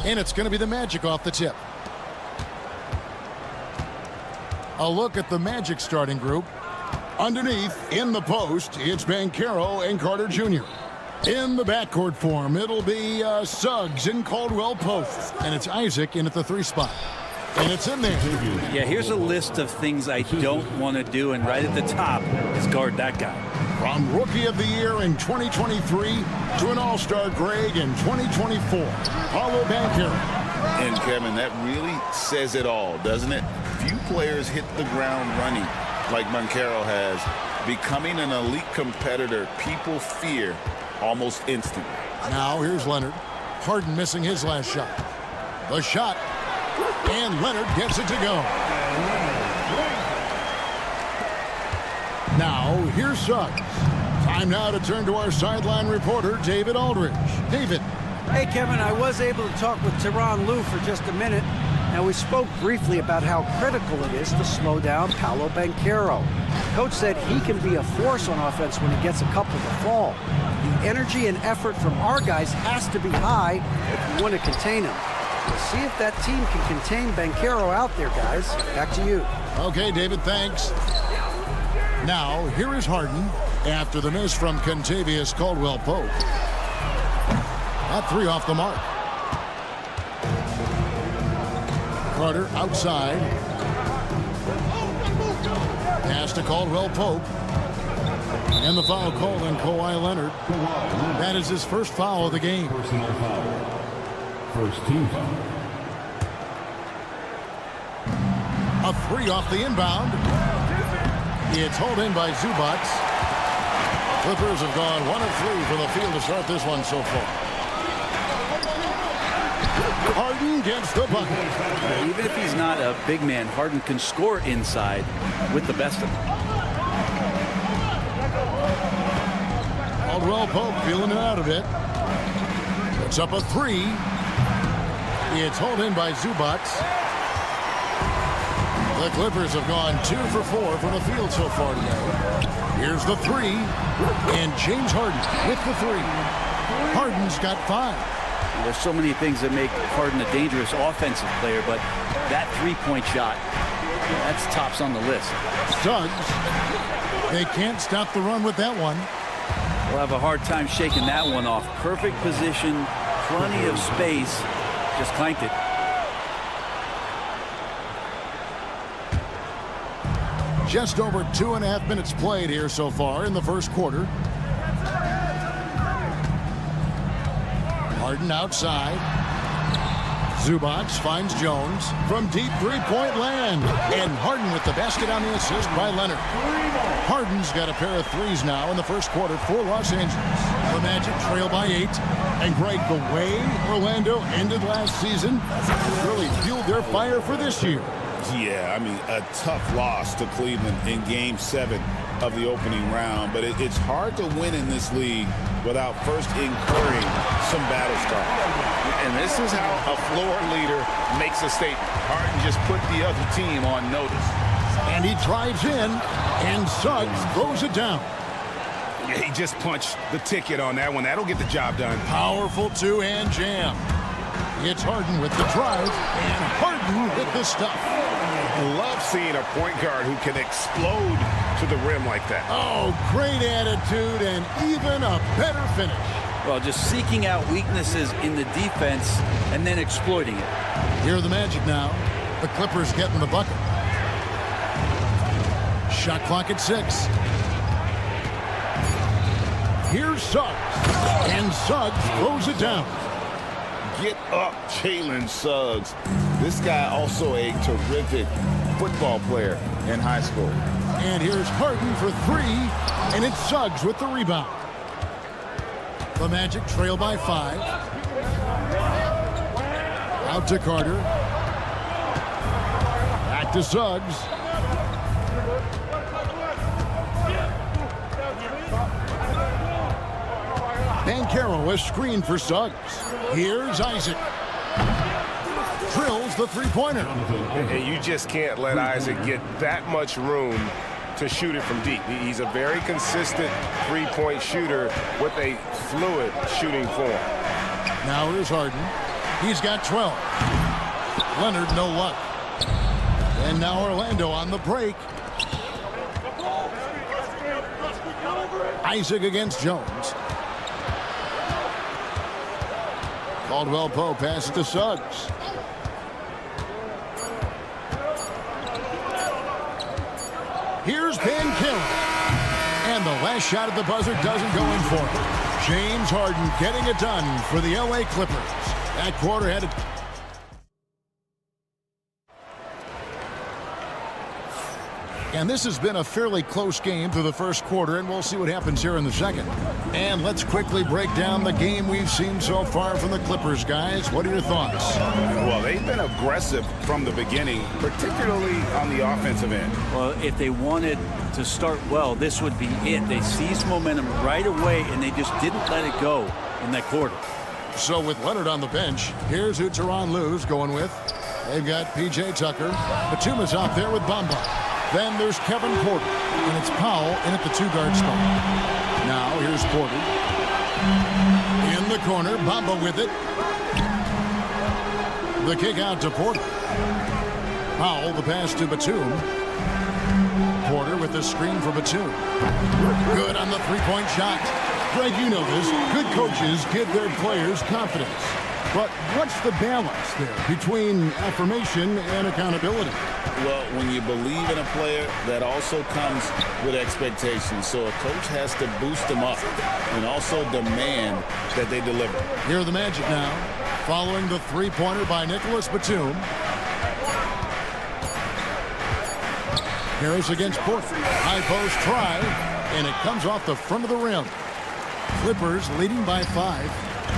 And it's going to be the Magic off the tip. A look at the Magic starting group. Underneath, in the post, it's Banchero and Carter Jr. In the backcourt form, it'll be Suggs and Caldwell Pope. And it's Isaac in at the 3 spot. And it's in there. Yeah, here's a list of things I don't want to do, and right at the top is guard that guy. From Rookie of the Year in 2023 to an All-Star grade in 2024, Paolo Banchero. And Kevin, that really says it all, doesn't it? Few players hit the ground running like Banchero has. Becoming an elite competitor, people fear almost instantly. Now here's Leonard. Harden missing his last shot. The shot. And Leonard gets it to go. Now, here's Suggs. Time now to turn to our sideline reporter, David Aldridge. David. Hey, Kevin, I was able to talk with Tyronn Lue for just a minute. Now, we spoke briefly about how critical it is to slow down Paolo Banchero. Coach said he can be a force on offense when he gets a couple to fall. The energy and effort from our guys has to be high if we want to contain him. We'll see if that team can contain Banchero out there, guys. Back to you. Okay, David, thanks. Now, here is Harden after the miss from Kentavious Caldwell-Pope. That 3 off the mark. Carter outside. Pass to Caldwell-Pope. And the foul called on Kawhi Leonard. That is his first foul of the game. Personal foul. First team foul. A 3 off the inbound. It's hauled in by Zubac. Clippers have gone 1 of 3 from the field to start this one so far. Harden gets the bucket. Even if he's not a big man, Harden can score inside with the best of them. Caldwell-Pope feeling it out a bit. Puts up a 3. It's hauled in by Zubac. The Clippers have gone 2 for 4 from the field so far today. Here's the 3. And James Harden with the 3. Harden's got 5. There's so many things that make Harden a dangerous offensive player, but that 3-point shot, that's tops on the list. Suggs. They can't stop the run with that one. We'll have a hard time shaking that one off. Perfect position, plenty of space. Just clanked it. Just over 2.5 minutes played here so far in the first quarter. Harden outside. Zubac finds Jones from deep 3-point land. And Harden with the basket on the assist by Leonard. Harden's got a pair of 3s now in the first quarter for Los Angeles. The Magic trail by 8. And Greg, the way Orlando ended last season really fueled their fire for this year. Yeah, I mean, a tough loss to Cleveland in Game 7 of the opening round. But it's hard to win in this league without first incurring some battle scars. And this is how a floor leader makes a statement. Harden just put the other team on notice. And he drives in, and Suggs throws it down. Yeah, he just punched the ticket on that one. That'll get the job done. Powerful two-hand jam. It's Harden with the drive, and Harden with the stuff. Love seeing a point guard who can explode to the rim like that. Oh, great attitude and even a better finish. Well, just seeking out weaknesses in the defense and then exploiting it. Here are the Magic now. The Clippers getting the bucket. Shot clock at 6. Here's Suggs. And Suggs throws it down. Get up, Jalen Suggs. This guy also a terrific football player in high school. And here's Harden for 3. And it's Suggs with the rebound. The Magic trail by 5. Out to Carter. Back to Suggs. Banchero is screened for Suggs. Here's Isaac. Drills the three-pointer. And you just can't let Isaac get that much room to shoot it from deep. He's a very consistent three-point shooter with a fluid shooting form. Now here's Harden. He's got 12. Leonard, no luck. And now Orlando on the break. Isaac against Jones. Caldwell Pope passes to Suggs. Here's Banchero. And the last shot at the buzzer doesn't go in for him. James Harden getting it done for the LA Clippers. That quarter had it. And this has been a fairly close game through the first quarter, and we'll see what happens here in the second. And let's quickly break down the game we've seen so far from the Clippers, guys. What are your thoughts? Well, they've been aggressive from the beginning, particularly on the offensive end. Well, if they wanted to start well, this would be it. They seized momentum right away, and they just didn't let it go in that quarter. So with Leonard on the bench, here's who Tyronn Lue's going with. They've got P.J. Tucker. Batuma's out there with Bamba. Then there's Kevin Porter, and it's Powell in at the 2-guard spot. Now here's Porter. In the corner, Bamba with it. The kick out to Porter. Powell, the pass to Batum. Porter with the screen for Batum. Good on the three-point shot. Greg, you know this. Good coaches give their players confidence. But what's the balance there between affirmation and accountability? Well, when you believe in a player, that also comes with expectations. So a coach has to boost them up and also demand that they deliver. Here are the Magic now, following the three-pointer by Nicholas Batum. Harris against Porter. High post try, and it comes off the front of the rim. Clippers leading by 5.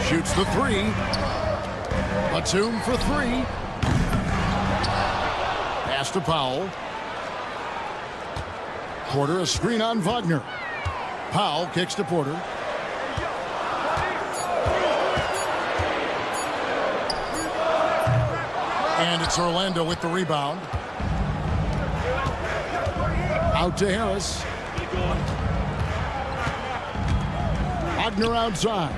Shoots the 3. Batum for 3. Pass to Powell. Porter a screen on Wagner. Powell kicks to Porter. And it's Orlando with the rebound. Out to Harris. Wagner outside.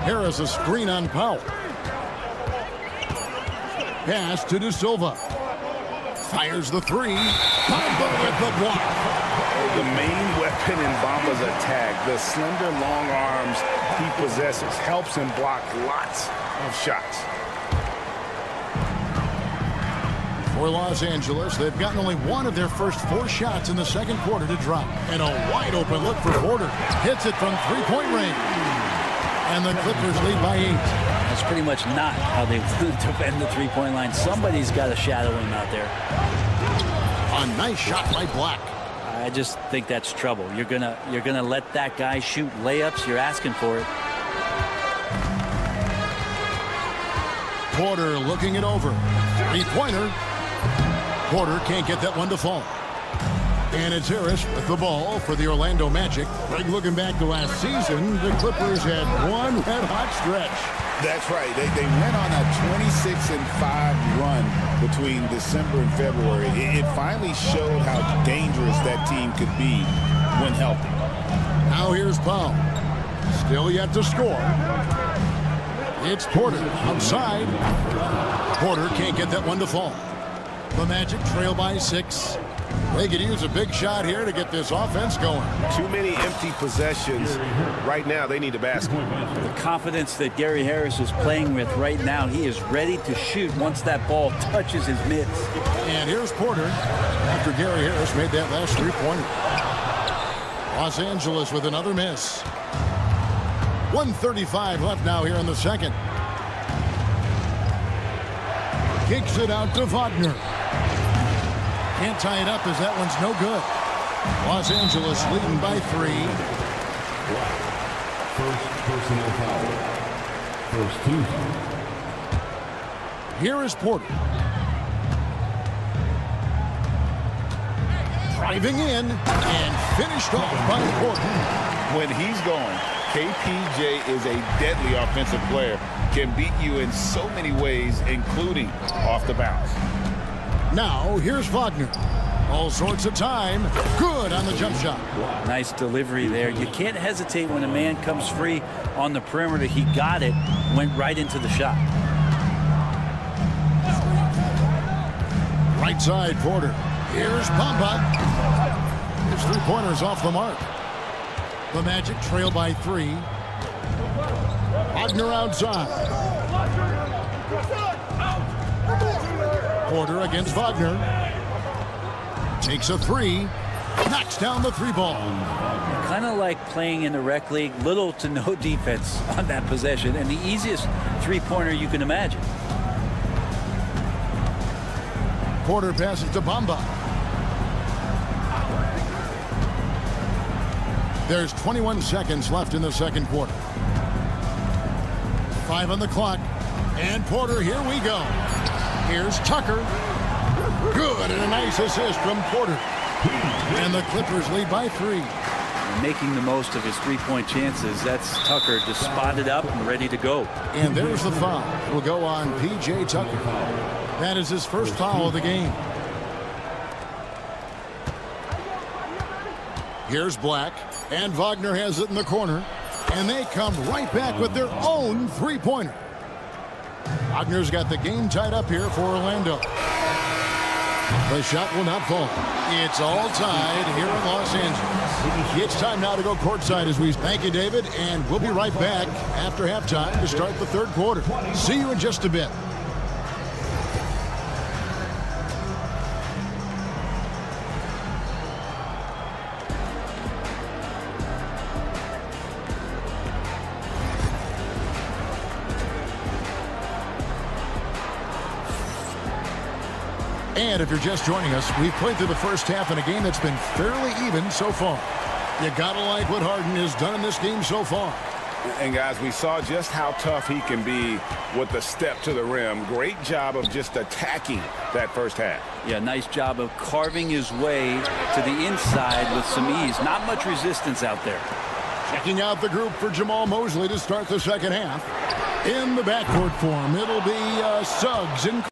Harris a screen on Powell. Pass to De Silva. Fires the 3. Bamba with the block. The main weapon in Bamba's attack, the slender long arms he possesses, helps him block lots of shots. For Los Angeles, they've gotten only one of their first 4 shots in the second quarter to drop. And a wide open look for Porter. Hits it from three-point range. And the Clippers lead by 8. That's pretty much not how they defend the three-point line. Somebody's got to shadow him out there. A nice shot by Black. I just think that's trouble. You're gonna let that guy shoot layups. You're asking for it. Porter looking it over. Three-pointer. Porter can't get that one to fall. And it's Harris with the ball for the Orlando Magic. Greg, looking back to last season, the Clippers had one red-hot stretch. That's right. They went on a 26-5 run between December and February. It finally showed how dangerous that team could be when healthy. Now here's Powell. Still yet to score. It's Porter outside. Porter can't get that one to fall. The Magic trail by 6. They could use a big shot here to get this offense going. Too many empty possessions. Right now, they need a basket. The confidence that Gary Harris is playing with right now, he is ready to shoot once that ball touches his mitts. And here's Porter after Gary Harris made that last three-pointer. Los Angeles with another miss. 1:35 left now here in the second. Kicks it out to Wagner. Can't tie it up as that one's no good. Los Angeles leading by 3. First personal foul. First team. Here is Porter. Driving in and finished off by Porter. When he's going, KPJ is a deadly offensive player. Can beat you in so many ways, including off the bounce. Now, here's Wagner. All sorts of time. Good on the jump shot. Nice delivery there. You can't hesitate when a man comes free on the perimeter. He got it, went right into the shot. Right side, Porter. Here's Bamba. His three-pointer's off the mark. The Magic trail by 3. Wagner outside. Porter against Wagner. Takes a 3. Knocks down the 3-ball. Kind of like playing in the rec league. Little to no defense on that possession. And the easiest three-pointer you can imagine. Porter passes to Bamba. There's 21 seconds left in the second quarter. 5 on the clock. And Porter, here we go. Here's Tucker. Good, and a nice assist from Porter. And the Clippers lead by 3. Making the most of his three-point chances. That's Tucker just spotted up and ready to go. And there's the foul. Will go on P.J. Tucker. That is his first foul of the game. Here's Black, and Wagner has it in the corner, and they come right back with their own three-pointer. Wagner's got the game tied up here for Orlando. The shot will not fall. It's all tied here in Los Angeles. It's time now to go courtside as we thank you, David, and we'll be right back after halftime to start the third quarter. See you in just a bit. And if you're just joining us, we've played through the first half in a game that's been fairly even so far. You gotta like what Harden has done in this game so far. And guys, we saw just how tough he can be with the step to the rim. Great job of just attacking that first half. Yeah, nice job of carving his way to the inside with some ease. Not much resistance out there. Checking out the group for Jamal Mosley to start the second half. In the backcourt form, it'll be Suggs and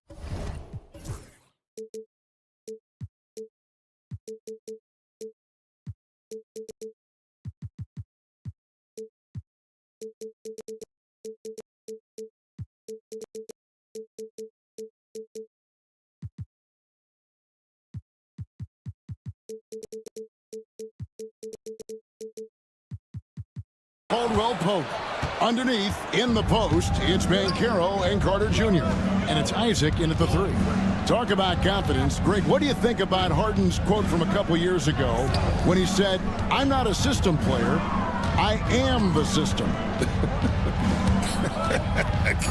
Caldwell Pope. Underneath, in the post, it's Banchero and Carter Jr. And it's Isaac in at the 3. Talk about confidence. Greg, what do you think about Harden's quote from a couple years ago when he said, "I'm not a system player, I am the system"?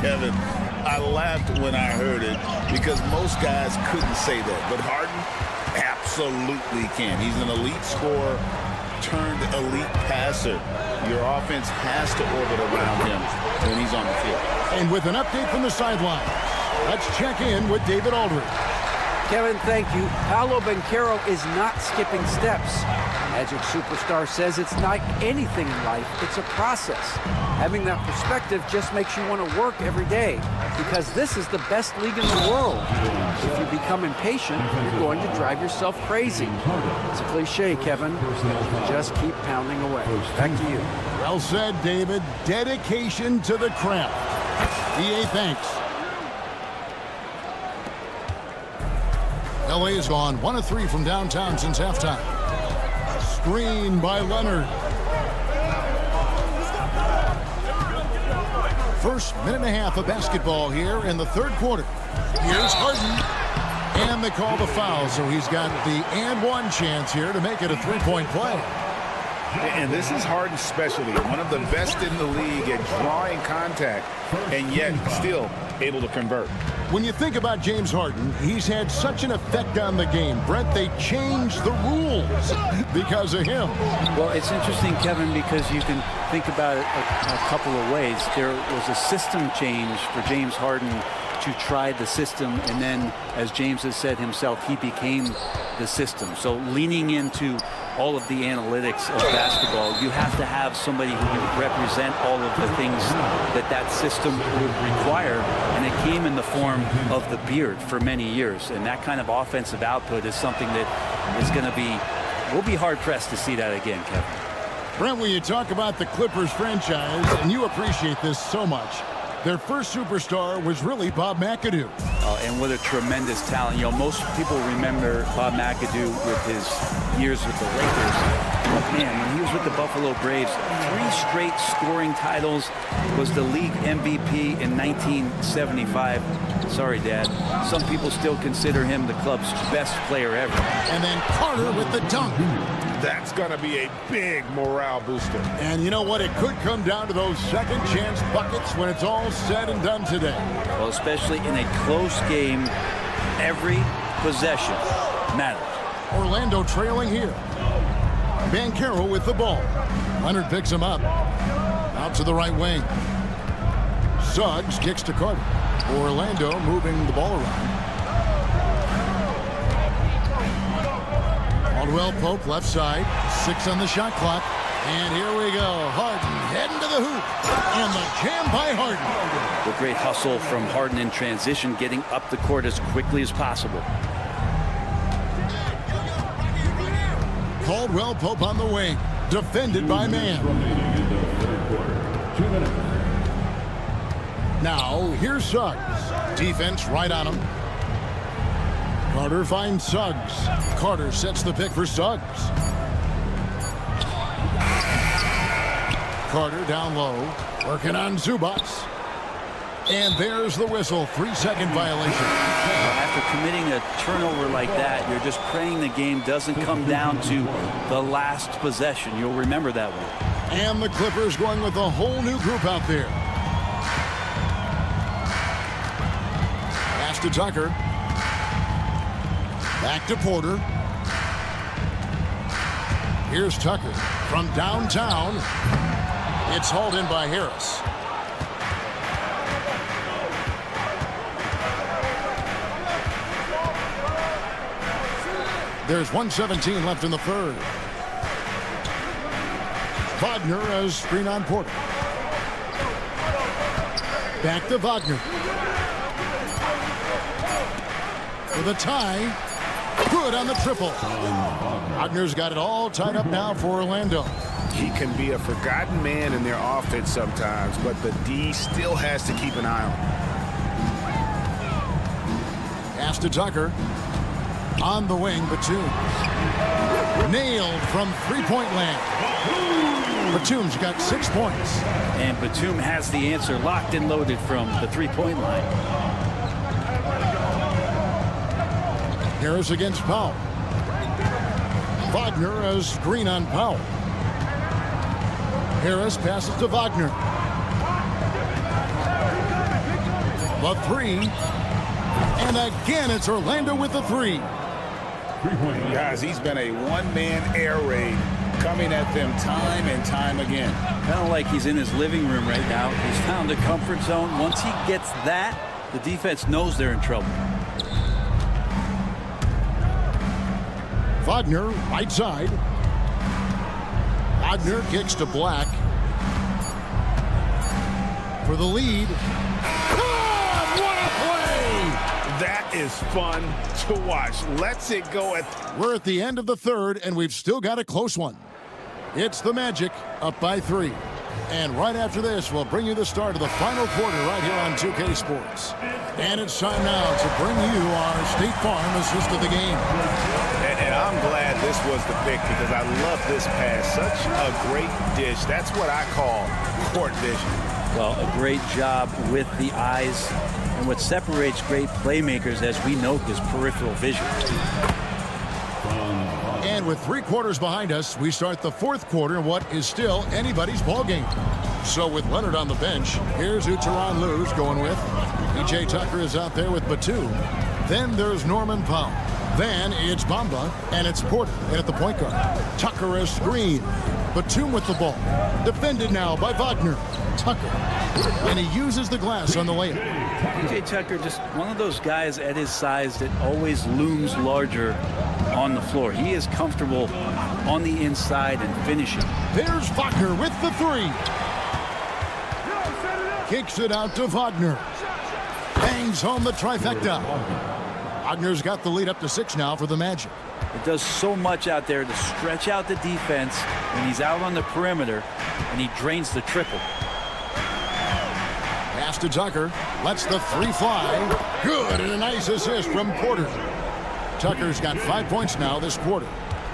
Kevin, I laughed when I heard it because most guys couldn't say that. But Harden absolutely can. He's an elite scorer turned elite passer. Your offense has to orbit around him when he's on the field. And with an update from the sideline, let's check in with David Aldridge. Kevin, thank you. Paolo Banchero is not skipping steps. Magic superstar says it's like anything in life, it's a process. Having that perspective just makes you want to work every day because this is the best league in the world. If you become impatient, you're going to drive yourself crazy. It's a cliche, Kevin. Just keep pounding away. Back to you. Well said, David. Dedication to the craft. EA, thanks. LA has gone 1 of 3 from downtown since halftime. Screen by Leonard. First minute and a half of basketball here in the third quarter. Here's Harden. And they call the foul, so he's got the and one chance here to make it a three-point play. And this is Harden's specialty, one of the best in the league at drawing contact, and yet still able to convert. When you think about James Harden, he's had such an effect on the game. Brett, they changed the rules because of him. Well, it's interesting, Kevin, because you can think about it a couple of ways. There was a system change for James Harden to try the system, and then, as James has said himself, he became the system. So leaning into all of the analytics of basketball, you have to have somebody who can represent all of the things that system would require, and it came in the form of the beard for many years. And that kind of offensive output is something that is going to be, we'll be hard-pressed to see that again, Kevin. Brent, when you talk about the Clippers franchise, and you appreciate this so much, their first superstar was really Bob McAdoo. And what a tremendous talent. You know, most people remember Bob McAdoo with his years with the Lakers. But man, when he was with the Buffalo Braves, 3 straight scoring titles, was the league MVP in 1975. Sorry, Dad. Some people still consider him the club's best player ever. And then Carter with the dunk. That's going to be a big morale booster. And you know what? It could come down to those second chance buckets when it's all said and done today. Well, especially in a close game, every possession matters. Orlando trailing here. Banchero with the ball. Leonard picks him up. Out to the right wing. Suggs kicks to Carter. Orlando moving the ball around. Caldwell Pope left side. 6 on the shot clock. And here we go. Harden heading to the hoop. And the jam by Harden. The great hustle from Harden in transition, getting up the court as quickly as possible. Caldwell Pope on the wing. Defended by man. Now, here's Suggs. Defense right on him. Carter finds Suggs. Carter sets the pick for Suggs. Carter down low. Working on Zubac. And there's the whistle. 3-second violation. After committing a turnover like that, you're just praying the game doesn't come down to the last possession. You'll remember that one. And the Clippers going with a whole new group out there. Pass to Tucker. Back to Porter. Here's Tucker from downtown. It's hauled in by Harris. There's 1:17 left in the third. Wagner as screen on Porter. Back to Wagner. For the tie. Good on the triple. Wagner's got it all tied up now for Orlando. He can be a forgotten man in their offense sometimes, but the D still has to keep an eye on him. Pass to Tucker. On the wing, Batum. Nailed from three-point land. Batum's got 6 points. And Batum has the answer locked and loaded from the three-point line. Harris against Powell. Wagner as screen on Powell. Harris passes to Wagner. The 3. And again, it's Orlando with the 3. Guys, he's been a one-man air raid coming at them time and time again. Kind of like he's in his living room right now. He's found a comfort zone. Once he gets that, the defense knows they're in trouble. Wagner, right side. Wagner kicks to Black. For the lead. Oh, what a play! That is fun to watch. Let's it go at... We're at the end of the third, and we've still got a close one. It's the Magic, up by 3. And right after this, we'll bring you the start of the final quarter right here on 2K Sports. And it's time now to bring you our State Farm assist of the game. And I'm glad this was the pick because I love this pass. Such a great dish. That's what I call court vision. Well, a great job with the eyes. And what separates great playmakers, as we note, is peripheral vision. And with 3 quarters behind us, we start the fourth quarter in what is still anybody's ball game. So with Leonard on the bench, here's who Tyronn Lue's going with. P.J. Tucker is out there with Batum. Then there's Norman Powell. Then it's Bamba, and it's Porter at the point guard. Tucker as screen. Batum with the ball. Defended now by Wagner. Tucker. And he uses the glass on the layup. P.J. Tucker, just one of those guys at his size that always looms larger on the floor. He is comfortable on the inside and finishing. There's Wagner with the 3. Kicks it out to Wagner. Bangs home the trifecta. Wagner's got the lead up to 6 now for the Magic. It does so much out there to stretch out the defense when he's out on the perimeter, and he drains the triple. Pass to Tucker. Lets the 3 fly. Good, and a nice assist from Porter. Tucker's got 5 points now this quarter.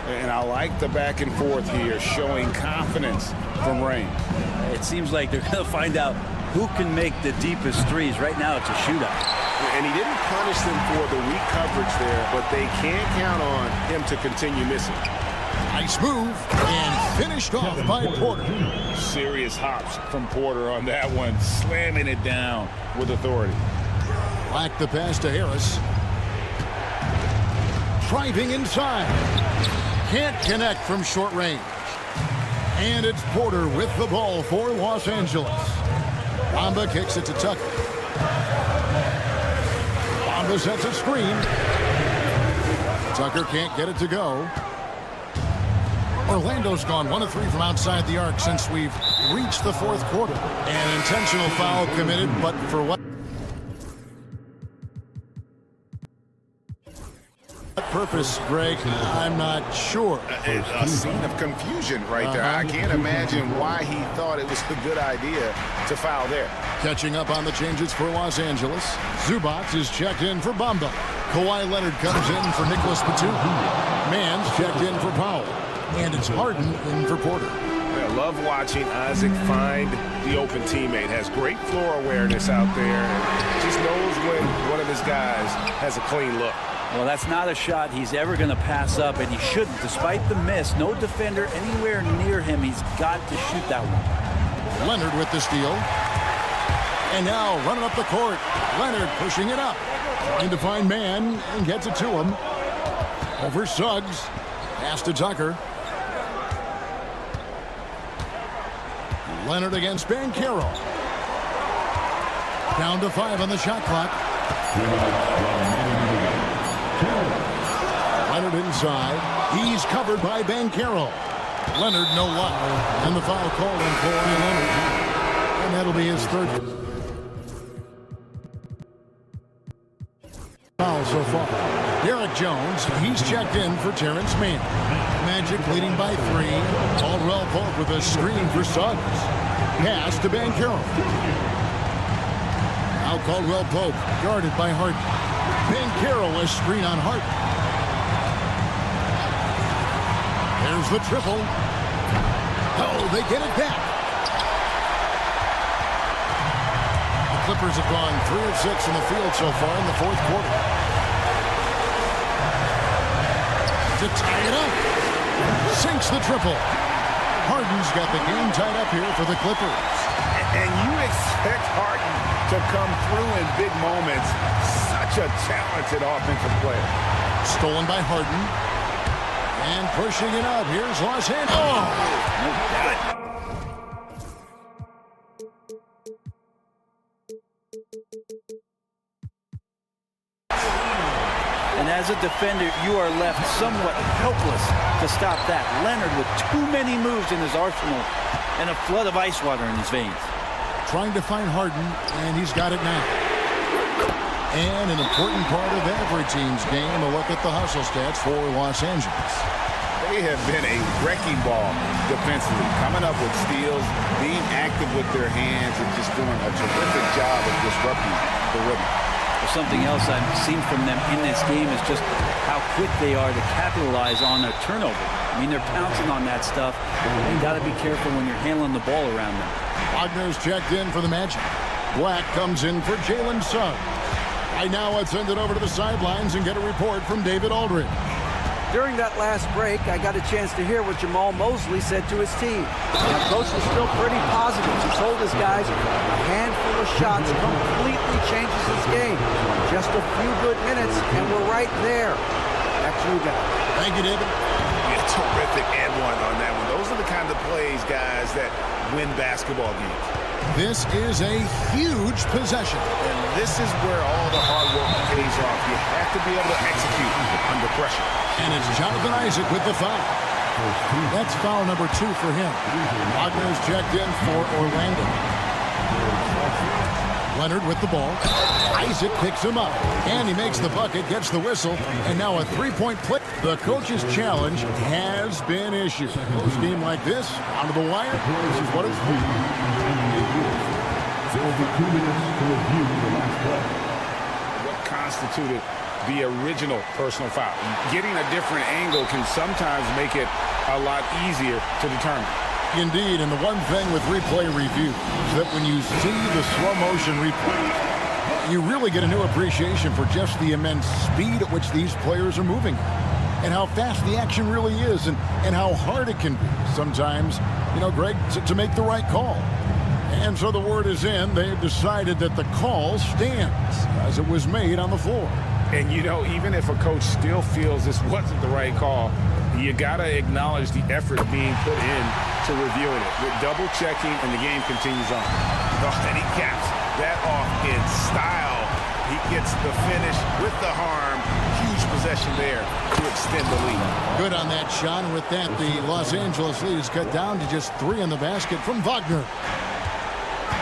And I like the back and forth here, showing confidence from Rain. It seems like they're going to find out who can make the deepest threes. Right now, it's a shootout. And he didn't punish them for the weak coverage there, but they can't count on him to continue missing. Nice move, and finished off by Porter. Serious hops from Porter on that one, slamming it down with authority. Black the pass to Harris. Driving inside. Can't connect from short range. And it's Porter with the ball for Los Angeles. Bamba kicks it to Tucker. Bamba sets a screen. Tucker can't get it to go. Orlando's gone 1 of 3 from outside the arc since we've reached the 4th quarter. An intentional foul committed, but for what purpose, Greg, I'm not sure. A scene of confusion right there. I can't imagine why he thought it was a good idea to foul there. Catching up on the changes for Los Angeles. Zubac is checked in for Bamba. Kawhi Leonard comes in for Nicholas Batum. Mann's checked in for Powell. And it's Harden in for Porter. I love watching Isaac find the open teammate. Has great floor awareness out there. And just knows when one of his guys has a clean look. Well, that's not a shot he's ever going to pass up, and he shouldn't. Despite the miss, no defender anywhere near him. He's got to shoot that one. Leonard with the steal. And now running up the court. Leonard pushing it up. Trying to find Mann and gets it to him. Over Suggs. Pass to Tucker. Leonard against Banchero. Down to 5 on the shot clock. Leonard inside. He's covered by Banchero. Leonard no luck. And the foul called on Kawhi Leonard. And that'll be his 3rd foul so far. Derek Jones, he's checked in for Terrence Mann. Magic leading by 3. Caldwell Pope with a screen for Suggs. Pass to Banchero. Now Caldwell Pope guarded by Harden. Banchero a screen on Harden. There's the triple. Oh, they get it back. The Clippers have gone 3 of 6 in the field so far in the 4th quarter. To tie it up. Sinks the triple. Harden's got the game tied up here for the Clippers. And you expect Harden to come through in big moments. Such a talented offensive player. Stolen by Harden. And pushing it up. Here's Los Angeles. Oh! And as a defender, you are left somewhat helpless to stop that. Leonard with too many moves in his arsenal and a flood of ice water in his veins. Trying to find Harden, and he's got it now. And an important part of every team's game, a look at the hustle stats for Los Angeles. They have been a wrecking ball defensively, coming up with steals, being active with their hands, and just doing a terrific job of disrupting the rhythm. Something else I've seen from them in this game is just how quick they are to capitalize on a turnover. I mean, they're pouncing on that stuff. You got to be careful when you're handling the ball around them. Wagner's checked in for the Magic. Black comes in for Jalen Suggs. Right now, let's send it over to the sidelines and get a report from David Aldridge. During that last break, I got a chance to hear what Jamal Mosley said to his team. Now, Coach was still pretty positive. He told his guys a handful of shots completely changes his game. Just a few good minutes, and we're right there. Back to you guys. Thank you, David. Yeah, terrific and one on that one. Those are the kind of plays, guys, that win basketball games. This is a huge possession. And this is where all the hard work pays off. You have to be able to execute under pressure. And it's Jonathan Isaac with the foul. That's foul number 2 for him. Wagner's checked in for Orlando. Leonard with the ball. Isaac picks him up, and he makes the bucket, gets the whistle, and now a three-point play. The coach's challenge has been issued. A game like this, down to the wire, this is what it's for. There will be 2 minutes to review the last play. What constituted the original personal foul? Getting a different angle can sometimes make it a lot easier to determine. Indeed, and the one thing with replay review is that when you see the slow motion replay, you really get a new appreciation for just the immense speed at which these players are moving and how fast the action really is and how hard it can be sometimes, Greg, to make the right call. And so the word is in. They've decided that the call stands as it was made on the floor. And, even if a coach still feels this wasn't the right call, you got to acknowledge the effort being put in to reviewing it. With double checking, and the game continues on. And he caps that off in style. He gets the finish with the harm. Huge possession there to extend the lead. Good on that shot. And with that, the Los Angeles lead is cut down to just 3 in the basket from Wagner.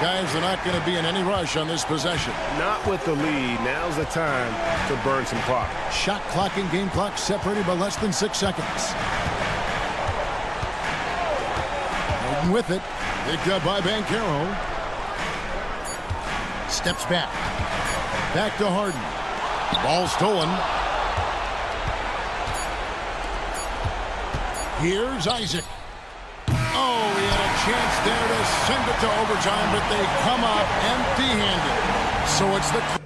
Guys, they're not going to be in any rush on this possession. Not with the lead. Now's the time to burn some clock. Shot clock and game clock separated by less than 6 seconds. Harden with it. Picked up by Banchero. Steps back. Back to Harden. Ball stolen. Here's Isaac. Oh, he had a chance there to send it to overtime, but they come up empty-handed. So it's the...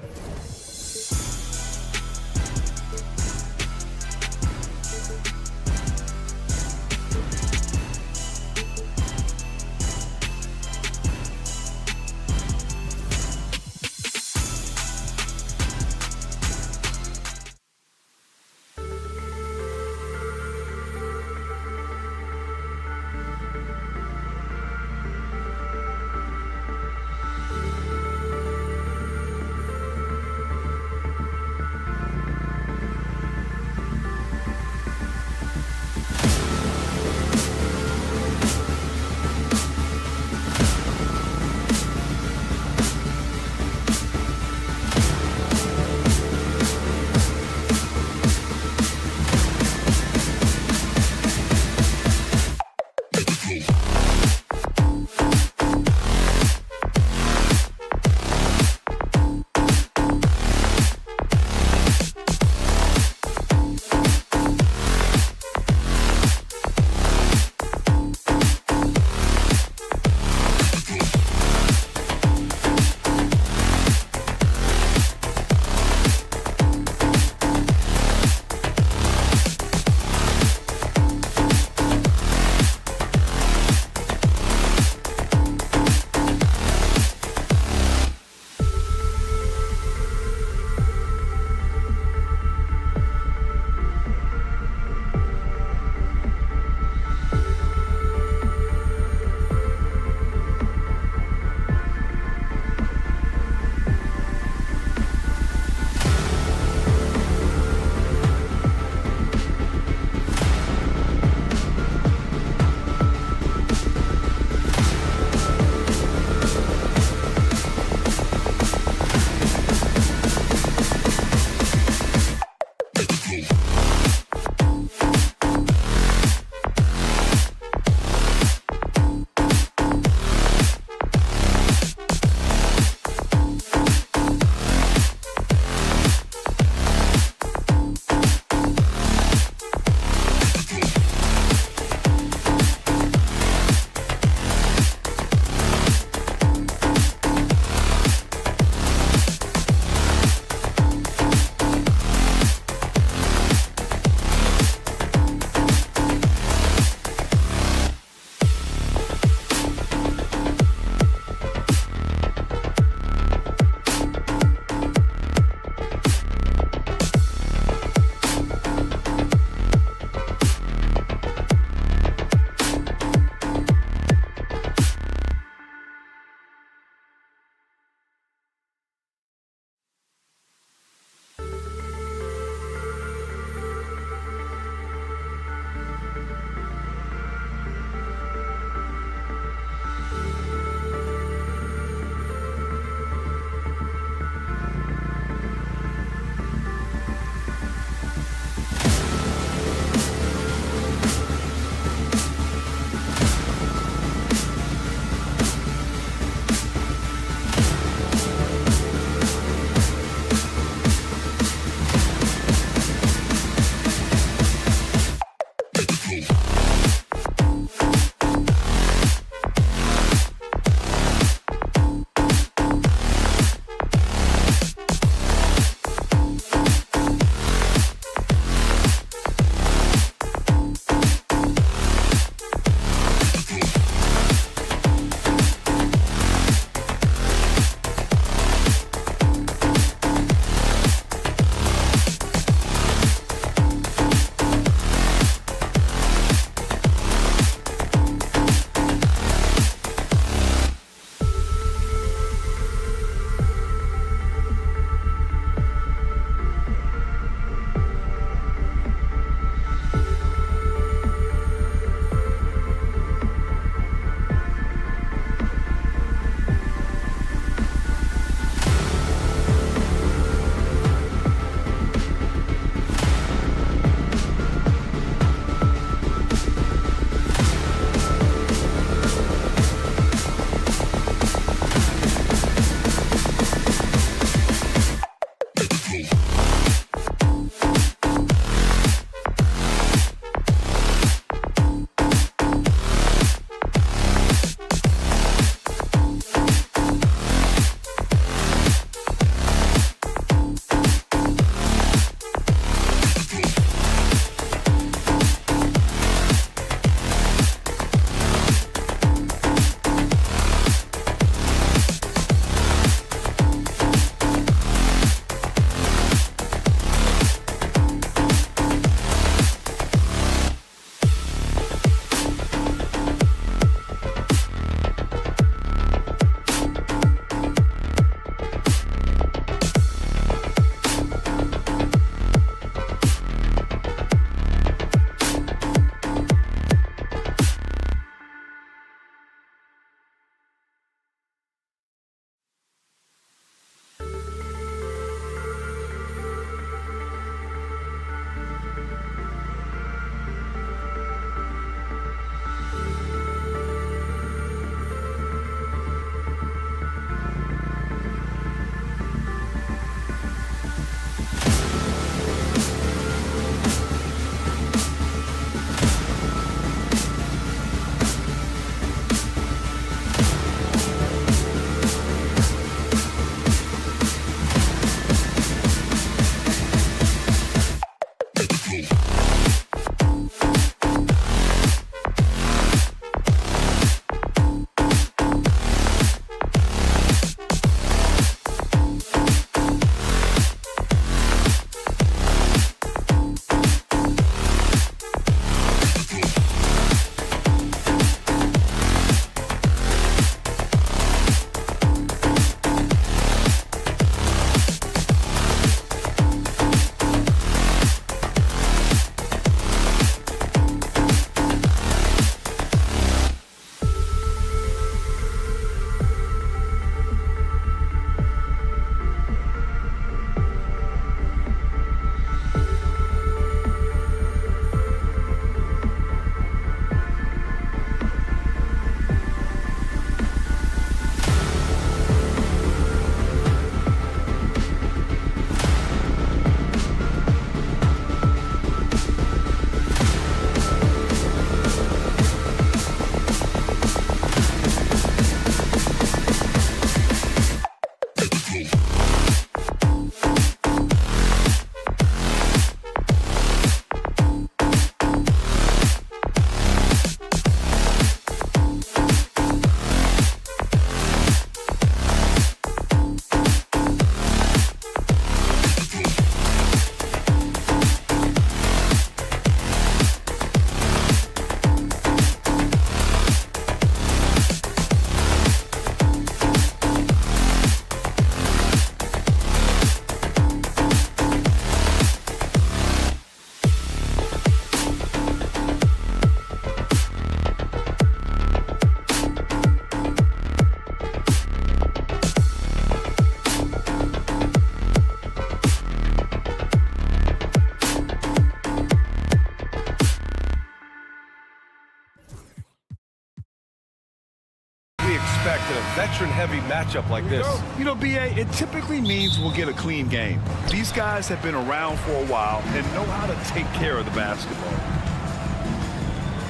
expect in a veteran-heavy matchup like this? You know, B.A., it typically means we'll get a clean game. These guys have been around for a while and know how to take care of the basketball.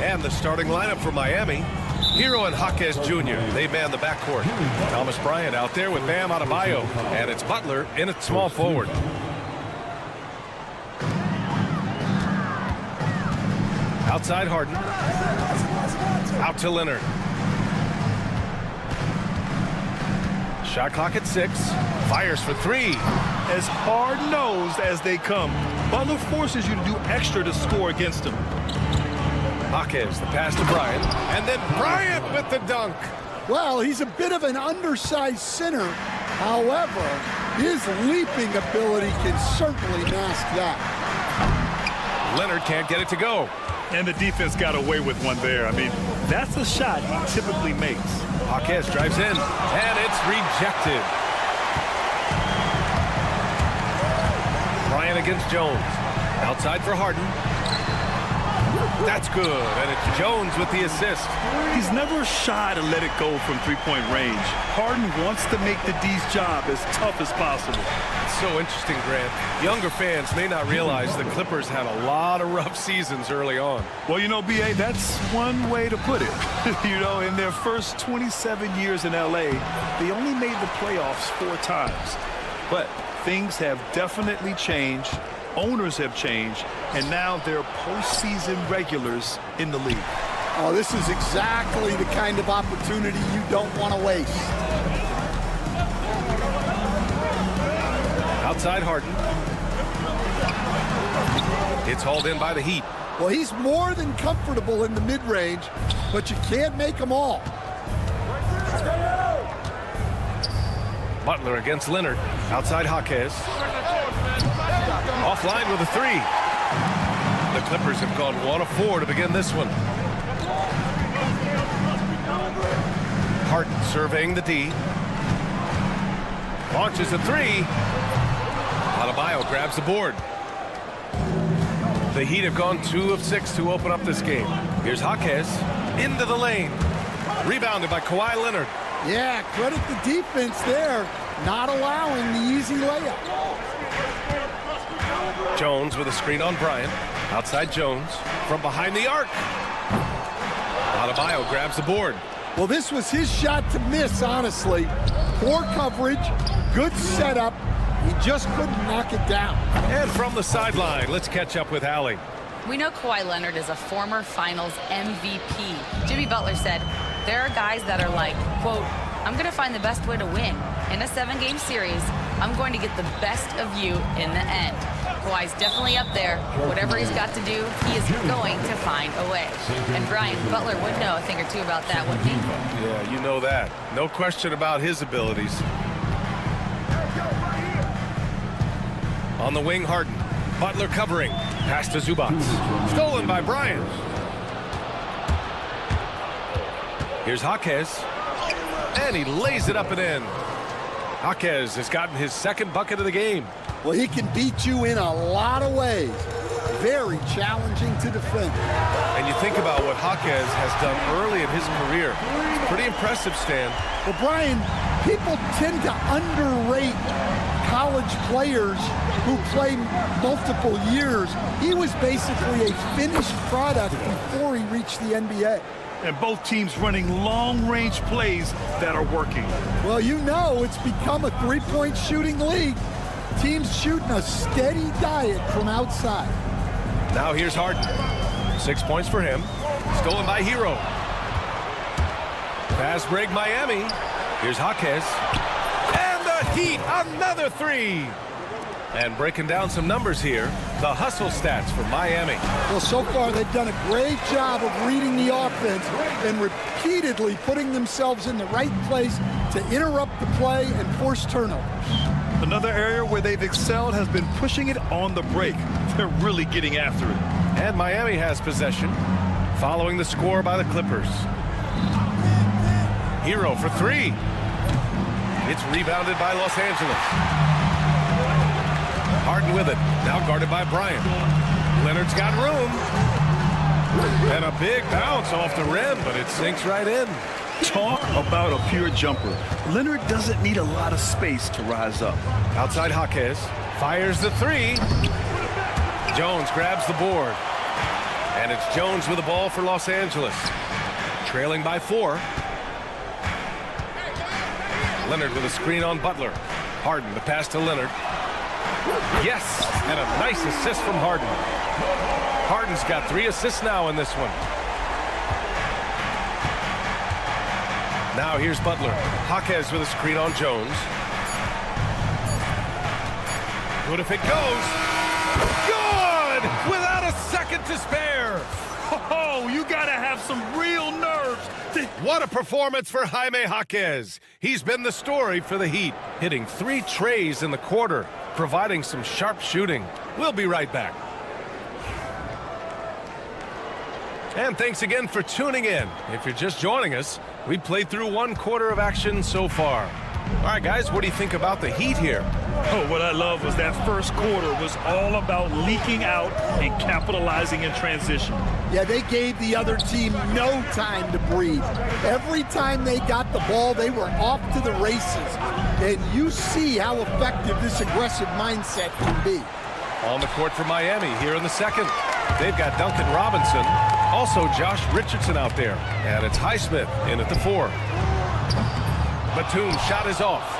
And the starting lineup for Miami. Hero and Jaquez Jr. They man the backcourt. Thomas Bryant out there with Bam Adebayo. And it's Butler in at small forward. Outside Harden. Out to Leonard. Shot clock at 6. Fires for 3. As hard-nosed as they come, Butler forces you to do extra to score against him. Jaquez, the pass to Bryant. And then Bryant with the dunk. Well, he's a bit of an undersized center. However, his leaping ability can certainly mask that. Leonard can't get it to go. And the defense got away with one there. I mean, that's a shot he typically makes. Jaquez drives in, and it's rejected. Bryant against Jones. Outside for Harden. That's good, and it's Jones with the assist. He's never shy to let it go from three-point range. Harden wants to make the D's job as tough as possible. It's so interesting, Grant. Younger fans may not realize the Clippers had a lot of rough seasons early on. Well, you know, B.A., that's one way to put it. You know, in their first 27 years in L.A., they only made the playoffs 4 times. But things have definitely changed. Owners have changed, and now they're postseason regulars in the league. Oh, this is exactly the kind of opportunity you don't want to waste. Outside Harden. It's hauled in by the Heat. Well, he's more than comfortable in the mid-range, but you can't make them all. Butler against Leonard. Outside Jaquez. Offline with a 3. The Clippers have gone 1 of 4 to begin this one. Harden surveying the D. Launches a 3. Adebayo grabs the board. The Heat have gone 2 of 6 to open up this game. Here's Jaquez into the lane. Rebounded by Kawhi Leonard. Yeah, credit the defense there, not allowing the easy layup. Jones with a screen on Bryant. Outside Jones from behind the arc. Adebayo grabs the board. Well, this was his shot to miss, honestly. Poor coverage, good setup. He just couldn't knock it down. And from the sideline, let's catch up with Allie. We know Kawhi Leonard is a former Finals MVP. Jimmy Butler said, there are guys that are like, quote, I'm going to find the best way to win. In a 7-game series, I'm going to get the best of you in the end. Kawhi's definitely up there. Whatever he's got to do, he is going to find a way. And Brian, Butler would know a thing or two about that, wouldn't he? Yeah, you know that. No question about his abilities. On the wing, Harden. Butler covering. Pass to Zubac. Stolen by Bryant. Here's Jaquez. And he lays it up and in. Jaquez has gotten his 2nd bucket of the game. Well, he can beat you in a lot of ways. Very challenging to defend. And you think about what Jaquez has done early in his career. It's pretty impressive, Stan. Well, Brian, people tend to underrate college players who play multiple years. He was basically a finished product before he reached the NBA. And both teams running long-range plays that are working. Well, you know it's become a three-point shooting league. Teams shooting a steady diet from outside. Now here's Harden. 6 points for him. Stolen by Hero. Fast break Miami. Here's Jaquez. And the Heat, another 3. And breaking down some numbers here, the hustle stats for Miami. Well, so far they've done a great job of reading the offense and repeatedly putting themselves in the right place to interrupt the play and force turnovers. Another area where they've excelled has been pushing it on the break. They're really getting after it. And Miami has possession, following the score by the Clippers. Hero for 3. It's rebounded by Los Angeles. Harden with it, now guarded by Bryant. Leonard's got room. And a big bounce off the rim, but it sinks right in. Talk about a pure jumper. Leonard doesn't need a lot of space to rise up. Outside Jaquez. Fires the three. Jones grabs the board. And it's Jones with the ball for Los Angeles. Trailing by 4. Leonard with a screen on Butler. Harden, the pass to Leonard. Yes, and a nice assist from Harden. Harden's got 3 assists now in this one. Now here's Butler. Jaquez with a screen on Jones. Good if it goes. Good! Without a second to spare. Oh, you gotta have some real nerves. What a performance for Jaime Jaquez. He's been the story for the Heat, hitting 3 trays in the quarter, providing some sharp shooting. We'll be right back. And thanks again for tuning in. If you're just joining us, we played through 1 quarter of action so far. All right, guys, what do you think about the Heat here? Oh, what I love was that first quarter was all about leaking out and capitalizing in transition. Yeah, they gave the other team no time to breathe. Every time they got the ball, they were off to the races. And you see how effective this aggressive mindset can be. On the court for Miami here in the second. They've got Duncan Robinson, also Josh Richardson out there. And it's Highsmith in at the 4. Batum's shot is off.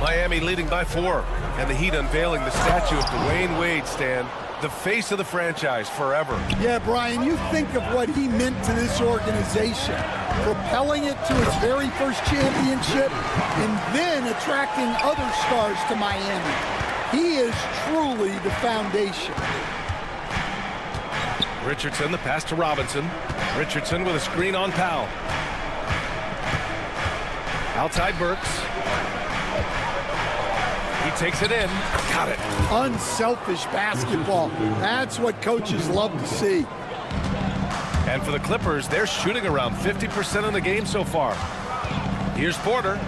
Miami leading by 4. And the Heat unveiling the statue of Dwayne Wade, Stan. The face of the franchise forever. Yeah, Brian, you think of what he meant to this organization. Propelling it to its very first championship and then attracting other stars to Miami. He is truly the foundation. Richardson, the pass to Robinson. Richardson with a screen on Powell. Outside Burks. He takes it in. Got it. Unselfish basketball. That's what coaches love to see. And for the Clippers, they're shooting around 50% in the game so far. Here's Porter.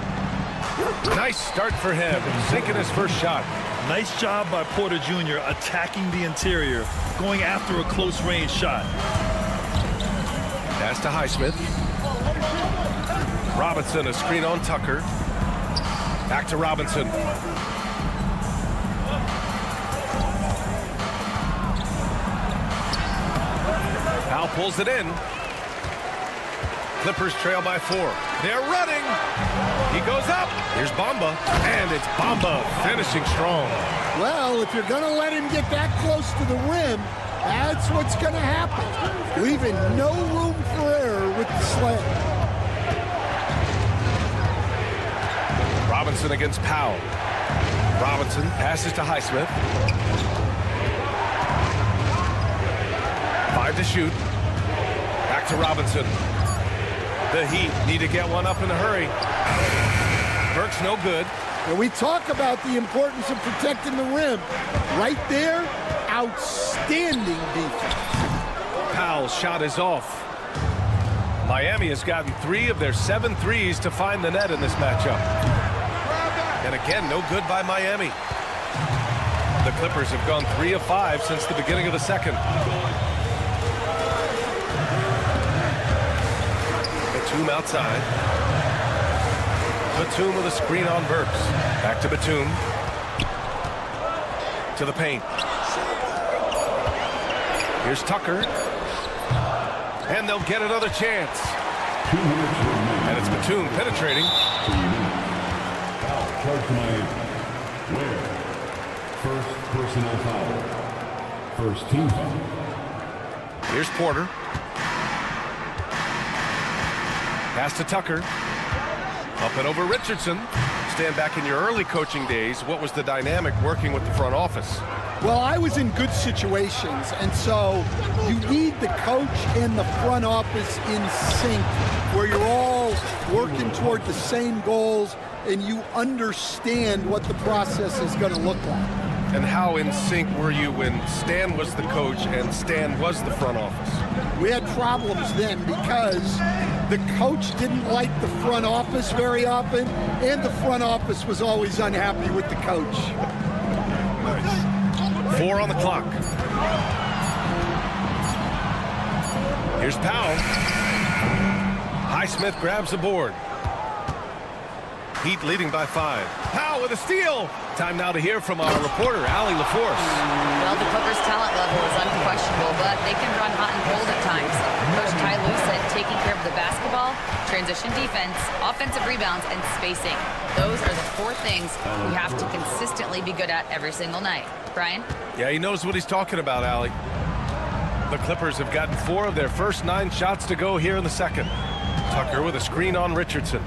Nice start for him, sinking his first shot. Nice job by Porter Jr. attacking the interior, going after a close-range shot. Pass to Highsmith. Robinson, a screen on Tucker. Back to Robinson. Powell pulls it in. Clippers trail by 4. They're running. He goes up. Here's Bamba. And it's Bamba finishing strong. Well, if you're going to let him get that close to the rim, that's what's going to happen. Leaving no room for error with the slam. Robinson against Powell. Robinson passes to Highsmith. 5 to shoot. Back to Robinson. The Heat need to get one up in a hurry. Burke's no good. And we talk about the importance of protecting the rim. Right there, outstanding defense. Powell's shot is off. Miami has gotten 3 of their 7 threes to find the net in this matchup. And again, no good by Miami. The Clippers have gone 3 of 5 since the beginning of the second. Batum outside. Batum with a screen on Burks. Back to Batum. To the paint. Here's Tucker. And they'll get another chance. And it's Batum penetrating. Charge Miami. Where? First personal foul. First team foul. Here's Porter. Pass to Tucker. Up and over Richardson. Stand back in your early coaching days. What was the dynamic working with the front office? Well, I was in good situations, and so you need the coach and the front office in sync, where you're all working toward the same goals and you understand what the process is going to look like. And how in sync were you when Stan was the coach and Stan was the front office? We had problems then because the coach didn't like the front office very often, and the front office was always unhappy with the coach. Nice. 4 on the clock. Here's Powell. Highsmith grabs the board. Heat leading by 5. Powell with a steal. Time now to hear from our reporter, Allie LaForce. Well, the Clippers' talent level is unquestionable, but they can run hot and cold at times. Coach Ty Lue said taking care of the basketball, transition defense, offensive rebounds, and spacing. Those are the 4 things we have to consistently be good at every single night. Brian? Yeah, he knows what he's talking about, Allie. The Clippers have gotten 4 of their first 9 shots to go here in the second. Tucker with a screen on Richardson.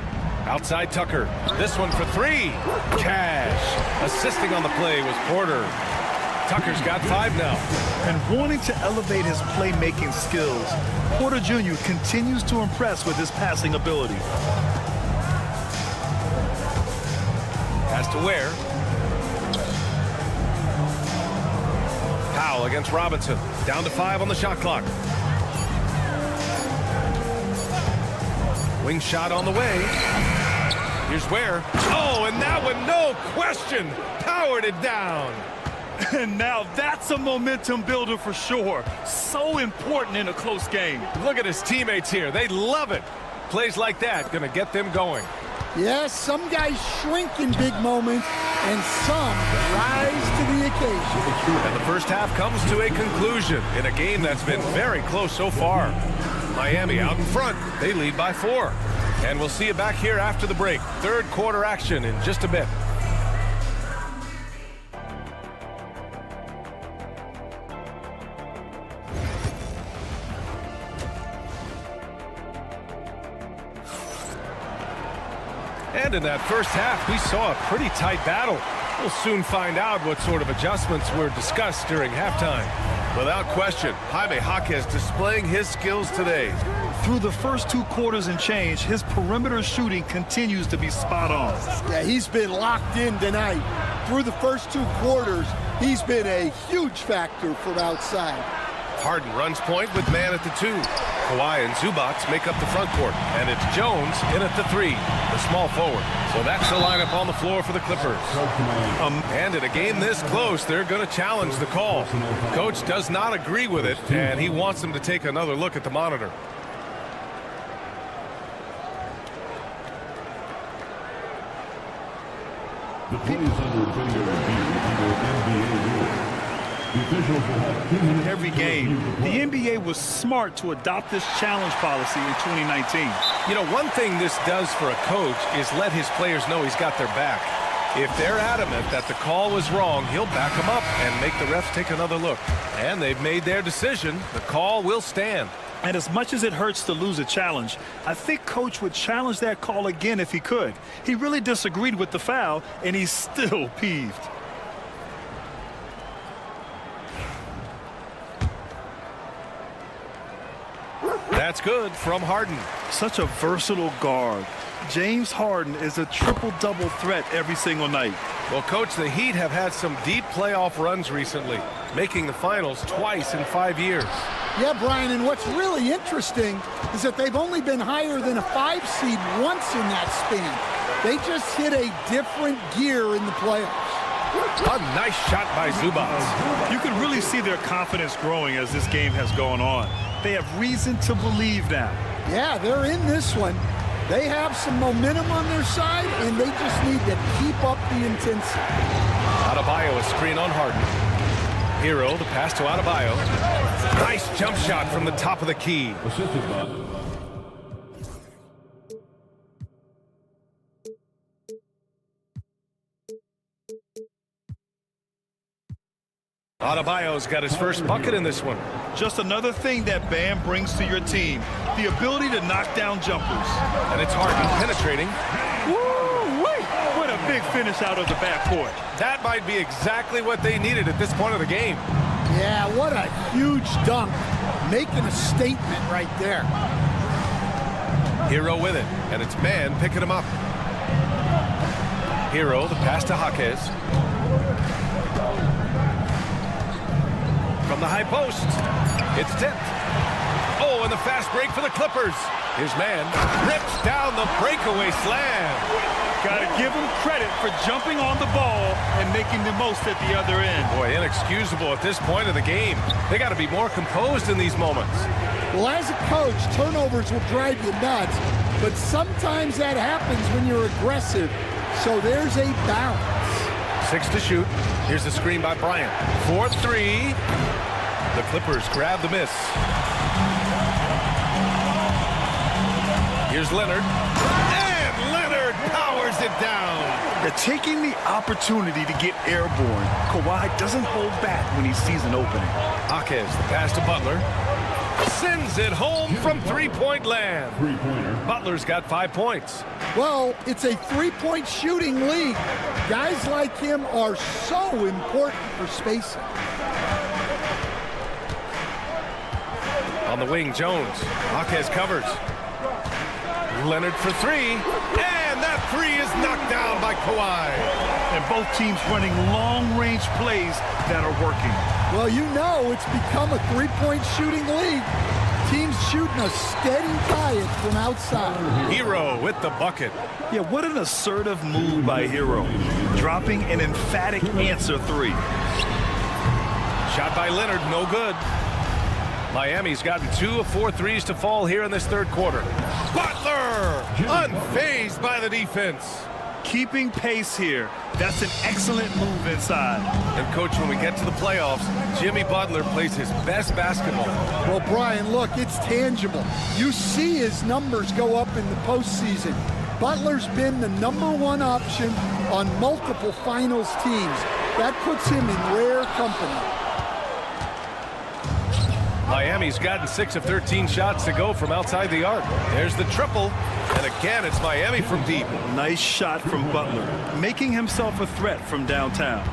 Outside Tucker. This one for 3. Cash. Assisting on the play was Porter. Tucker's got 5 now. And wanting to elevate his playmaking skills, Porter Jr. continues to impress with his passing ability. Pass to Ware. Powell against Robinson. Down to 5 on the shot clock. Wing shot on the way. Here's Ware. Oh, and that one, no question, powered it down. And now that's a momentum builder for sure. So important in a close game. Look at his teammates here. They love it. Plays like that going to get them going. Yes, some guys shrink in big moments, and some rise to the occasion. And the first half comes to a conclusion in a game that's been very close so far. Miami out in front. They lead by 4. And we'll see you back here after the break. Third quarter action in just a bit. And in that first half, we saw a pretty tight battle. We'll soon find out what sort of adjustments were discussed during halftime. Without question, Jaime Jaquez displaying his skills today. Through the first 2 quarters and change, his perimeter shooting continues to be spot on. Yeah, he's been locked in tonight. Through the first 2 quarters, he's been a huge factor from outside. Harden runs point with man at the 2. Kawhi and Zubac make up the front court, and it's Jones in at the 3, the small forward. So that's the lineup on the floor for the Clippers. And in a game this close, they're going to challenge the call. Coach does not agree with it, and he wants them to take another look at the monitor. The play is under video review under NBA rules. The officials will have 2 minutes. Every game, the NBA was smart to adopt this challenge policy in 2019. You know, one thing this does for a coach is let his players know he's got their back. If they're adamant that the call was wrong, he'll back them up and make the refs take another look. And they've made their decision. The call will stand. And as much as it hurts to lose a challenge, I think Coach would challenge that call again if he could. He really disagreed with the foul, and he's still peeved. That's good from Harden. Such a versatile guard. James Harden is a triple-double threat every single night. Well, Coach, the Heat have had some deep playoff runs recently, making the finals twice in 5 years. Yeah, Brian, and what's really interesting is that they've only been higher than a 5 seed once in that span. They just hit a different gear in the playoffs. A nice shot by Zubac. You can really see their confidence growing as this game has gone on. They have reason to believe now. Yeah, they're in this one. They have some momentum on their side, and they just need to keep up the intensity. Adebayo, a screen on Harden. Hero, the pass to Adebayo. Nice jump shot from the top of the key. Assisted by Adebayo's got his first bucket in this one. Just another thing that Bam brings to your team, the ability to knock down jumpers. And it's Harden penetrating. Woo-wee! What a big finish out of the backcourt. That might be exactly what they needed at this point of the game. Yeah, what a huge dunk. Making a statement right there. Hero with it, and it's man picking him up. Hero, the pass to Jaquez. From the high post, it's tipped. Oh, and the fast break for the Clippers. His man rips down the breakaway slam. Got to give him credit for jumping on the ball and making the most at the other end. Boy, inexcusable at this point of the game. They got to be more composed in these moments. Well, as a coach, turnovers will drive you nuts, but sometimes that happens when you're aggressive. So there's a balance. 6 to shoot. Here's the screen by Bryant. 4-3. The Clippers grab the miss. Here's Leonard. And Leonard powers it down. They're taking the opportunity to get airborne. Kawhi doesn't hold back when he sees an opening. Jaquez, the pass to Butler. Sends it home from three-point land. Butler's got 5 points. Well, it's a three-point shooting league. Guys like him are so important for spacing. On the wing, Jones. Jaquez covers. Leonard for 3. And that 3 is knocked down by Kawhi. And both teams running long-range plays that are working. Well, you know it's become a three-point shooting league. Teams shooting a steady diet from outside. Hero with the bucket. Yeah, what an assertive move by Hero. Dropping an emphatic answer 3. Shot by Leonard, no good. Miami's gotten 2 of 4 threes to fall here in this third quarter. Butler, unfazed by the defense. Keeping pace here. That's an excellent move inside. And, Coach, when we get to the playoffs, Jimmy Butler plays his best basketball. Well, Brian, look, it's tangible. You see his numbers go up in the postseason. Butler's been the #1 option on multiple finals teams. That puts him in rare company. Miami's gotten 6 of 13 shots to go from outside the arc. There's the triple. And again, it's Miami from deep. Nice shot from Butler, making himself a threat from downtown.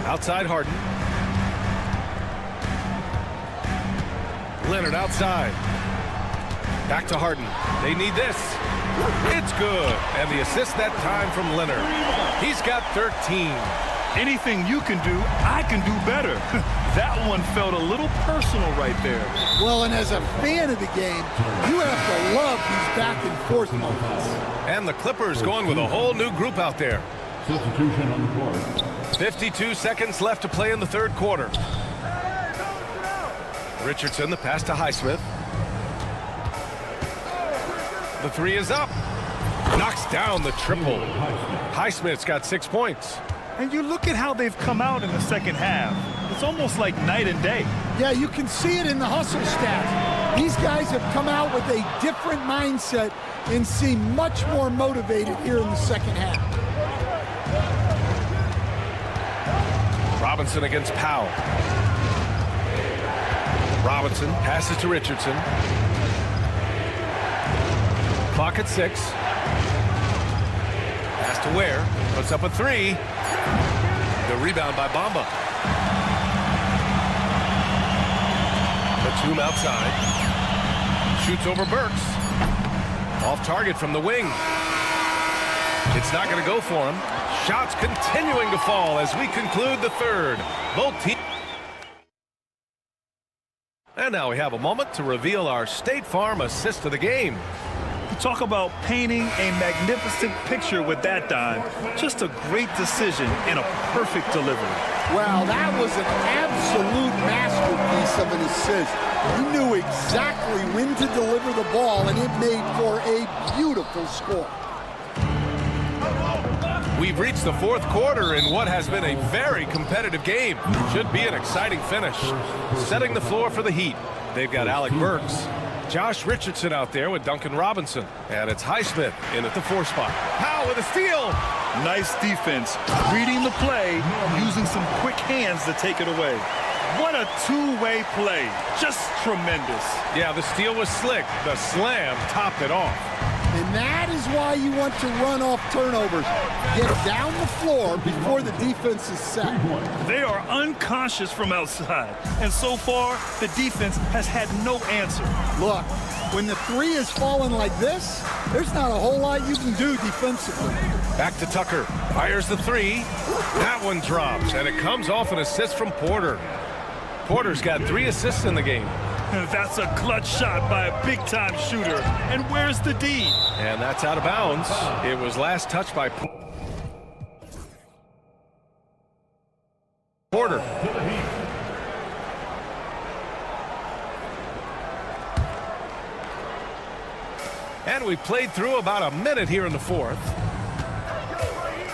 Outside Harden. Leonard outside. Back to Harden. They need this. It's good. And the assist that time from Leonard. He's got 13. Anything you can do, I can do better. That one felt a little personal right there. Well, and as a fan of the game, you have to love these back and forth moments. And the Clippers going with a whole new group out there. Substitution on the court. 52 seconds left to play in the third quarter. Richardson, the pass to Highsmith. The 3 is up. Knocks down the triple. Highsmith's got 6 points. And you look at how they've come out in the second half. It's almost like night and day. Yeah, you can see it in the hustle stats. These guys have come out with a different mindset and seem much more motivated here in the second half. Robinson against Powell. Robinson passes to Richardson. Clock at 6. Pass to Ware. Puts up a 3. The rebound by Bamba. Batum outside. Shoots over Burks. Off target from the wing. It's not going to go for him. Shots continuing to fall as we conclude the third. Both teams. And now we have a moment to reveal our State Farm assist of the game. Talk about painting a magnificent picture with that dime. Just a great decision and a perfect delivery. Wow, that was an absolute masterpiece of an assist. He knew exactly when to deliver the ball, and it made for a beautiful score. We've reached the fourth quarter in what has been a very competitive game. Should be an exciting finish. Setting the floor for the Heat. They've got Alec Burks, Josh Richardson out there with Duncan Robinson. And it's Highsmith in at the 4 spot. Powell with a steal. Nice defense. Reading the play, using some quick hands to take it away. What a two-way play. Just tremendous. Yeah, the steal was slick. The slam topped it off. And that is why you want to run off turnovers. Get down the floor before the defense is set. They are unconscious from outside. And so far, the defense has had no answer. Look, when the 3 is falling like this, there's not a whole lot you can do defensively. Back to Tucker. Fires the 3. That one drops, and it comes off an assist from Porter. Porter's got 3 assists in the game. That's a clutch shot by a big-time shooter. And where's the D? And that's out of bounds. It was last touched by Porter. And we played through about a minute here in the fourth.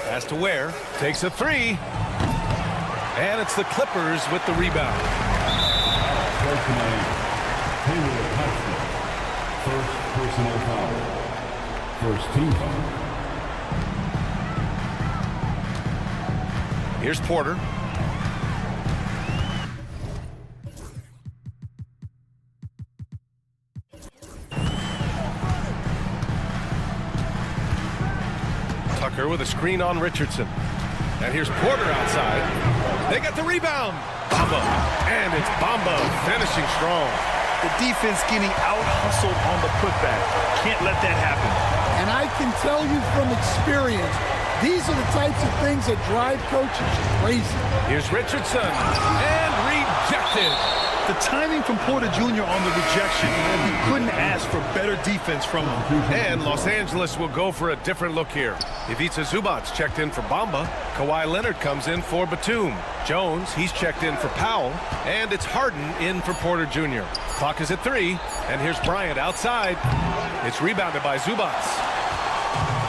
Pass to Ware. Takes a three. And it's the Clippers with the rebound. First personal foul. First team foul. Here's Porter. Tucker with a screen on Richardson. And here's Porter outside. They got the rebound. Bamba. And it's Bamba finishing strong. The defense getting out-hustled on the putback. Can't let that happen. And I can tell you from experience, these are the types of things that drive coaches crazy. Here's Richardson. And rejected. The timing from Porter Jr. on the rejection, he couldn't ask for better defense from him. And Los Angeles will go for a different look here. Ivica Zubac checked in for Bamba. Kawhi Leonard comes in for Batum. Jones, he's checked in for Powell. And it's Harden in for Porter Jr. Clock is at 3. And here's Bryant outside. It's rebounded by Zubac.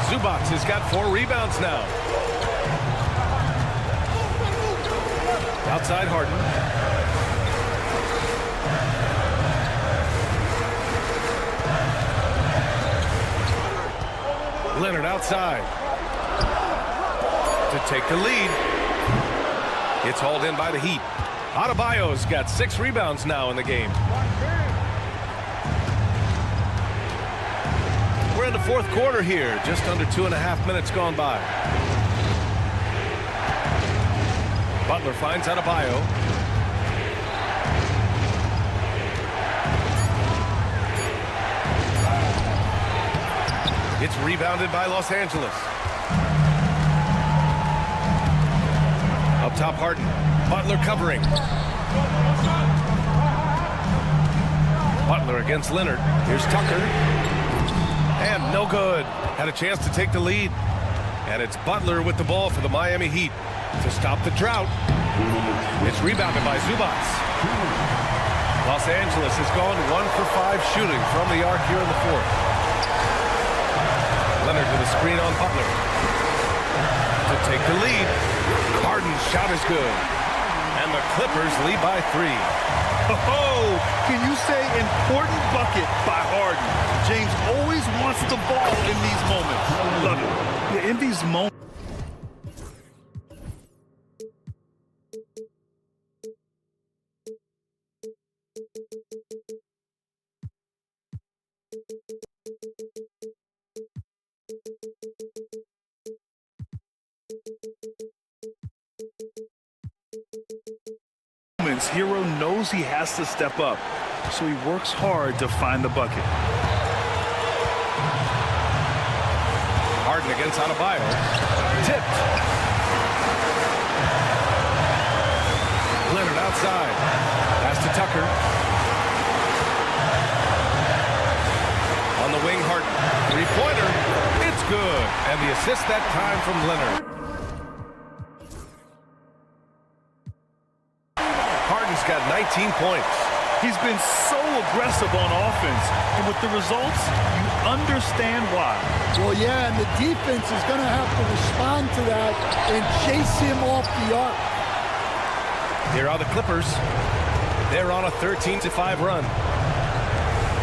Zubac has got 4 rebounds now. Outside Harden. Leonard outside to take the lead. It's hauled in by the Heat. Adebayo's got 6 rebounds now in the game. We're in the fourth quarter here, just under 2.5 minutes gone by. Butler finds Adebayo. It's rebounded by Los Angeles. Up top, Harden. Butler covering. Butler against Leonard. Here's Tucker. And no good. Had a chance to take the lead. And it's Butler with the ball for the Miami Heat to stop the drought. It's rebounded by Zubac. Los Angeles has gone 1 for 5 shooting from the arc here in the fourth. Leonard with a screen on Butler to take the lead. Harden's shot is good. And the Clippers lead by 3. Oh, can you say important bucket by Harden? James always wants the ball in these moments. Love it. Yeah, in these moments. Hero knows he has to step up, so he works hard to find the bucket. Harden against Adebayo. Tipped. Leonard outside. Pass to Tucker. On the wing, Harden. 3-pointer. It's good. And the assist that time from Leonard. Harden's got 19 points. He's been so aggressive on offense, and with the results, you understand why. Well, yeah, and the defense is going to have to respond to that and chase him off the arc. Here are the Clippers. They're on a 13-5 run.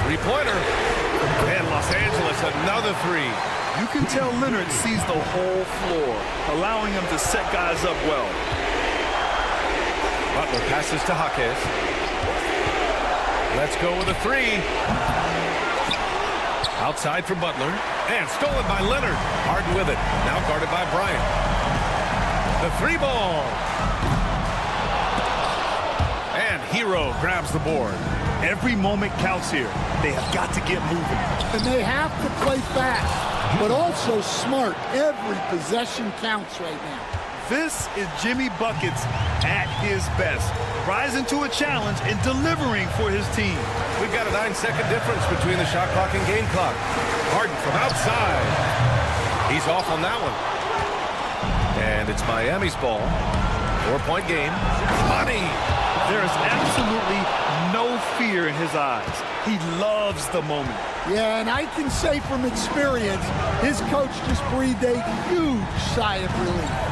3-pointer. And Los Angeles, another 3. You can tell Leonard sees the whole floor, allowing him to set guys up well. Butler passes to Jaquez. Let's go with a 3. Outside for Butler. And stolen by Leonard. Harden with it. Now guarded by Bryant. The 3-ball. And Hero grabs the board. Every moment counts here. They have got to get moving. And they have to play fast, but also smart. Every possession counts right now. This is Jimmy Buckets at his best, rising to a challenge and delivering for his team. We've got a 9-second difference between the shot clock and game clock. Harden from outside. He's off on that one. And it's Miami's ball. 4-point game. Money. There is absolutely no fear in his eyes. He loves the moment. Yeah, and I can say from experience, his coach just breathed a huge sigh of relief.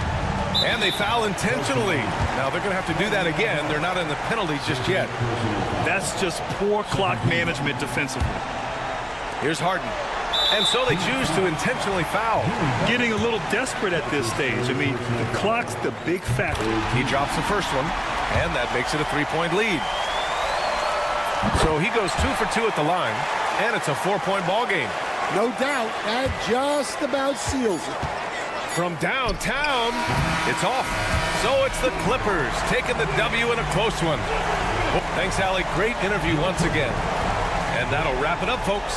And they foul intentionally. Now they're going to have to do that again. They're not in the penalties just yet. That's just poor clock management defensively. Here's Harden. And so they choose to intentionally foul. Getting a little desperate at this stage. I mean, the clock's the big factor. He drops the first one, and that makes it a 3-point lead. So he goes 2 for 2 at the line, and it's a 4-point ball game. No doubt, that just about seals it. From downtown, it's off. So it's the Clippers taking the W in a close one. Thanks, Allie. Great interview once again. And that'll wrap it up, folks.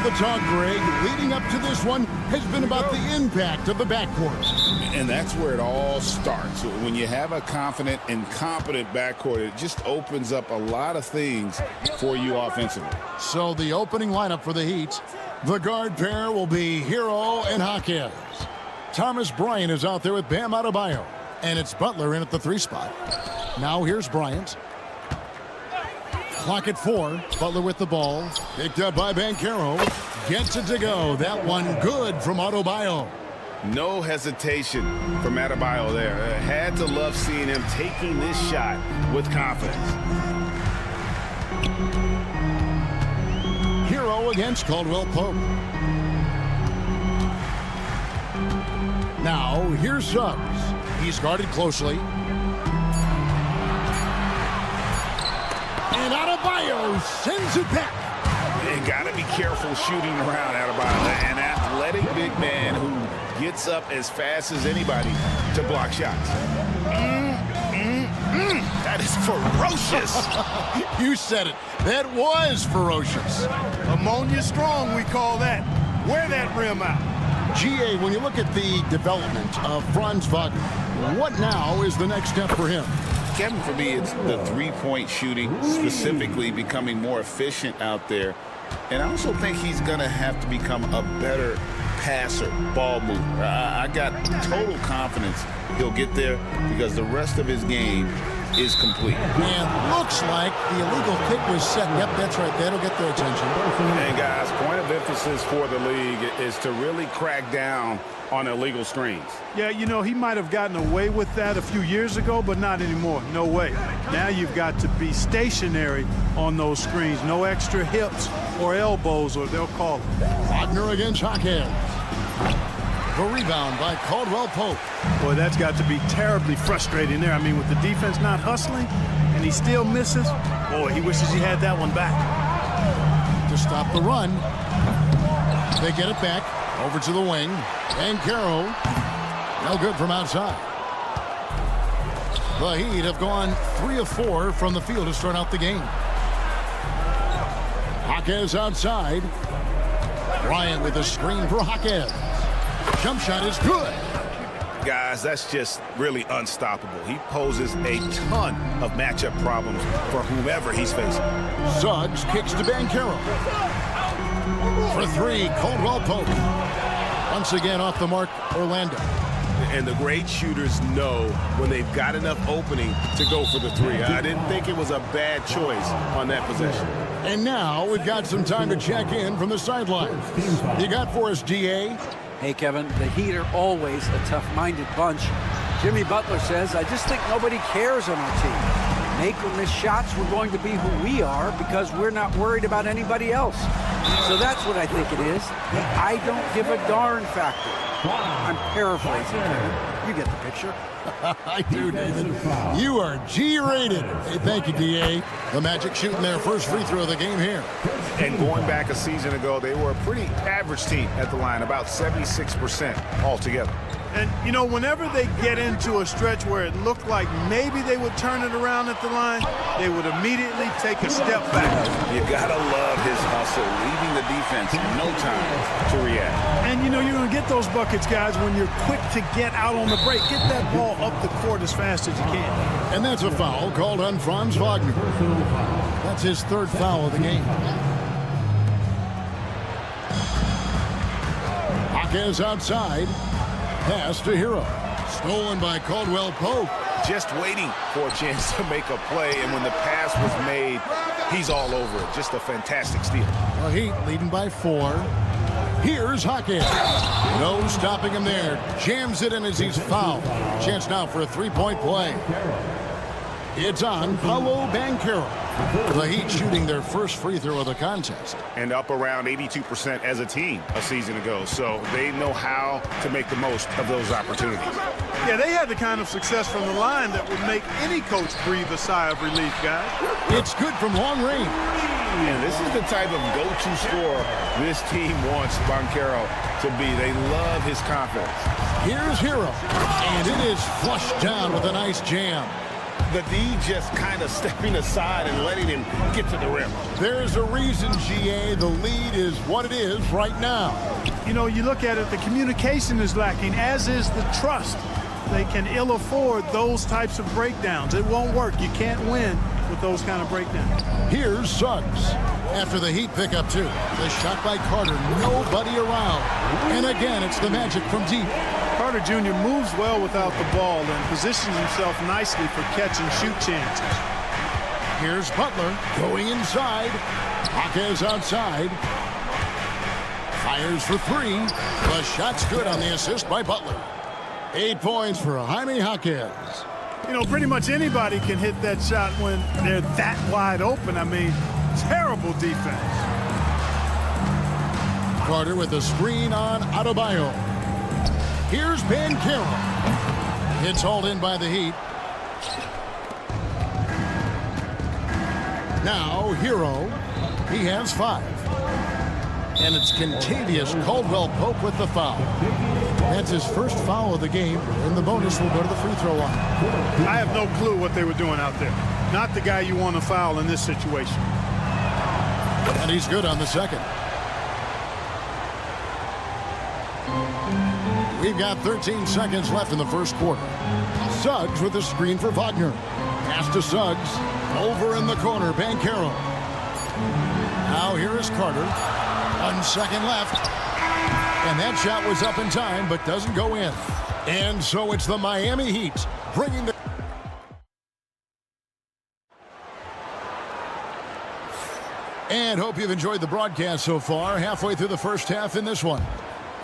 the talk, Greg, leading up to this one has been about the impact of the backcourt. And that's where it all starts. When you have a confident and competent backcourt, it just opens up a lot of things for you offensively. So the opening lineup for the Heat, the guard pair will be Hero and Jaquez. Thomas Bryant is out there with Bam Adebayo. And it's Butler in at the 3 spot. Now here's Bryant. Clock at 4. Butler with the ball. Picked up by Banchero. Gets it to go. That one good from Adebayo. No hesitation from Adebayo there. Had to love seeing him taking this shot with confidence. Hero against Caldwell Pope. Now here's Suggs. He's guarded closely. And Adebayo sends it back. And got to be careful shooting around Adebayo. An athletic big man who gets up as fast as anybody to block shots. That is ferocious. You said it. That was ferocious. Ammonia strong, we call that. Wear that rim out. GA, when you look at the development of Franz Wagner, what now is the next step for him? Kevin, for me, it's the three-point shooting, specifically becoming more efficient out there. And I also think he's going to have to become a better passer, ball mover. I got total confidence he'll get there because the rest of his game is complete. And looks like the illegal kick was set. Yep, that's right. That'll get their attention. And guys, point of emphasis for the league is to really crack down on illegal screens. Yeah, you know, he might have gotten away with that a few years ago, but not anymore. No way. Now you've got to be stationary on those screens. No extra hips or elbows, or they'll call it. Wagner against Jaquez. The rebound by Caldwell Pope. Boy, that's got to be terribly frustrating there. I mean, with the defense not hustling and he still misses, boy, he wishes he had that one back. To stop the run. They get it back. Over to the wing. And Caro. No good from outside. The Heat have gone 3 of 4 from the field to start out the game. Jaquez outside. Bryant with a screen for Jaquez. Jump shot is good. Guys, that's just really unstoppable. He poses a ton of matchup problems for whomever he's facing. Suggs kicks to Banchero. For 3, Caldwell Pope. Once again off the mark, Orlando. And the great shooters know when they've got enough opening to go for the 3. I didn't think it was a bad choice on that possession. And now we've got some time to check in from the sidelines. You got for us, GA? Hey, Kevin, the Heat are always a tough-minded bunch. Jimmy Butler says, I just think nobody cares on our team. Make or miss shots, we're going to be who we are because we're not worried about anybody else. So that's what I think it is, the I don't give a darn factor. I'm paraphrasing. You get the picture. I do, David. You are G-rated. Hey, thank you, DA. The Magic shooting their first free throw of the game here. And going back a season ago, they were a pretty average team at the line, about 76% altogether. And, you know, whenever they get into a stretch where it looked like maybe they would turn it around at the line, they would immediately take a step back. You got to love his hustle, leaving the defense no time to react. And, you know, you're going to get those buckets, guys, when you're quick to get out on the break. Get that ball up the court as fast as you can. And that's a foul called on Franz Wagner. That's his 3rd foul of the game. Jaquez outside. Pass to Hero. Stolen by Caldwell Pope. Just waiting for a chance to make a play, and when the pass was made, he's all over it. Just a fantastic steal. The Heat leading by 4. Here's Jaquez. No stopping him there. Jams it in as he's fouled. Chance now for a 3-point play. It's on Paolo Banchero. The Heat shooting their first free throw of the contest. And up around 82% as a team a season ago. So they know how to make the most of those opportunities. Yeah, they had the kind of success from the line that would make any coach breathe a sigh of relief, guys. It's good from long range. And this is the type of go-to scorer this team wants Banchero to be. They love his confidence. Here's Hero. And it is flushed down with a nice jam. The D just kind of stepping aside and letting him get to the rim. There's a reason, GA, the lead is what it is right now. You know, you look at it, the communication is lacking, as is the trust. They can ill afford those types of breakdowns. It won't work. You can't win with those kind of breakdowns. Here's Suggs. After the Heat pick up 2. The shot by Carter. Nobody around. And again, it's the Magic from deep. Carter Jr. moves well without the ball and positions himself nicely for catch and shoot chances. Here's Butler going inside. Jaquez outside. Fires for 3. The shot's good on the assist by Butler. 8 points for Jaime Jaquez. You know, pretty much anybody can hit that shot when they're that wide open. I mean, terrible defense. Carter with a screen on Adebayo. Here's Banchero. It's hauled in by the Heat. Now, Hero. He has 5. And it's Contavious Caldwell-Pope with the foul. That's his first foul of the game, and the bonus will go to the free throw line. I have no clue what they were doing out there. Not the guy you want to foul in this situation. And he's good on the second. We've got 13 seconds left in the first quarter. Suggs with a screen for Wagner. Pass to Suggs. Over in the corner, Banchero. Now here is Carter. 1 second left. And that shot was up in time, but doesn't go in. And so it's the Miami Heat bringing the... And hope you've enjoyed the broadcast so far. Halfway through the first half in this one.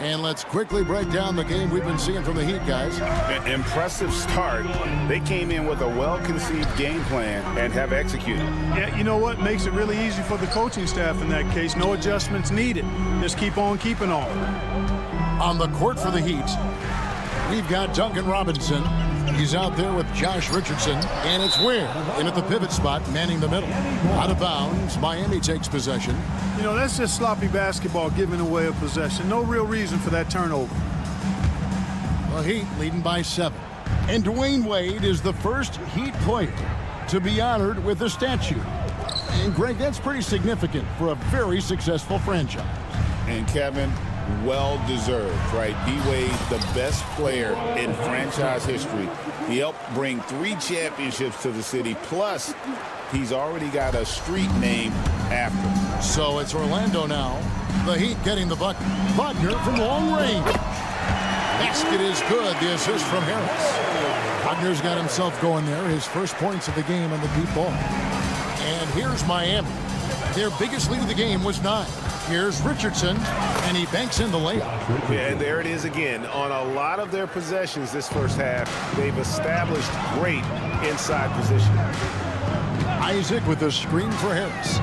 And let's quickly break down the game we've been seeing from the Heat, guys. An impressive start. They came in with a well-conceived game plan and have executed. Yeah, you know what? Makes it really easy for the coaching staff in that case. No adjustments needed. Just keep on keeping on. On the court for the Heat, we've got Duncan Robinson. He's out there with Josh Richardson. And it's Ware in at the pivot spot, manning the middle. Out of bounds, Miami takes possession. You know, that's just sloppy basketball, giving away a possession. No real reason for that turnover. The Heat leading by 7. And Dwayne Wade is the first Heat player to be honored with a statue. And, Greg, that's pretty significant for a very successful franchise. And, Kevin, well-deserved, right? D-Wade, the best player in franchise history. He helped bring 3 championships to the city, plus he's already got a street named after him. So it's Orlando now. The Heat getting the bucket. Wagner from long range. Basket is good. The assist from Harris. Wagner's got himself going there. His first points of the game on the deep ball. And here's Miami. Their biggest lead of the game was 9. Here's Richardson, and he banks in the layup. Yeah, and there it is again. On a lot of their possessions this first half, they've established great inside position. Isaac with a screen for Harris.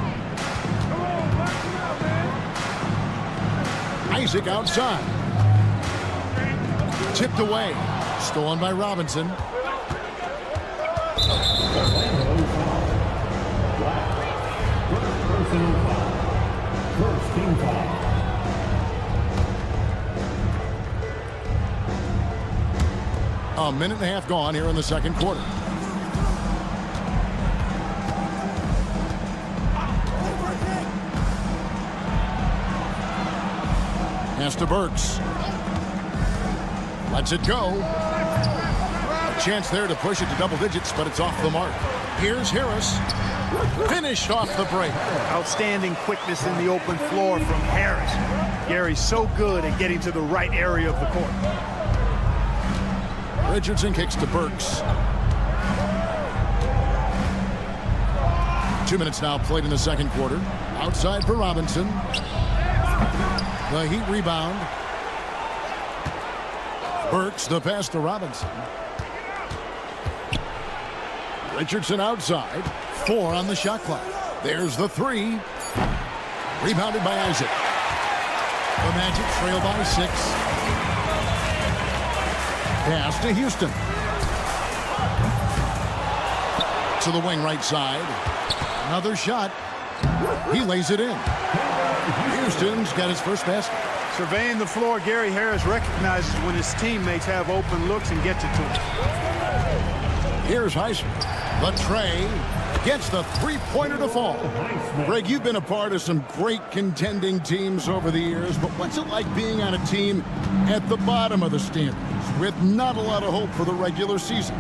Isaac outside. Tipped away. Stolen by Robinson. A minute and a half gone here in the second quarter. Pass to Burks. Lets it go. A chance there to push it to double digits, but it's off the mark. Here's Harris. Finished off the break. Outstanding quickness in the open floor from Harris. Gary's so good at getting to the right area of the court. Richardson kicks to Burks. 2 minutes now played in the second quarter. Outside for Robinson. The Heat rebound. Burks the pass to Robinson. Richardson outside. 4 on the shot clock. There's the 3. Rebounded by Isaac. The Magic trail by 6. Pass to Houston. To the wing right side. Another shot. He lays it in. Houston's got his first basket. Surveying the floor, Gary Harris recognizes when his teammates have open looks and gets it to him. Here's Heisman. The tray gets the three-pointer to fall. Greg, you've been a part of some great contending teams over the years, but what's it like being on a team at the bottom of the standings with not a lot of hope for the regular season?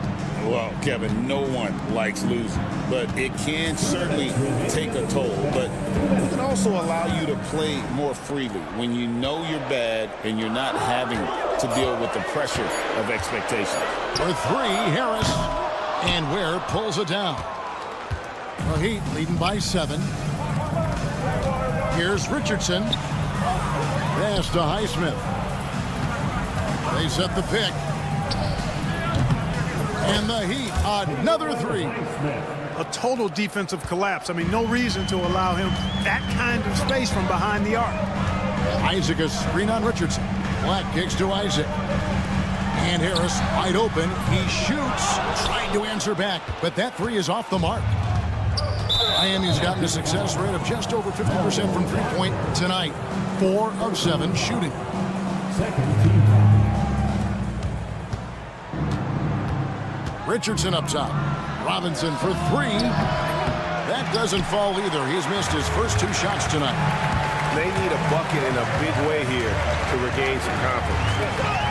Well, Kevin, no one likes losing, but it can certainly take a toll. But it can also allow you to play more freely when you know you're bad and you're not having to deal with the pressure of expectations. For three, Harris. And Ware pulls it down. The Heat leading by 7. Here's Richardson. Pass to Highsmith. They set the pick. And the Heat, another 3. A total defensive collapse. I mean, no reason to allow him that kind of space from behind the arc. Isaac a screen on Richardson. Black kicks to Isaac. And Harris wide open. He shoots, trying to answer back, but that 3 is off the mark. Miami's gotten a success rate of just over 50% from three-point tonight. 4 of 7 shooting. Richardson up top. Robinson for 3. That doesn't fall either. He's missed his first 2 shots tonight. They need a bucket in a big way here to regain some confidence.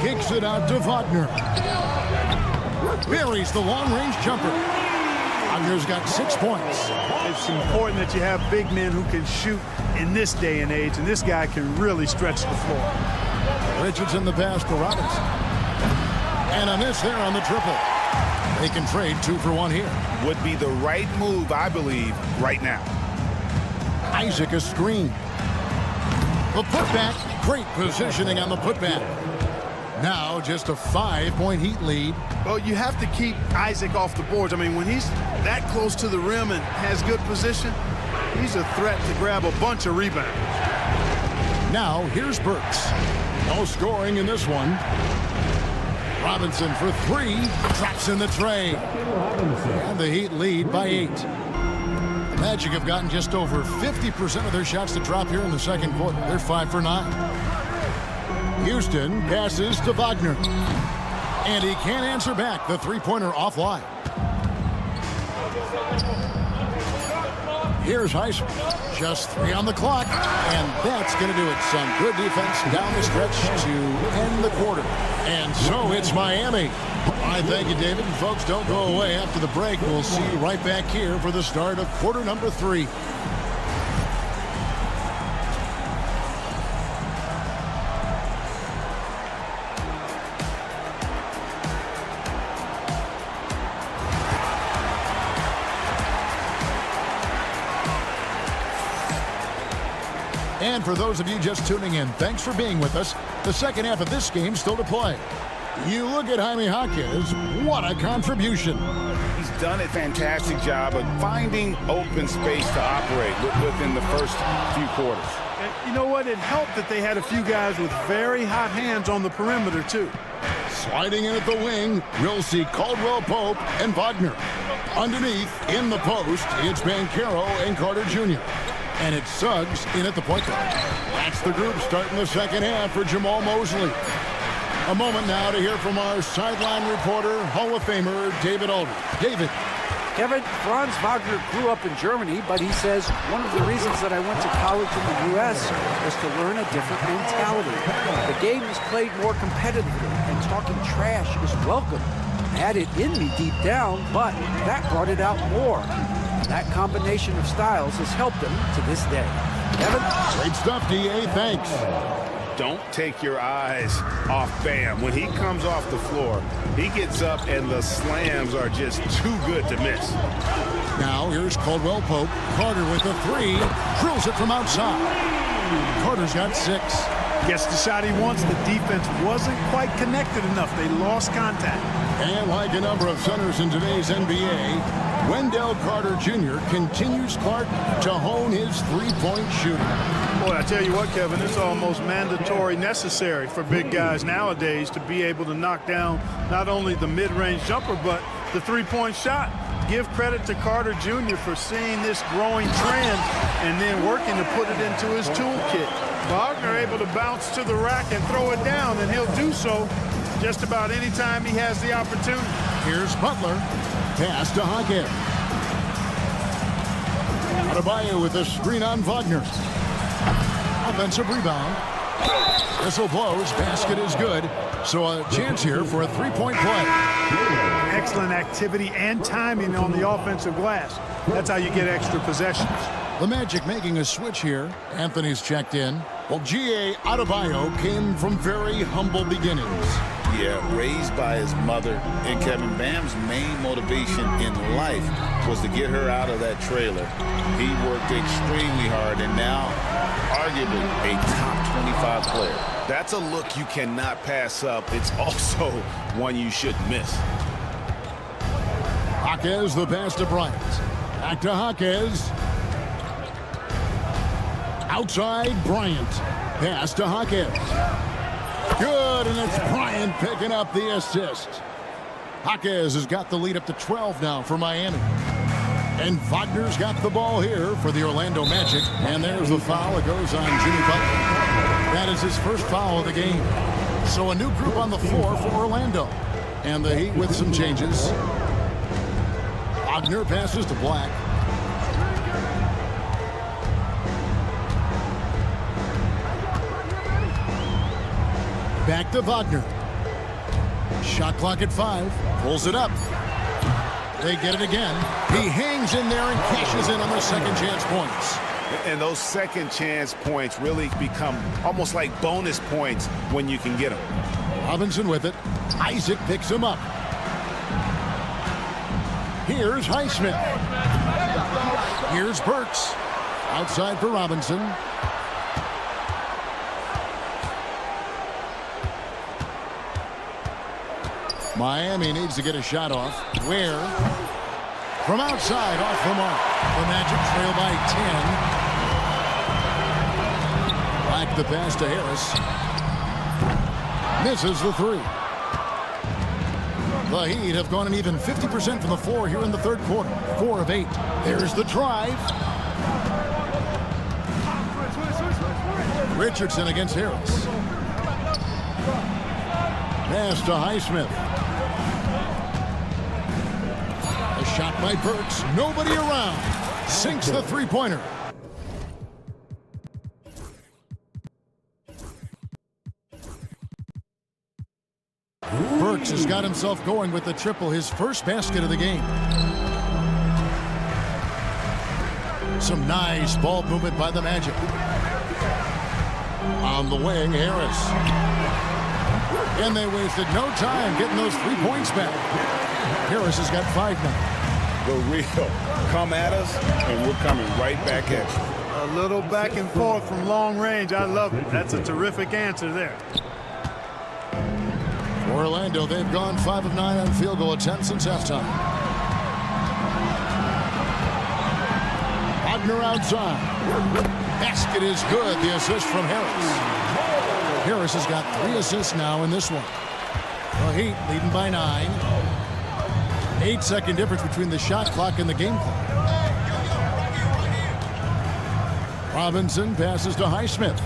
Kicks it out to Wagner. Buries the long-range jumper. Wagner's got 6 points. It's important that you have big men who can shoot in this day and age, and this guy can really stretch the floor. Richardson the pass to Robinson. And a miss there on the triple. They can trade 2 for 1 here. Would be the right move, I believe, right now. Isaac a screen. The putback. Great positioning on the putback. Now just a 5-point Heat lead. Well, you have to keep Isaac off the boards. I mean, when he's that close to the rim and has good position, he's a threat to grab a bunch of rebounds. Now here's Burks. No scoring in this one. Robinson for 3. Drops in the tray. And the Heat lead by 8. The Magic have gotten just over 50% of their shots to drop here in the second quarter. They're 5 for 9. Houston passes to Wagner. And he can't answer back. The three-pointer offline. Here's Highsmith. Just 3 on the clock. And that's going to do it. Some good defense down the stretch to end the quarter. And so it's Miami. I thank you, David. And folks, don't go away. After the break, we'll see you right back here for the start of quarter number 3. And for those of you just tuning in, thanks for being with us. The second half of this game still to play. You look at Jaime Jaquez, what a contribution. He's done a fantastic job of finding open space to operate within the first few quarters. And you know what? It helped that they had a few guys with very hot hands on the perimeter, too. Sliding in at the wing, we'll see Caldwell Pope and Wagner. Underneath, in the post, it's Banchero and Carter Jr. And it's Suggs in at the point guard. That's the group starting the second half for Jamal Mosley. A moment now to hear from our sideline reporter, Hall of Famer David Aldridge. David. Kevin, Franz Wagner grew up in Germany, but he says one of the reasons that I went to college in the U.S. was to learn a different mentality. The game is played more competitively, and talking trash is welcome. I had it in me deep down, but that brought it out more. That combination of styles has helped him to this day. Kevin? Great stuff, D.A. Thanks. Don't take your eyes off Bam. When he comes off the floor, he gets up and the slams are just too good to miss. Now here's Caldwell Pope. Carter with the 3. Drills it from outside. Carter's got 6. Gets the shot he wants. The defense wasn't quite connected enough. They lost contact. And like a number of centers in today's NBA, Wendell Carter Jr. continues Clark to hone his three-point shooting. Boy, I tell you what, Kevin, it's almost mandatory necessary for big guys nowadays to be able to knock down not only the mid-range jumper, but the three-point shot. Give credit to Carter Jr. for seeing this growing trend and then working to put it into his toolkit. Wagner able to bounce to the rack and throw it down, and he'll do so just about any time he has the opportunity. Here's Butler. Butler with the 3. Drills it from outside. Carter's got 6. Guess the shot he wants. The defense wasn't quite connected enough. They lost contact. And like a number of centers in today's NBA, Wendell Carter Jr. continues Clark to hone his three-point shooting. Boy, I tell you what, Kevin, it's almost mandatory necessary for big guys nowadays to be able to knock down not only the mid-range jumper, but the three-point shot. Give credit to Carter Jr. for seeing this growing trend and then working to put it into his toolkit. Wagner able to bounce to the rack and throw it down, and he'll do so just about any time he has the opportunity. Here's Butler. Pass to Hackett. Adebayo with a screen on Wagner. Offensive rebound. Whistle blows. Basket is good. So a chance here for a three-point play. Excellent activity and timing on the offensive glass. That's how you get extra possessions. The Magic making a switch here. Anthony's checked in. Well, G.A. Adebayo came from very humble beginnings. Yeah, raised by his mother. And Kevin, Bam's main motivation in life was to get her out of that trailer. He worked extremely hard and now arguably a top 25 player. That's a look you cannot pass up. It's also one you shouldn't miss. Jaquez, the pass to Bryant. Back to Jaquez. Outside Bryant. Pass to Jaquez. Good, and it's Bryant picking up the assist. Jaquez has got the lead up to 12 now for Miami. And Wagner's got the ball here for the Orlando Magic. And there's the foul. It goes on Jimmy Butler. That is his first foul of the game. So a new group on the floor for Orlando. And the Heat with some changes. Wagner passes to Black. Back to Wagner. Shot clock at 5. Pulls it up. They get it again. He hangs in there and cashes in on those second chance points. And those second chance points really become almost like bonus points when you can get them. Robinson with it. Isaac picks him up. Here's Highsmith. Here's Burks. Outside for Robinson. Miami needs to get a shot off. Where? From outside, off the mark. The Magic trail by 10. Back the pass to Harris. Misses the three. The Heat have gone an even 50% from the floor here in the third quarter. 4 of 8. There's the drive. Richardson against Harris. Pass to Highsmith. A shot by Burks. Nobody around. Sinks the three-pointer. Burks has got himself going with the triple, his first basket of the game. Some nice ball movement by the Magic. On the wing, Harris. And they wasted no time getting those 3 points back. Harris has got 5 now. The real come at us, and we're coming right back at you. A little back and forth from long range. I love it. That's a terrific answer there. Orlando, they've gone 5 of 9 on field goal attempts since halftime. Wagner outside. Basket is good. The assist from Harris. Harris has got 3 assists now in this one. The Heat leading by 9. 8-second difference between the shot clock and the game clock. Robinson passes to Highsmith.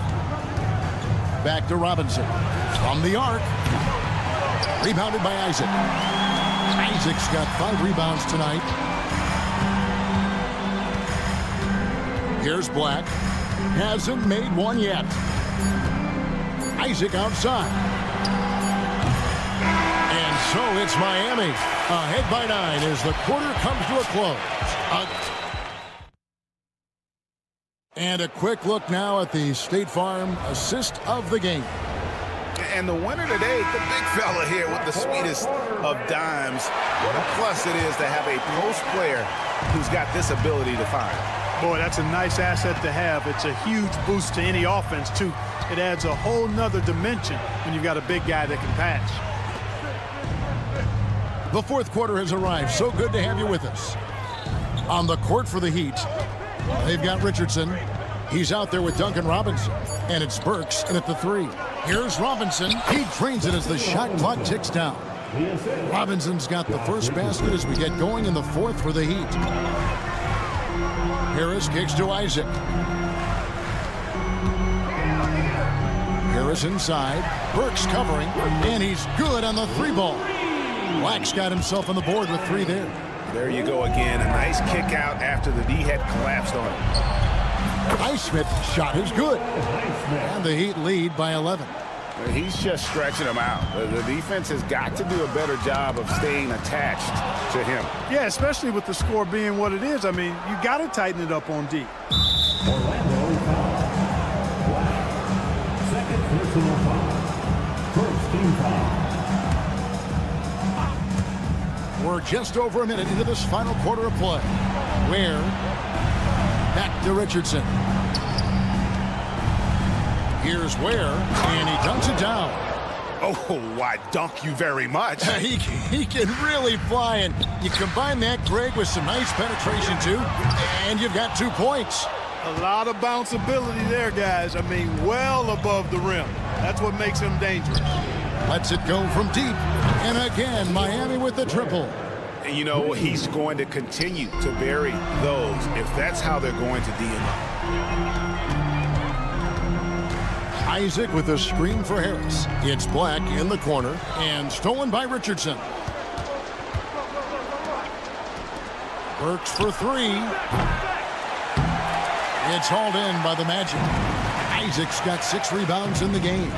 Back to Robinson. From the arc. Rebounded by Isaac. Isaac's got 5 rebounds tonight. Here's Black. Hasn't made one yet. Isaac outside. And so it's Miami. Ahead by 9 as the quarter comes to a close. And a quick look now at the State Farm assist of the game. And the winner today, the big fella here with the sweetest of dimes. What a plus it is to have a post player who's got this ability to find. Boy, that's a nice asset to have. It's a huge boost to any offense, too. It adds a whole nother dimension when you've got a big guy that can pass. The fourth quarter has arrived. So good to have you with us. On the court for the Heat, they've got Richardson. He's out there with Duncan Robinson. And it's Burks in at the 3. Here's Robinson. He drains it as the shot clock ticks down. Robinson's got the first basket as we get going in the fourth for the Heat. Harris kicks to Isaac. Harris inside. Burks covering. And he's good on the 3 ball. Black's got himself on the board with 3 there. There you go again. A nice kick out after the D had collapsed on him. Highsmith's shot is good. And the Heat lead by 11. He's just stretching him out. The defense has got to do a better job of staying attached to him. Yeah, especially with the score being what it is. I mean, you got to tighten it up on D. Orlando foul. Second personal foul. First team foul. We're just over a minute into this final quarter of play. Ware back to Richardson. Here's Ware, and he dunks it down. Oh, why dunk you very much. He can really fly, and you combine that, Greg, with some nice penetration, too, and you've got 2 points. A lot of bounceability there, guys. I mean, well above the rim. That's what makes him dangerous. Lets it go from deep. And again, Miami with the triple. And you know, he's going to continue to bury those if that's how they're going to D him up. Isaac with a screen for Harris. It's Black in the corner and stolen by Richardson. Burks for 3. It's hauled in by the Magic. Isaac's got 6 rebounds in the game.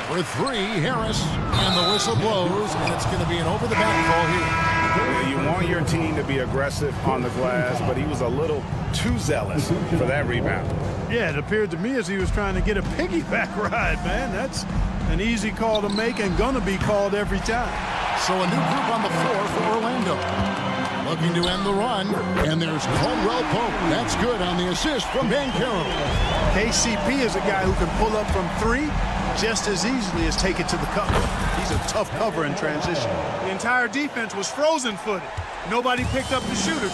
For 3, Harris, and the whistle blows, and it's going to be an over-the-back call here. You want your team to be aggressive on the glass, but he was a little too zealous for that rebound. Yeah, it appeared to me as he was trying to get a piggyback ride, man. That's an easy call to make and gonna be called every time. So a new group on the floor for Orlando. Looking to end the run, and there's Caldwell Pope. That's good on the assist from Banchero. KCP is a guy who can pull up from 3 just as easily as take it to the cover. He's a tough cover in transition. The entire defense was frozen-footed. Nobody picked up the shooter.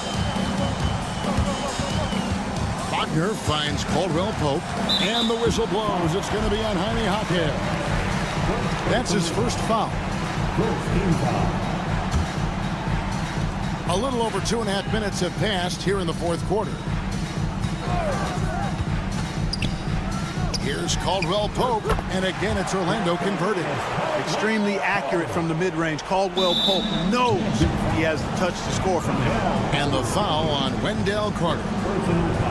Wagner finds Caldwell Pope, and the whistle blows. It's going to be on Jaime Jaquez. That's his first foul. A little over 2.5 minutes have passed here in the fourth quarter. Here's Caldwell Pope, and again it's Orlando converting. Extremely accurate from the mid-range. Caldwell Pope knows he has the touch to score from there. And the foul on Wendell Carter.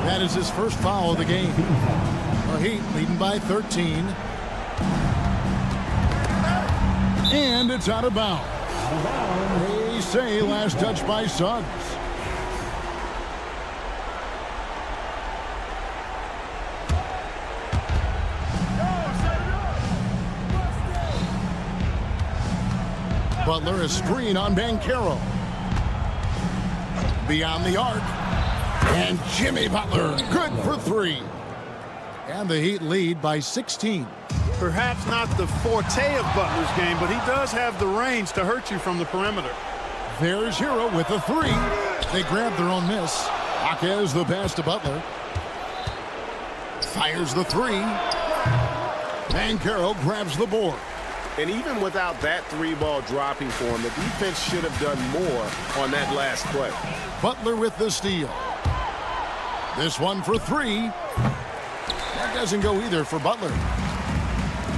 That is his first foul of the game. The Heat leading by 13. And it's out of bounds. They say last touch by Suggs. Butler, a screen on Banchero. Beyond the arc. And Jimmy Butler, good for 3. And the Heat lead by 16. Perhaps not the forte of Butler's game, but he does have the range to hurt you from the perimeter. There's Hero with the 3. They grab their own miss. Jaquez the pass to Butler. Fires the 3. Banchero grabs the board. And even without that 3-ball dropping for him, the defense should have done more on that last play. Butler with the steal. This one for 3. That doesn't go either for Butler.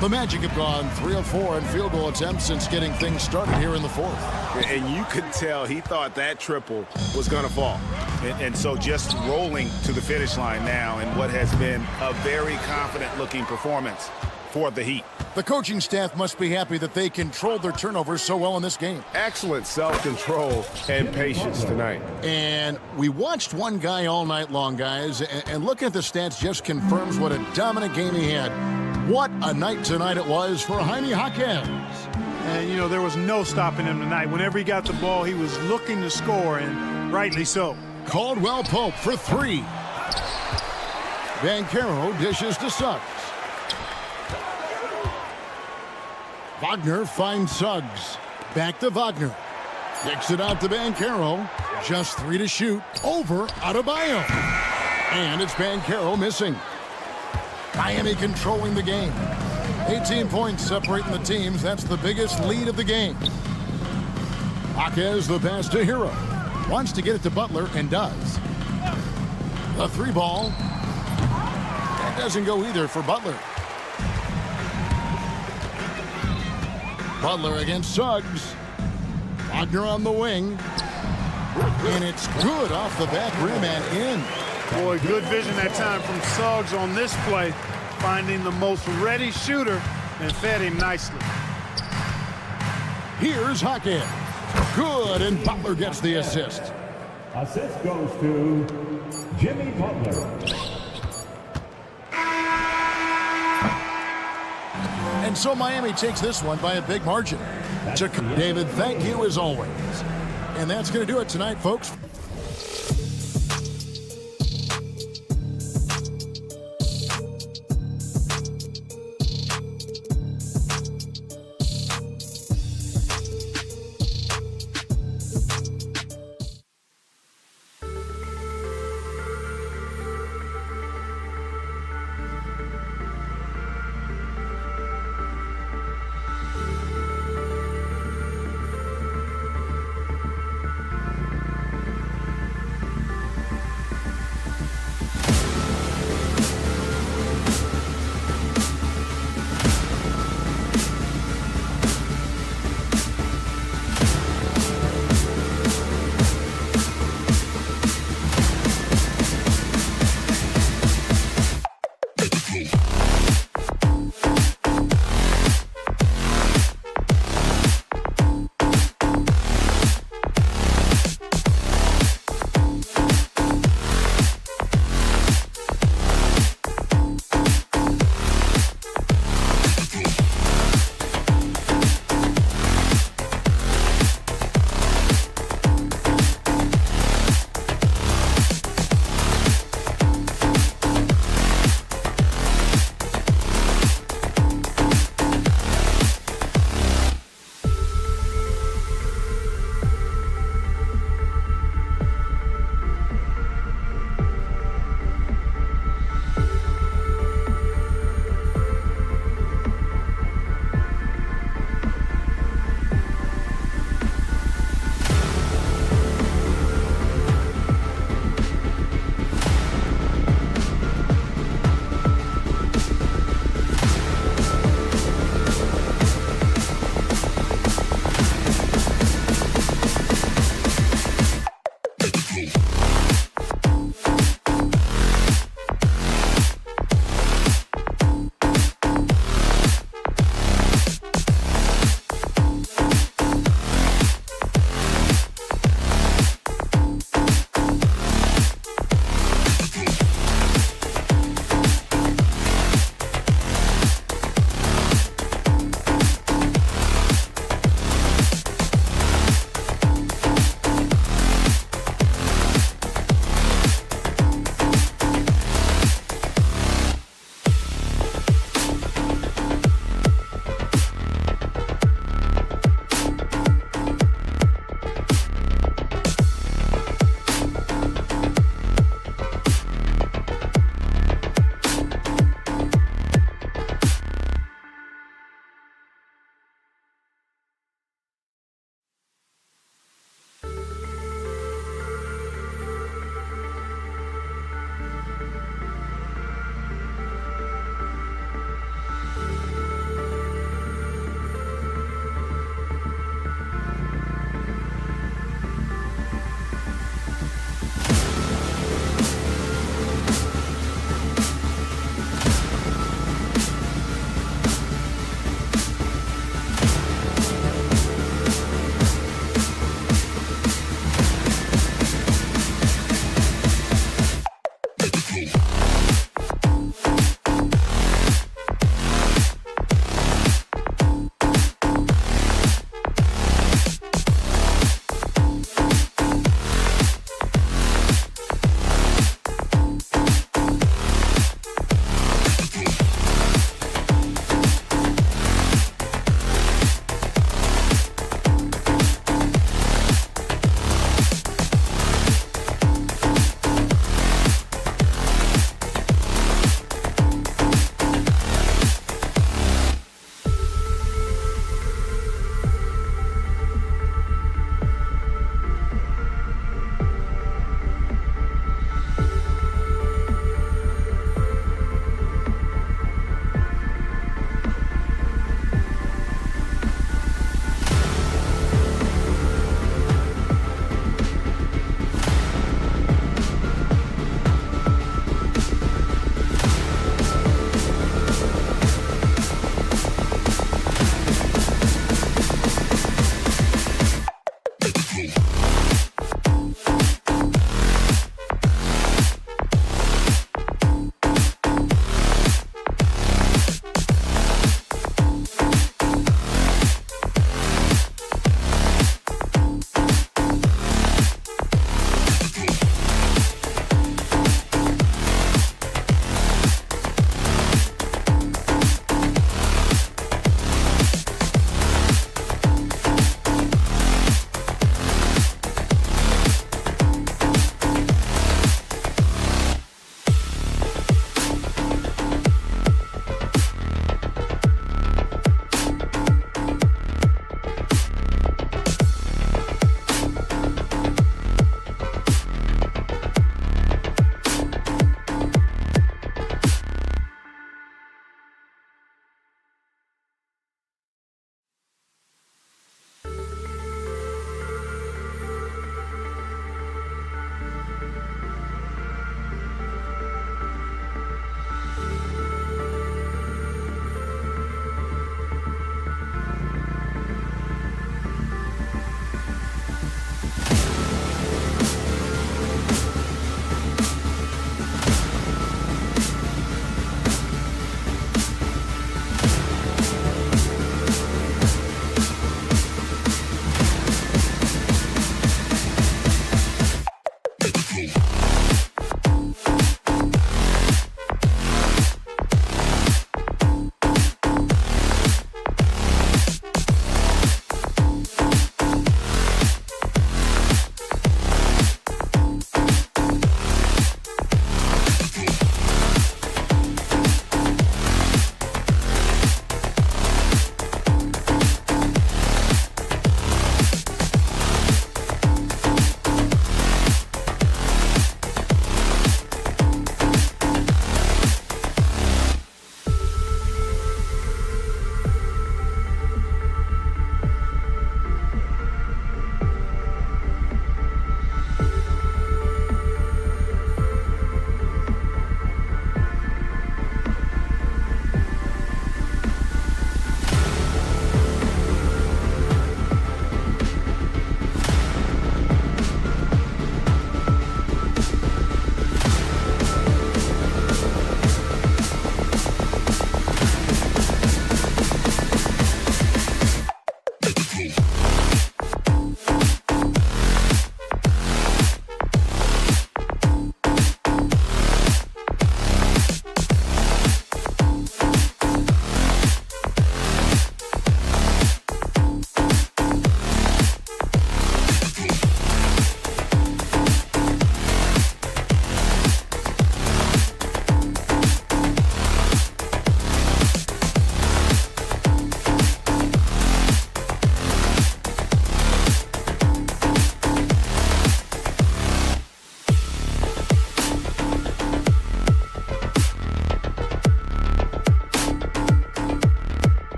The Magic have gone 3 of 4 in field goal attempts since getting things started here in the fourth. And you could tell he thought that triple was going to fall. And so just rolling to the finish line now in what has been a very confident-looking performance for the Heat. The coaching staff must be happy that they controlled their turnovers so well in this game. Excellent self-control and patience tonight. And we watched one guy all night long, guys, and looking at the stats just confirms what a dominant game he had. What a night tonight it was for Jaime Jaquez. And, you know, there was no stopping him tonight. Whenever he got the ball, he was looking to score, and rightly so. Caldwell Pope for 3. Banchero dishes to Suggs. Wagner finds Suggs. Back to Wagner. Kicks it out to Banchero. Just 3 to shoot. Over Adebayo. And it's Banchero missing. Miami controlling the game. 18 points separating the teams. That's the biggest lead of the game. Jaquez the pass to Hero. Wants to get it to Butler and does. The 3-ball. That doesn't go either for Butler. Butler against Suggs. Wagner on the wing. And it's good off the back rim and in. Boy, good vision that time from Suggs on this play, finding the most ready shooter and fed him nicely. Here's Hackett. Good, and Butler gets the assist. Assist goes to Jimmy Butler. And so Miami takes this one by a big margin. David, thank you as always. And that's going to do it tonight, folks.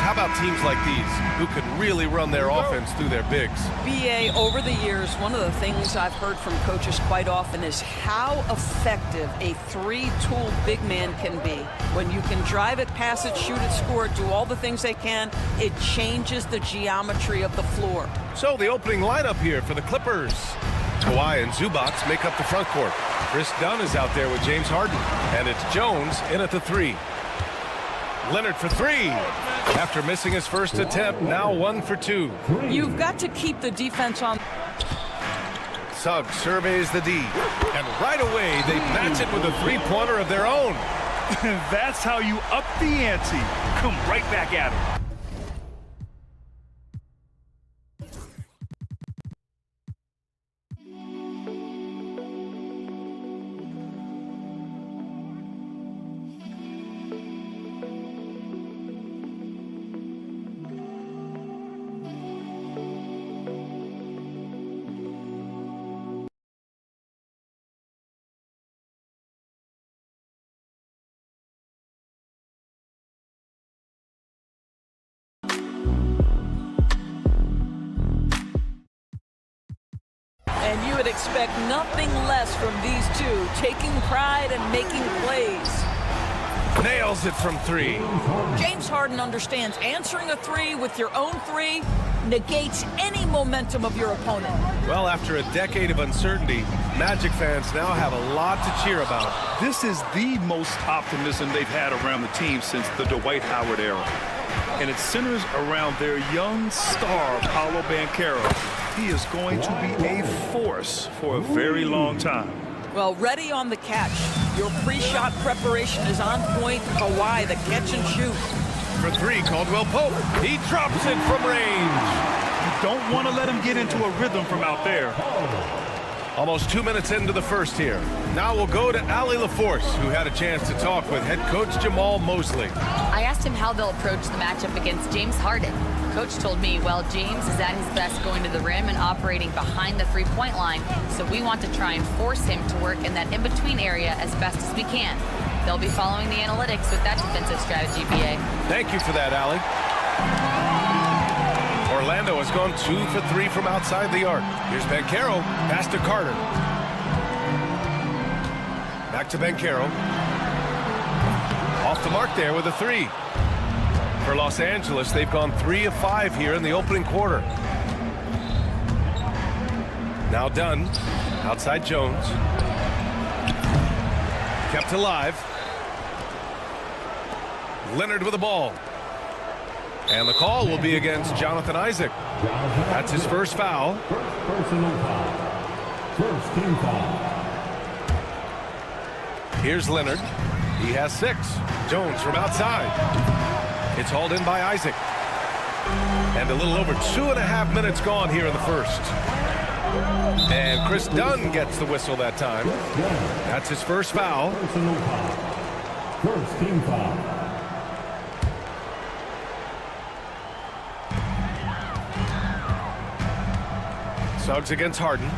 how about teams like these who can really run their offense through their bigs? BA, over the years, one of the things I've heard from coaches quite often is how effective a three-tool big man can be. When you can drive it, pass it, shoot it, score it, do all the things they can, it changes the geometry of the floor. So the opening lineup here for the Clippers. Kawhi and Zubac make up the front court. Chris Dunn is out there with James Harden. And it's Jones in at the 3. Leonard for 3. After missing his first attempt, now 1 for 2. You've got to keep the defense on. Suggs surveys the D. And right away, they match it with a three-pointer of their own. That's how you up the ante. Come right back at it. And you would expect nothing less from these two, taking pride and making plays. Nails it from 3. James Harden understands answering a 3 with your own 3 negates any momentum of your opponent. Well, after a decade of uncertainty, Magic fans now have a lot to cheer about. This is the most optimism they've had around the team since the Dwight Howard era. And it centers around their young star, Paolo Banchero. He is going to be a force for a very long time. Well, ready on the catch. Your pre-shot preparation is on point. Kawhi, the catch and shoot. For 3, Caldwell Pope. He drops it from range. You don't want to let him get into a rhythm from out there. Almost 2 minutes into the first here. Now we'll go to Allie LaForce, who had a chance to talk with head coach Jamal Mosley. I asked him how they'll approach the matchup against James Harden. Coach told me, well, James is at his best going to the rim and operating behind the three-point line, so we want to try and force him to work in that in-between area as best as we can. They'll be following the analytics with that defensive strategy, BA. Thank you for that, Allie. Orlando has gone 2 for 3 from outside the arc. Here's Banchero, pass to Carter. Back to Banchero. Off the mark there with a 3. For Los Angeles, they've gone 3 of 5 here in the opening quarter. Now Dunn, outside Jones. Kept alive. Leonard with the ball. And the call will be against Jonathan Isaac. That's his first foul. First personal foul. First team foul. Here's Leonard. He has 6. Jones from outside. It's hauled in by Isaac. And a little over 2.5 minutes gone here in the first. And Chris Dunn gets the whistle that time. That's his first foul. Personal foul. First team foul. Suggs against Harden.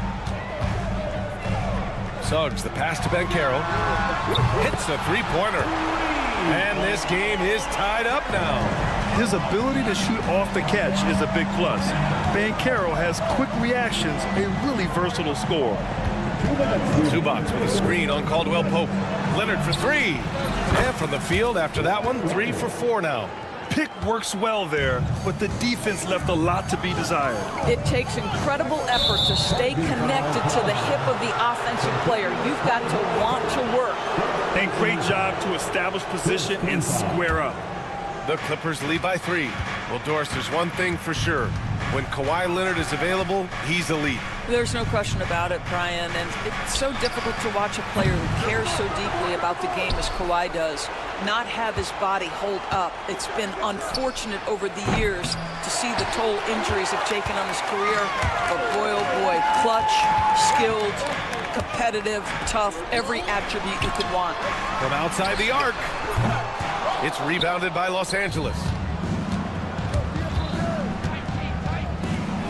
Suggs, the pass to Banchero. Hits a three-pointer. And this game is tied up now. His ability to shoot off the catch is a big plus. Banchero has quick reactions, a really versatile scorer. Zubac with a screen on Caldwell Pope. Leonard for 3. And from the field after that one, 3 for 4 now. Pick works well there, but the defense left a lot to be desired. It takes incredible effort to stay connected to the hip of the offensive player. You've got to want to work. And great job to establish position and square up. The Clippers lead by 3. Well, Doris, there's one thing for sure. When Kawhi Leonard is available, he's elite. There's no question about it, Brian. And it's so difficult to watch a player who cares so deeply about the game as Kawhi does not have his body hold up. It's been unfortunate over the years to see the toll injuries have taken on his career. But boy, oh boy, clutch, skilled, competitive, tough, every attribute you could want. From outside the arc, it's rebounded by Los Angeles.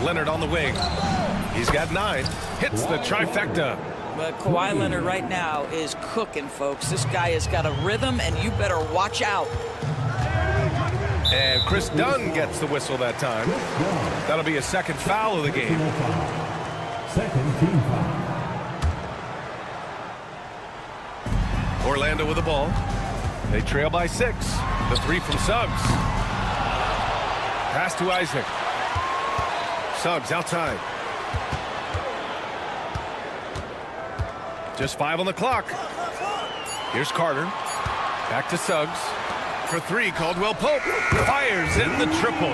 Leonard on the wing. He's got 9. Hits the trifecta. But Kawhi Leonard right now is cooking, folks. This guy has got a rhythm, and you better watch out. And Chris Dunn gets the whistle that time. That'll be a second foul of the game. Second team foul. Orlando with the ball. They trail by 6. The 3 from Suggs. Pass to Isaac. Suggs outside. Just 5 on the clock. Here's Carter. Back to Suggs. For 3, Caldwell Pope fires in the triple.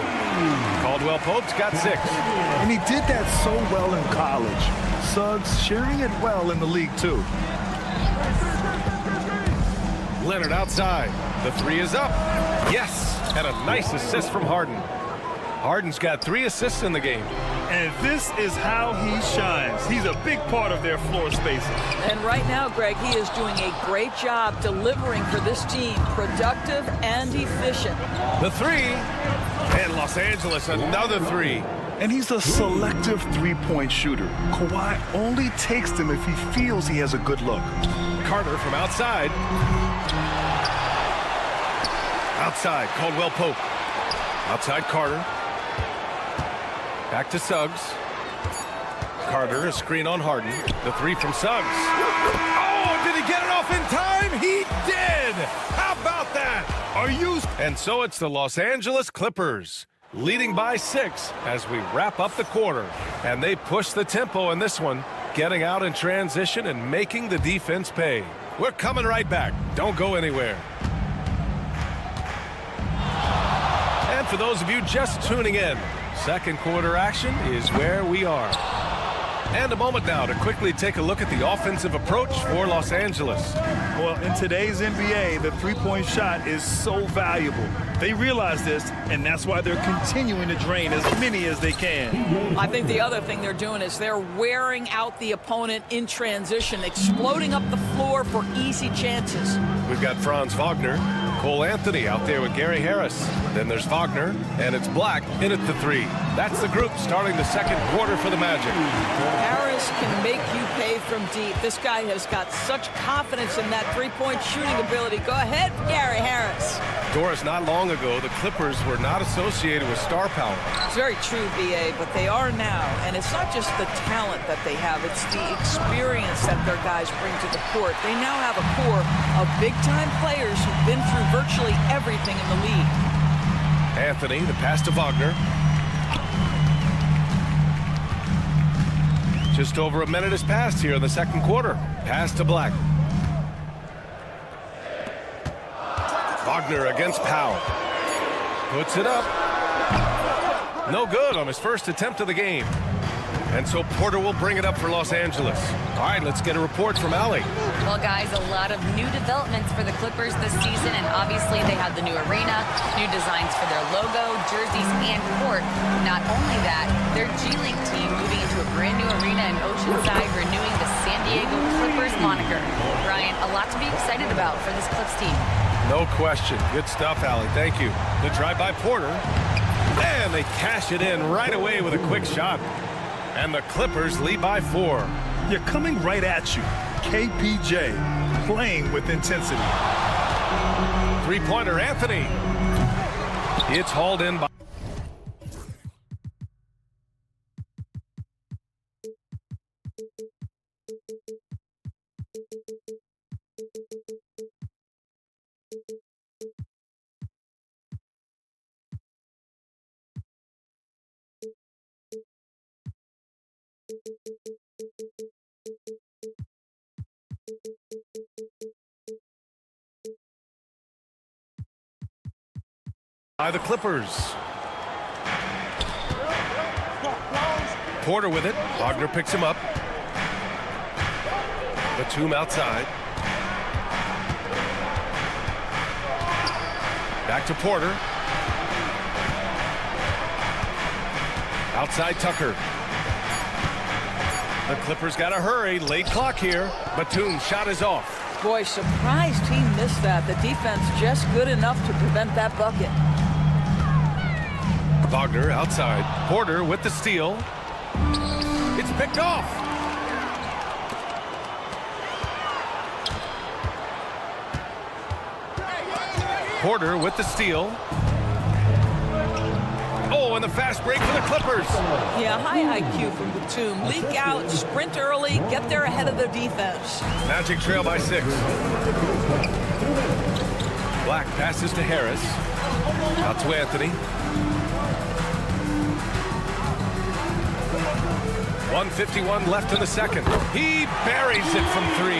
Caldwell Pope's got 6. And he did that so well in college. Suggs sharing it well in the league, too. Leonard outside. The 3 is up. Yes, and a nice assist from Harden. Harden's got 3 assists in the game. And this is how he shines. He's a big part of their floor spacing. And right now, Greg, he is doing a great job delivering for this team, productive and efficient. The 3, and Los Angeles another 3. And he's a selective three-point shooter. Kawhi only takes them if he feels he has a good look. Carter from outside. Outside, Caldwell Pope. Outside, Carter. Back to Suggs. Carter, a screen on Harden. The 3 from Suggs. Oh, did he get it off in time? He did! How about that? And so it's the Los Angeles Clippers, leading by 6 as we wrap up the quarter. And they push the tempo in this one, getting out in transition and making the defense pay. We're coming right back. Don't go anywhere. And for those of you just tuning in, second quarter action is where we are. And a moment now to quickly take a look at the offensive approach for Los Angeles. Well, in today's NBA, the three-point shot is so valuable. They realize this, and that's why they're continuing to drain as many as they can. I think the other thing they're doing is they're wearing out the opponent in transition, exploding up the floor for easy chances. We've got Franz Wagner, Cole Anthony out there with Gary Harris. Then there's Wagner, and it's Black in at the 3. That's the group starting the second quarter for the Magic. Harris can make you pay from deep. This guy has got such confidence in that three-point shooting ability. Go ahead, Gary Harris. Doris, not long ago, the Clippers were not associated with star power. It's very true, B.A., but they are now. And it's not just the talent that they have. It's the experience that their guys bring to the court. They now have a core of big-time players who've been through virtually everything in the league. Anthony, the pass to Wagner. Just over a minute has passed here in the second quarter. Pass to Black. Wagner against Powell. Puts it up. No good on his first attempt of the game. And so Porter will bring it up for Los Angeles. All right, let's get a report from Allie. Well, guys, a lot of new developments for the Clippers this season, and obviously they have the new arena, new designs for their logo, jerseys, and court. Not only that, their G League team moving into a brand new arena in Oceanside, renewing the San Diego Clippers moniker. Brian, a lot to be excited about for this Clips team. No question. Good stuff, Allie. Thank you. The drive by Porter. And they cash it in right away with a quick shot. And the Clippers lead by 4. You're coming right at you. KPJ playing with intensity. Three-pointer, Anthony. It's hauled in by... by the Clippers. Porter with it. Wagner picks him up. Batum outside. Back to Porter. Outside Tucker. The Clippers got to hurry. Late clock here. Batum's shot is off. Boy, surprised he missed that. The defense just good enough to prevent that bucket. Wagner outside. Porter with the steal. It's picked off. Porter with the steal. in the fast break for the Clippers. Yeah, high IQ from Batum. Leak out, sprint early, get there ahead of the defense. Magic trail by 6. Black passes to Harris. Out to Anthony. 1:51 left in the second. He buries it from 3.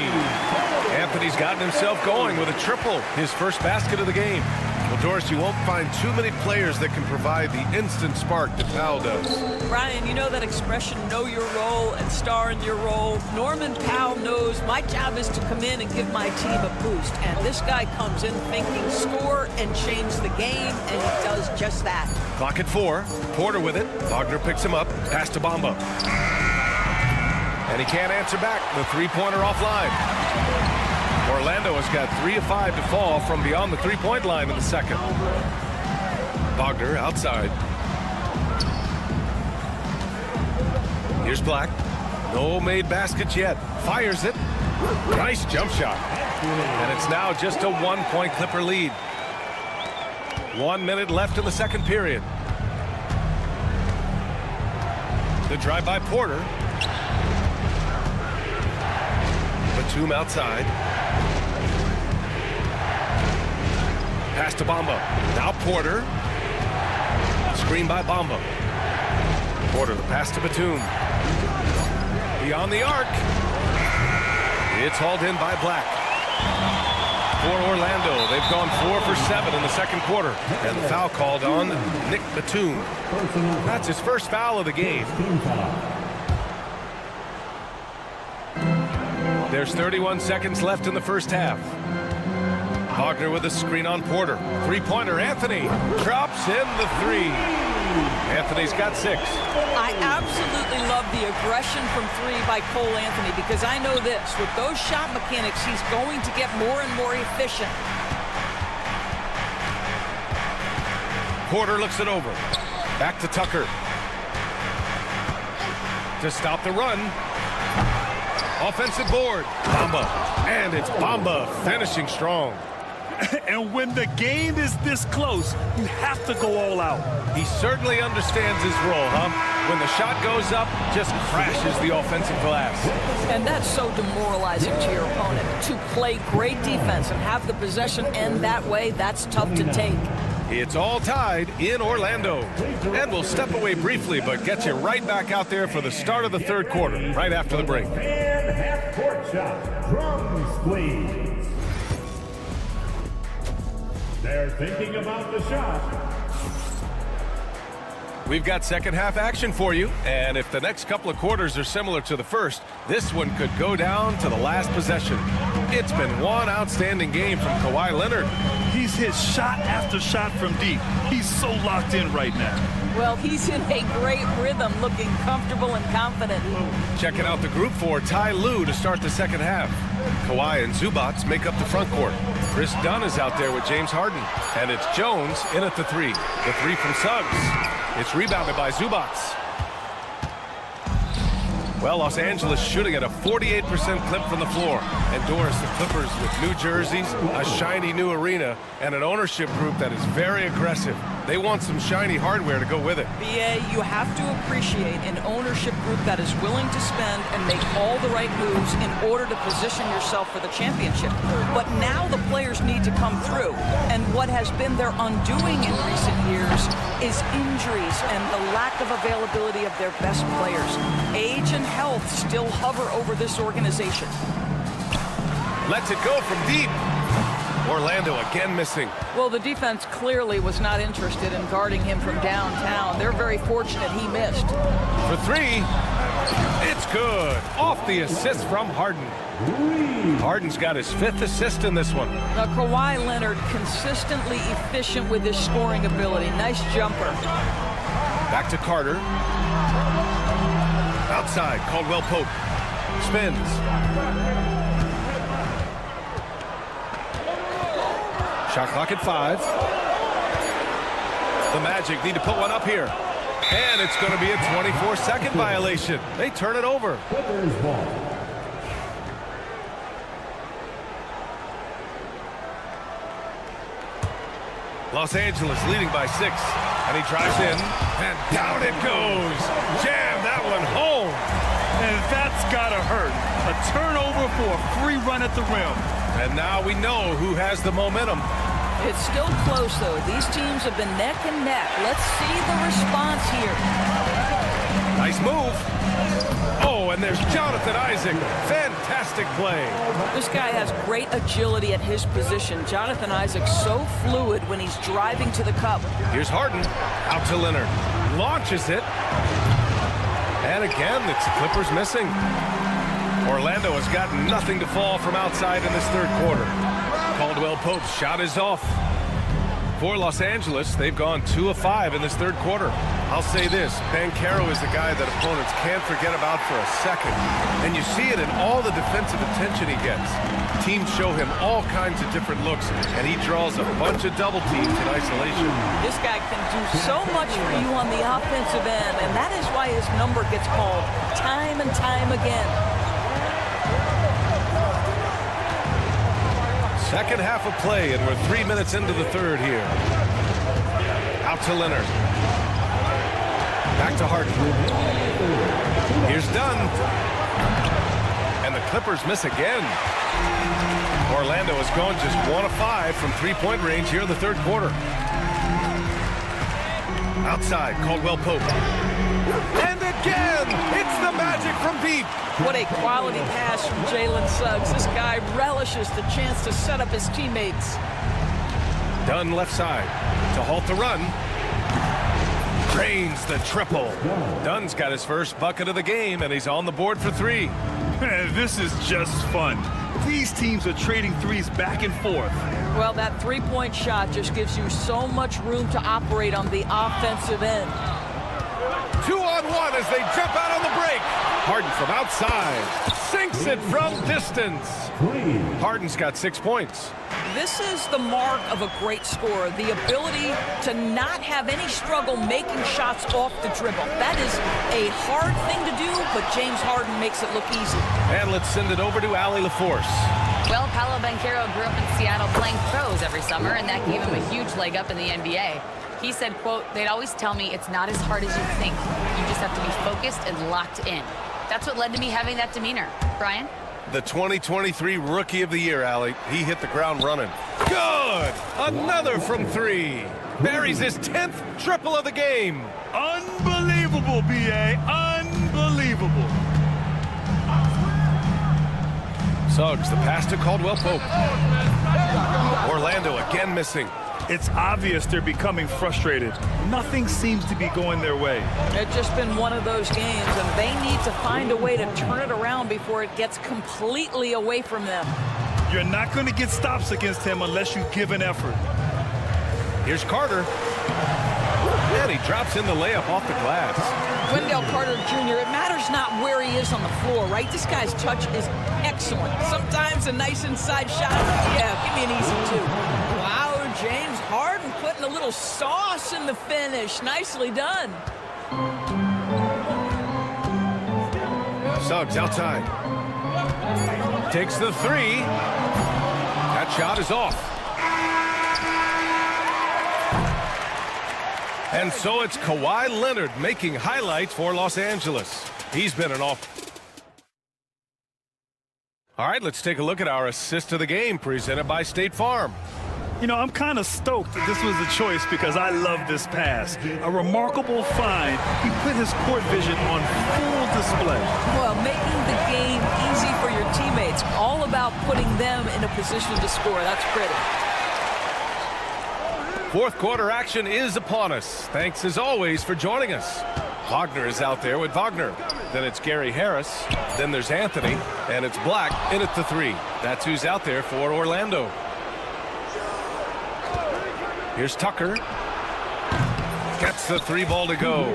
Anthony's gotten himself going with a triple, his first basket of the game. Well, Doris, you won't find too many players that can provide the instant spark that Powell does. Brian, you know that expression, know your role and star in your role. Norman Powell knows my job is to come in and give my team a boost. And this guy comes in thinking score and change the game, and he does just that. Clock at 4. Porter with it. Wagner picks him up. Pass to Bamba. And he can't answer back. The three-pointer offline. Orlando has got 3 of 5 to fall from beyond the three-point line in the second. Wagner outside. Here's Black. No made baskets yet. Fires it. Nice jump shot. And it's now just a 1-point Clipper lead. 1 minute left in the second period. The drive by Porter. Batum outside. Pass to Bamba. Now Porter. Screen by Bamba. Porter, the pass to Batum. Beyond the arc. It's hauled in by Black. For Orlando, they've gone 4 for 7 in the second quarter. And the foul called on Nick Batum. That's his first foul of the game. There's 31 seconds left in the first half. Wagner with a screen on Porter. Three-pointer, Anthony drops in the 3. Anthony's got 6. I absolutely love the aggression from 3 by Cole Anthony, because I know this, with those shot mechanics, he's going to get more and more efficient. Porter looks it over. Back to Tucker. To stop the run. Offensive board. Bamba. And it's Bamba finishing strong. And when the game is this close, you have to go all out. He certainly understands his role, huh? When the shot goes up, just crashes the offensive glass. And that's so demoralizing to your opponent. To play great defense and have the possession end that way, that's tough to take. It's all tied in Orlando. And we'll step away briefly, but get you right back out there for the start of the third quarter, right after the break. And half-court shot. Drums, please. They're thinking about the shot. We've got second half action for you, and if the next couple of quarters are similar to the first, this one could go down to the last possession. It's been one outstanding game from Kawhi Leonard. He's hit shot after shot from deep. He's so locked in right now. Well, he's in a great rhythm, looking comfortable and confident. Checking out the group for Ty Lue to start the second half. Kawhi and Zubats make up the front court. Chris Dunn is out there with James Harden. And it's Jones in at the 3. The 3 from Suggs. It's rebounded by Zubats. Well, Los Angeles shooting at a 48% clip from the floor. And Doris, the Clippers with new jerseys, a shiny new arena, and an ownership group that is very aggressive. They want some shiny hardware to go with it. BA, you have to appreciate an ownership group that is willing to spend and make all the right moves in order to position yourself for the championship. But now the players need to come through. And what has been their undoing in recent years is injuries and the lack of availability of their best players. Age and health still hover over this organization. Lets it go from deep. Orlando again missing. Well, the defense clearly was not interested in guarding him from downtown. They're very fortunate he missed. For 3, it's good. Off the assist from Harden. Harden's got his 5th assist in this one. Now, Kawhi Leonard consistently efficient with his scoring ability. Nice jumper. Back to Carter. Outside, Caldwell Pope. Spins. Shot clock at 5. The Magic need to put one up here. And it's going to be a 24-second violation. They turn it over. Los Angeles leading by 6. And he drives in, and down it goes. Jam that one home. And that's gotta hurt. A turnover for a free run at the rim. And now we know who has the momentum. It's still close, though. These teams have been neck and neck. Let's see the response here. Nice move. Oh, and there's Jonathan Isaac. Fantastic play. This guy has great agility at his position. Jonathan Isaac's so fluid when he's driving to the cup. Here's Harden. Out to Leonard. Launches it. And again, it's the Clippers missing. Orlando has got nothing to fall from outside in this third quarter. Caldwell Pope's shot is off. For Los Angeles, they've gone 2 of 5 in this third quarter. I'll say this, Banchero is the guy that opponents can't forget about for a second. And you see it in all the defensive attention he gets. Teams show him all kinds of different looks, and he draws a bunch of double teams in isolation. This guy can do so much for you on the offensive end, and that is why his number gets called time and time again. Second half of play, and we're 3 minutes into the third here. Out to Leonard. Back to Harden. Here's Dunn. And the Clippers miss again. Orlando has gone just 1 of 5 from three-point range here in the third quarter. Outside, Caldwell Pope. And again, it's the Magic from deep. What a quality pass from Jalen Suggs. This guy relishes the chance to set up his teammates. Dunn left side to halt the run. Drains the triple. Dunn's got his first bucket of the game, and he's on the board for 3. Man, this is just fun. These teams are trading threes back and forth. Well, that three-point shot just gives you so much room to operate on the offensive end. 2-on-1 as they jump out on the break. Harden from outside. Sinks it from distance. Harden's got 6 points. This is the mark of a great scorer, the ability to not have any struggle making shots off the dribble. That is a hard thing to do, but James Harden makes it look easy. And let's send it over to Allie LaForce. Well, Paolo Banchero grew up in Seattle playing pros every summer, and that gave him a huge leg up in the NBA. He said, quote, "They'd always tell me it's not as hard as you think. You just have to be focused and locked in." That's what led to me having that demeanor. Brian? The 2023 Rookie of the Year, Allie. He hit the ground running. Good! Another from 3. Buries his 10th triple of the game. Unbelievable, B.A. Unbelievable. Suggs, the pass to Caldwell Pope. Orlando again missing. It's obvious they're becoming frustrated. Nothing seems to be going their way. It's just been one of those games, and they need to find a way to turn it around before it gets completely away from them. You're not going to get stops against him unless you give an effort. Here's Carter. And he drops in the layup off the glass. Wendell Carter Jr., it matters not where he is on the floor, right? This guy's touch is excellent. Sometimes a nice inside shot. Yeah, give me an easy 2. Wow, James Harden putting a little sauce in the finish. Nicely done. Suggs outside. Takes the 3. That shot is off. And so it's Kawhi Leonard making highlights for Los Angeles. He's been an off. All right, let's take a look at our assist of the game presented by State Farm. You know, I'm kind of stoked that this was a choice because I love this pass. A remarkable find. He put his court vision on full display. Well, making the game easy for your teammates. All about putting them in a position to score. That's pretty. Fourth quarter action is upon us. Thanks as always for joining us. Wagner is out there with Wagner. Then it's Gary Harris. Then there's Anthony. And it's Black in at the 3. That's who's out there for Orlando. Here's Tucker. Gets the 3 ball to go.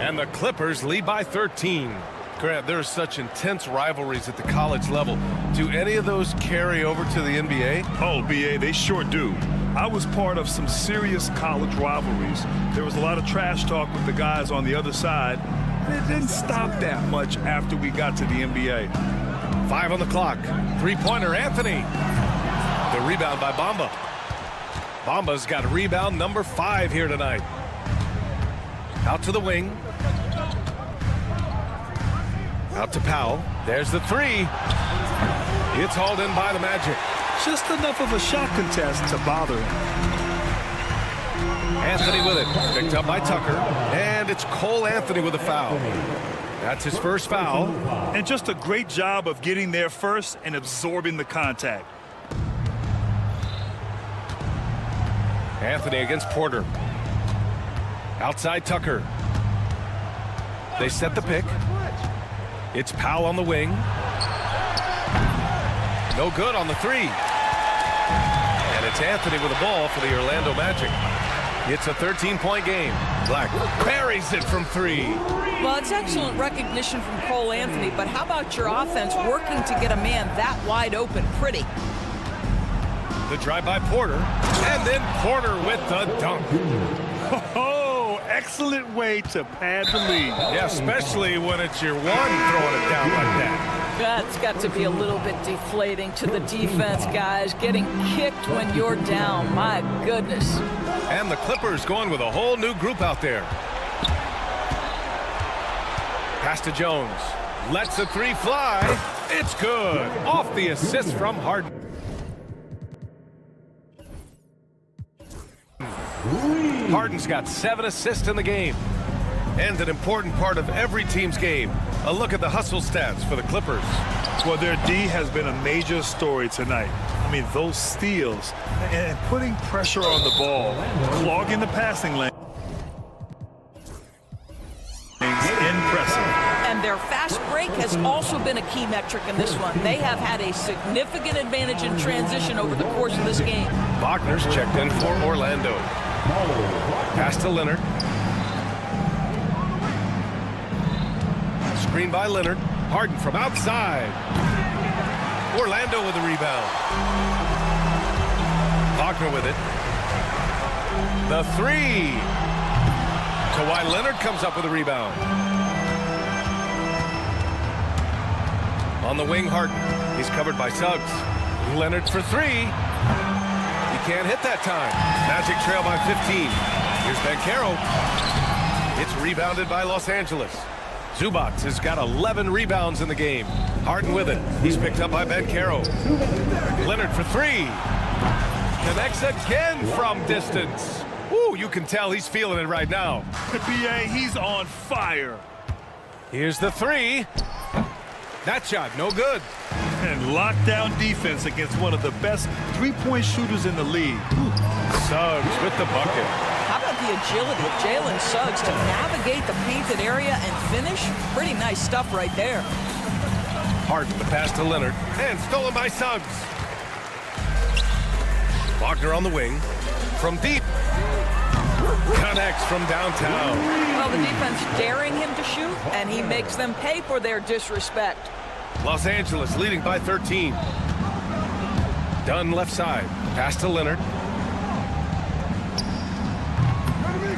And the Clippers lead by 13. Grant, there are such intense rivalries at the college level. Do any of those carry over to the NBA? Oh, B.A., they sure do. I was part of some serious college rivalries. There was a lot of trash talk with the guys on the other side, and it didn't stop that much after we got to the NBA. 5 on the clock. 3-pointer, Anthony. The rebound by Bamba. Bamba's got rebound number 5 here tonight. Out to the wing. Out to Powell. There's the three. It's hauled in by the Magic. Just enough of a shot contest to bother him. Anthony with it. Picked up by Tucker. And it's Cole Anthony with a foul. That's his first foul. And just a great job of getting there first and absorbing the contact. Anthony against Porter. Outside Tucker. They set the pick. It's Powell on the wing. No good on the three. And it's Anthony with the ball for the Orlando Magic. It's a 13-point game. Black buries it from three. Well, it's excellent recognition from Cole Anthony, but how about your offense working to get a man that wide open? Pretty. The drive by Porter, and then Porter with the dunk. Oh, excellent way to pad the lead. Yeah, especially when it's your one throwing it down like that. That's got to be a little bit deflating to the defense, guys. Getting kicked when you're down, my goodness. And the Clippers going with a whole new group out there. Pass to Jones. Lets the three fly. It's good. Off the assist from Harden. Harden's got 7 assists in the game. And an important part of every team's game. A look at the hustle stats for the Clippers. Well, their D has been a major story tonight. I mean, those steals and putting pressure on the ball, clogging the passing lane. Impressive. And their fast break has also been a key metric in this one. They have had a significant advantage in transition over the course of this game. Wagner's checked in for Orlando. Pass to Leonard. Screen by Leonard. Harden from outside. Orlando with the rebound. Wagner with it. The three. Kawhi Leonard comes up with a rebound. On the wing, Harden. He's covered by Suggs. Leonard for three. He can't hit that time. Magic trail by 15. Here's Banchero. It's rebounded by Los Angeles. Zubac has got 11 rebounds in the game. Harden with it. He's picked up by Banchero. Leonard for three. Connects again from distance. Ooh, you can tell he's feeling it right now. BA, he's on fire. Here's the three. That shot, no good. And lockdown defense against one of the best three-point shooters in the league. Suggs with the bucket. How about the agility of Jalen Suggs to navigate the painted area and finish? Pretty nice stuff right there. Harden, the pass to Leonard. And stolen by Suggs. Wagner on the wing. From deep. Connects from downtown. Well, the defense daring him to shoot, and he makes them pay for their disrespect. Los Angeles leading by 13. Dunn left side. Pass to Leonard.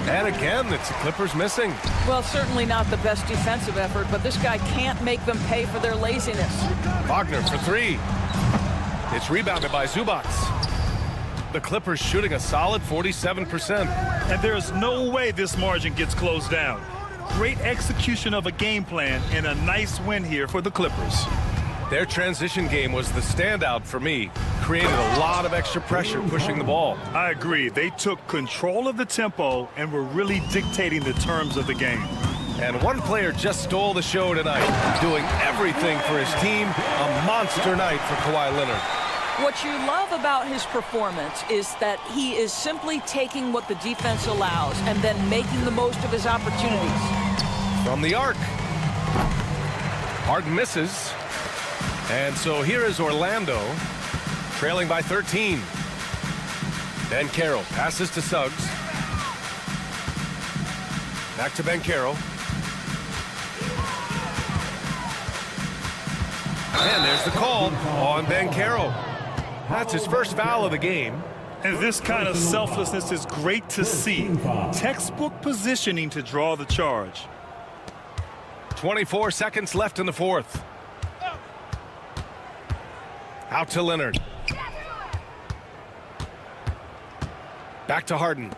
And again, it's the Clippers missing. Well, certainly not the best defensive effort, but this guy can't make them pay for their laziness. Wagner for three. It's rebounded by Zubac. The Clippers shooting a solid 47%. And there's no way this margin gets closed down. Great execution of a game plan and a nice win here for the Clippers. Their transition game was the standout for me. Created a lot of extra pressure pushing the ball. I agree. They took control of the tempo and were really dictating the terms of the game. And one player just stole the show tonight, doing everything for his team. A monster night for Kawhi Leonard. What you love about his performance is that he is simply taking what the defense allows and then making the most of his opportunities. From the arc. Harden misses. And so here is Orlando, trailing by 13. Banchero passes to Suggs. Back to Banchero. And there's the call on Banchero. That's his first foul of the game. And this kind of selflessness is great to see. Textbook positioning to draw the charge. 24 seconds left in the fourth. Out to Leonard. Back to Harden.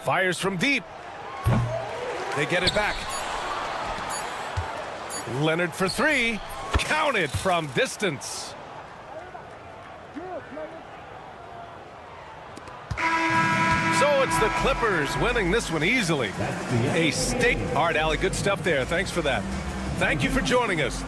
Fires from deep. They get it back. Leonard for three. Counted from distance. So it's the Clippers winning this one easily. A stake. All right, Allie, good stuff there. Thanks for that. Thank you for joining us.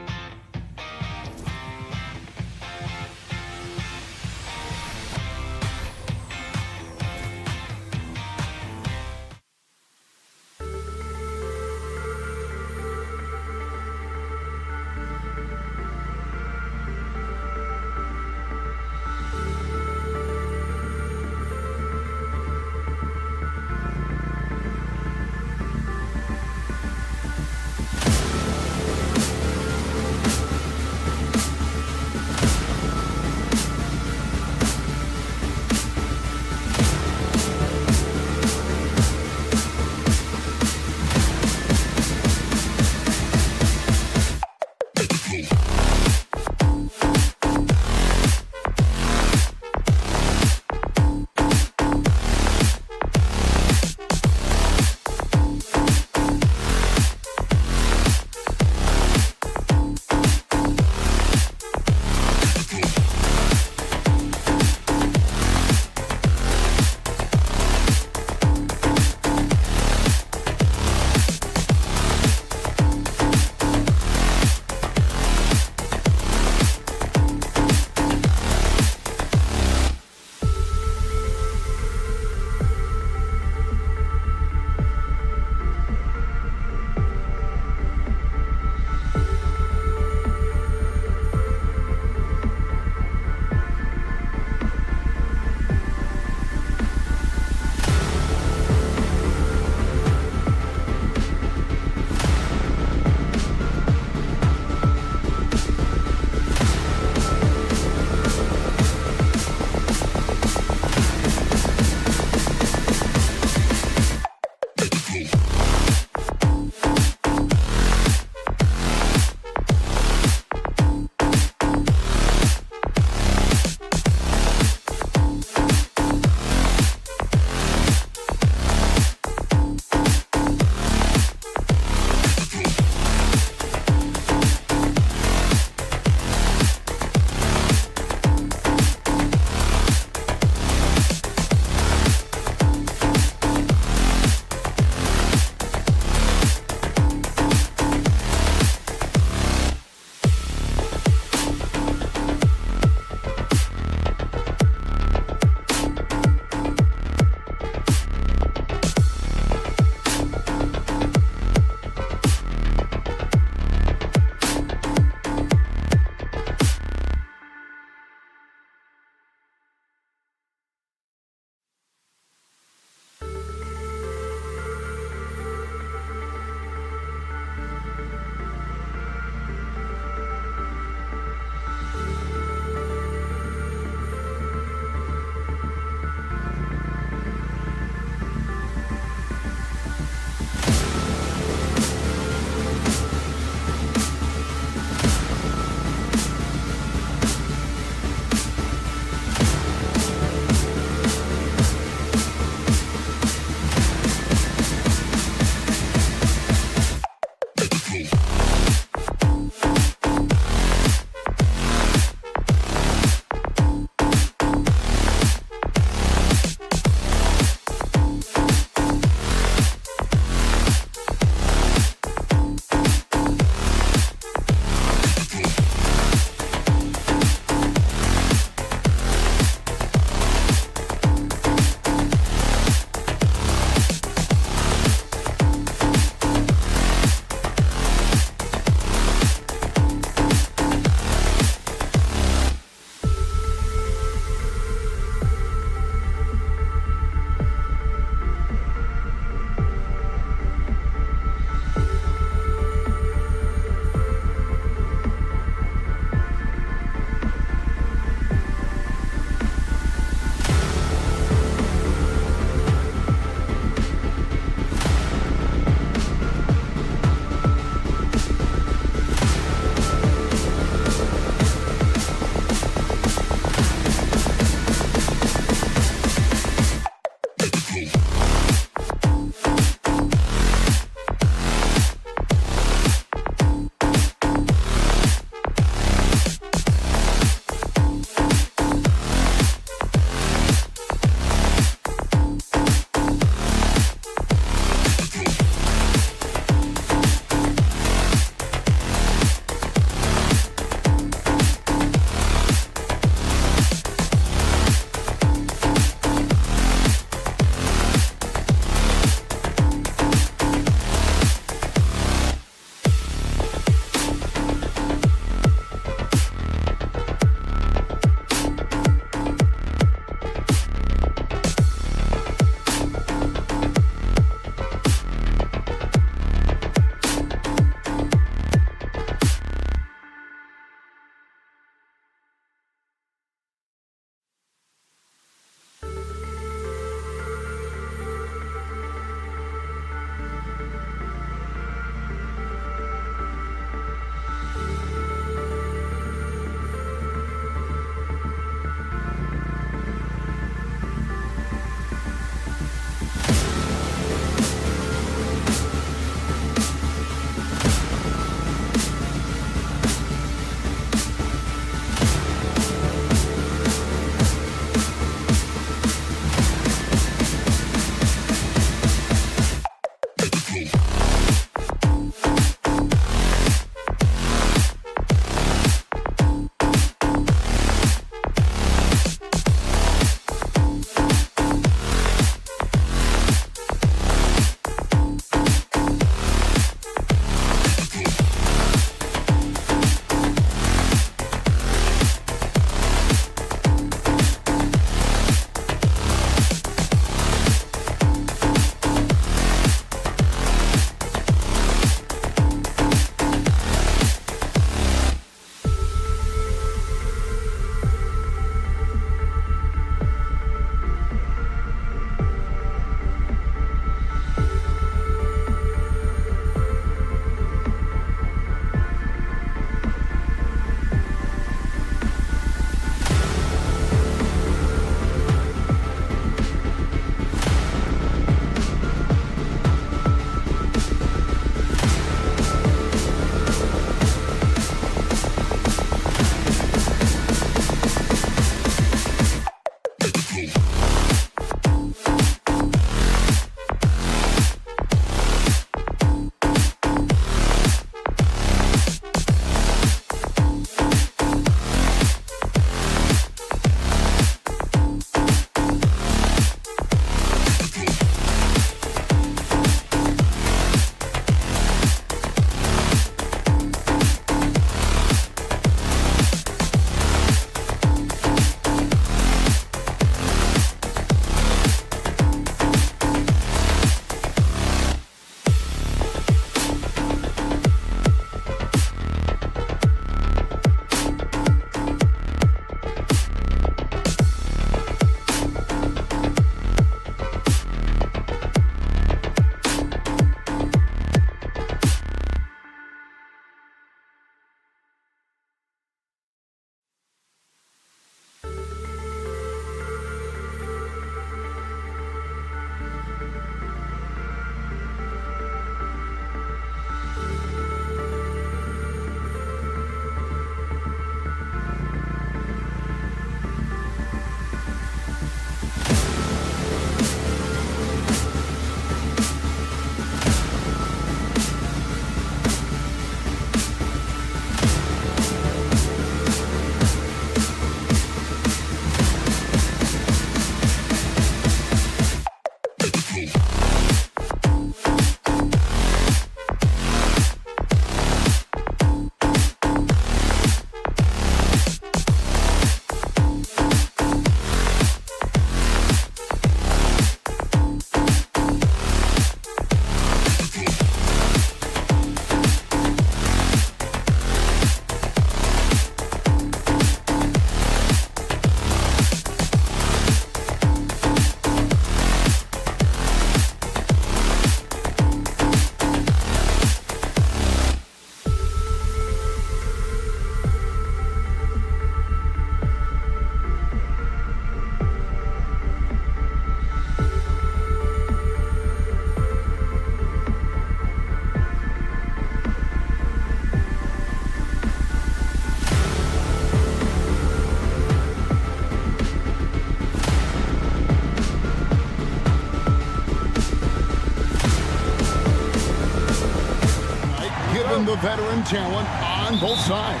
the veteran talent on both sides.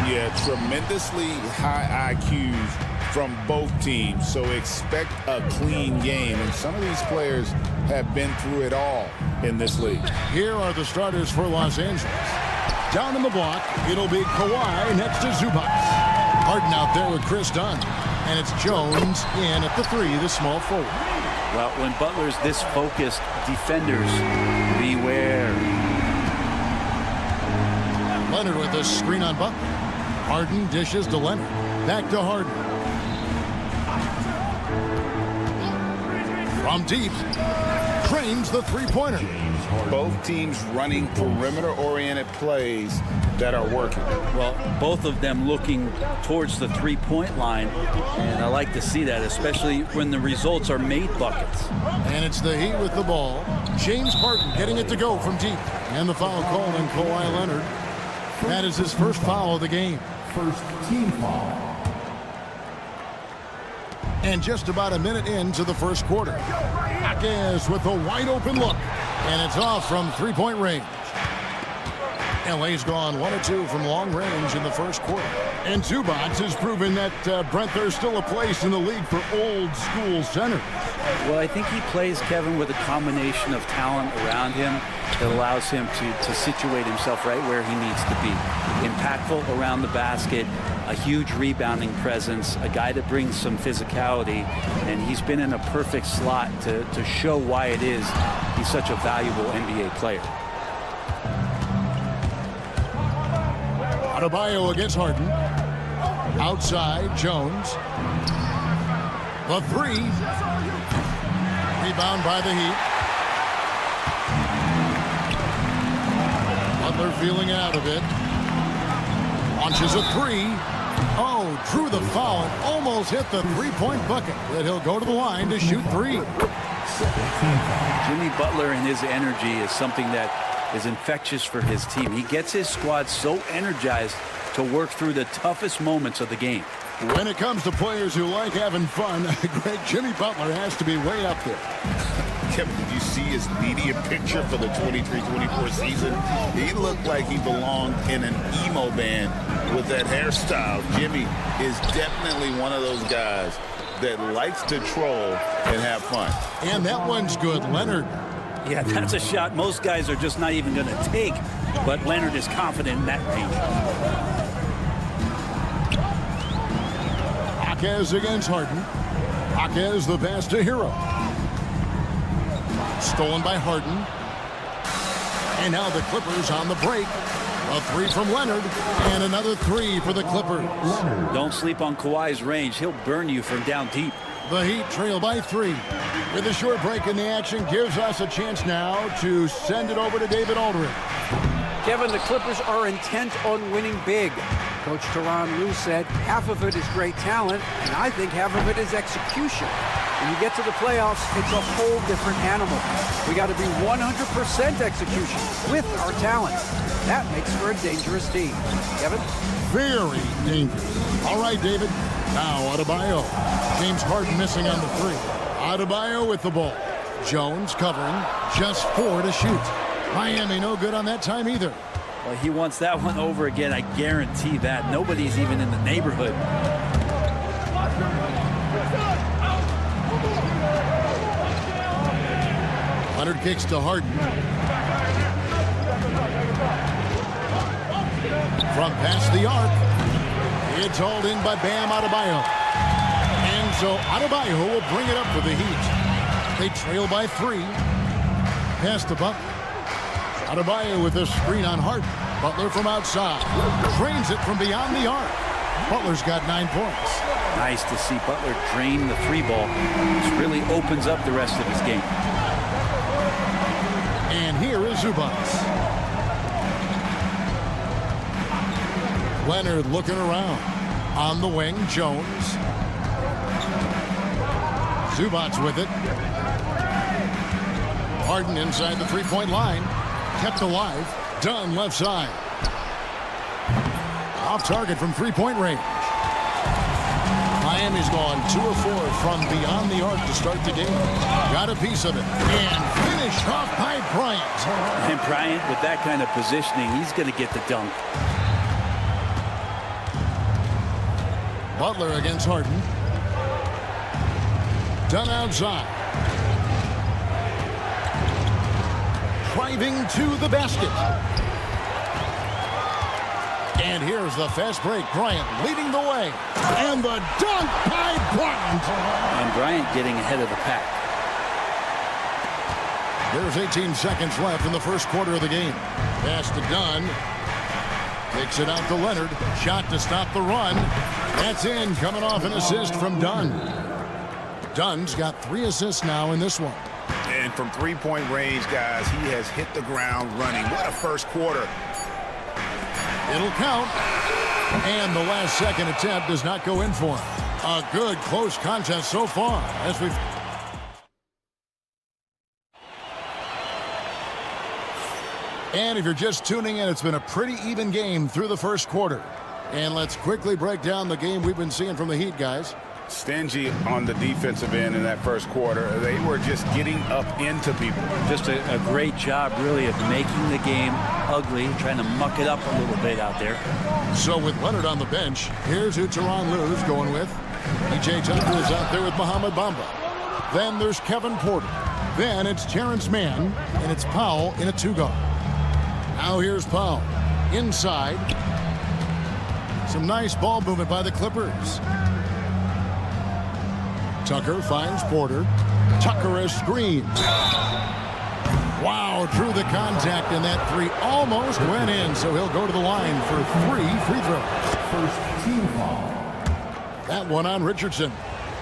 Yeah, tremendously high IQs from both teams, so expect a clean game. And some of these players have been through it all in this league. Here are the starters for Los Angeles. Down in the block, it'll be Kawhi next to Zubac. Harden out there with Chris Dunn. And it's Jones in at the 3, the small forward. Well, when Butler's this focused, defenders beware. Leonard with a screen on Butler. Harden dishes to Leonard. Back to Harden. From deep, trains the three-pointer. Both teams running perimeter-oriented plays that are working. Well, both of them looking towards the three-point line, and I like to see that, especially when the results are made buckets. And it's the Heat with the ball. James Harden getting it to go from deep. And the foul called on Kawhi Leonard. That is his first foul of the game. First team foul. And just about a minute into the first quarter. Jaquez with a wide open look. And it's off from three-point range. LA's gone 1 of 2 from long range in the first quarter. And Zubac has proven that, Brent, there's still a place in the league for old-school centers. Well, I think he plays, Kevin, with a combination of talent around him that allows him to situate himself right where he needs to be. Impactful around the basket, a huge rebounding presence, a guy that brings some physicality, and he's been in a perfect slot to show why it is he's such a valuable NBA player. Adebayo against Harden. Outside, Jones. The 3. Rebound by the Heat. Butler feeling out of it. Launches a 3. Oh, drew the foul and almost hit the three-point bucket. But he'll go to the line to shoot 3. Jimmy Butler and his energy is something that is infectious for his team. He gets his squad so energized to work through the toughest moments of the game. When it comes to players who like having fun, Greg, Jimmy Butler has to be way up there. Kevin, did you see his media picture for the 23-24 season? He looked like he belonged in an emo band with that hairstyle. Jimmy is definitely one of those guys that likes to troll and have fun. And that one's good, Leonard. Yeah, that's a shot most guys are just not even going to take, but Leonard is confident in that range. Jaquez against Harden. Jaquez the pass to Hero. Stolen by Harden. And now the Clippers on the break. A 3 from Leonard and another 3 for the Clippers. Don't sleep on Kawhi's range. He'll burn you from down deep. The Heat trail by 3. With a short break in the action gives us a chance now to send it over to David Aldridge. Kevin, the Clippers are intent on winning big. Coach Tyronn Lue said half of it is great talent, and I think half of it is execution. When you get to the playoffs, it's a whole different animal. We got to be 100% execution with our talent. That makes for a dangerous team. Kevin? Very dangerous. All right, David. Now Adebayo. James Harden missing on the 3. Adebayo with the ball. Jones covering. Just 4 to shoot. Miami no good on that time either. Well, he wants that one over again. I guarantee that. Nobody's even in the neighborhood. Leonard kicks to Harden. From past the arc. It's hauled in by Bam Adebayo. And so Adebayo will bring it up for the Heat. They trail by 3. Pass to Butler. Adebayo with a screen on Harden. Butler from outside. Drains it from beyond the arc. Butler's got 9 points. Nice to see Butler drain the 3 ball. This really opens up the rest of his game. And here is Zubac. Leonard looking around. On the wing, Jones. Zubac with it. Harden inside the three-point line. Kept alive. Dunn left side. Off target from three-point range. Miami's gone 2 of 4 from beyond the arc to start the game. Got a piece of it. And finished off by Bryant. And Bryant, with that kind of positioning, he's going to get the dunk. Butler against Harden. Done outside. Driving to the basket. And here's the fast break. Bryant leading the way. And the dunk by Bryant. And Bryant getting ahead of the pack. There's 18 seconds left in the first quarter of the game. Pass to Dunn. Kicks it out to Leonard. Shot to stop the run. That's in. Coming off an assist from Dunn. Dunn's got 3 assists now in this one. And from three-point range, guys, he has hit the ground running. What a first quarter. It'll count. And the last second attempt does not go in for him. A good close contest so far as we've... And if you're just tuning in, it's been a pretty even game through the first quarter. And let's quickly break down the game we've been seeing from the Heat, guys. Stingy on the defensive end in that first quarter. They were just getting up into people. Just a great job, really, of making the game ugly, trying to muck it up a little bit out there. So with Leonard on the bench, here's who Tyronn Lue's going with. E.J. Tucker is out there with Mohamed Bamba. Then there's Kevin Porter. Then it's Terrence Mann, and it's Powell in a 2-guard. Now here's Powell. Inside. Some nice ball movement by the Clippers. Tucker finds Porter. Tucker a screen. Wow, drew the contact, and that 3 almost went in, so he'll go to the line for 3 free throws. First team foul. That one on Richardson.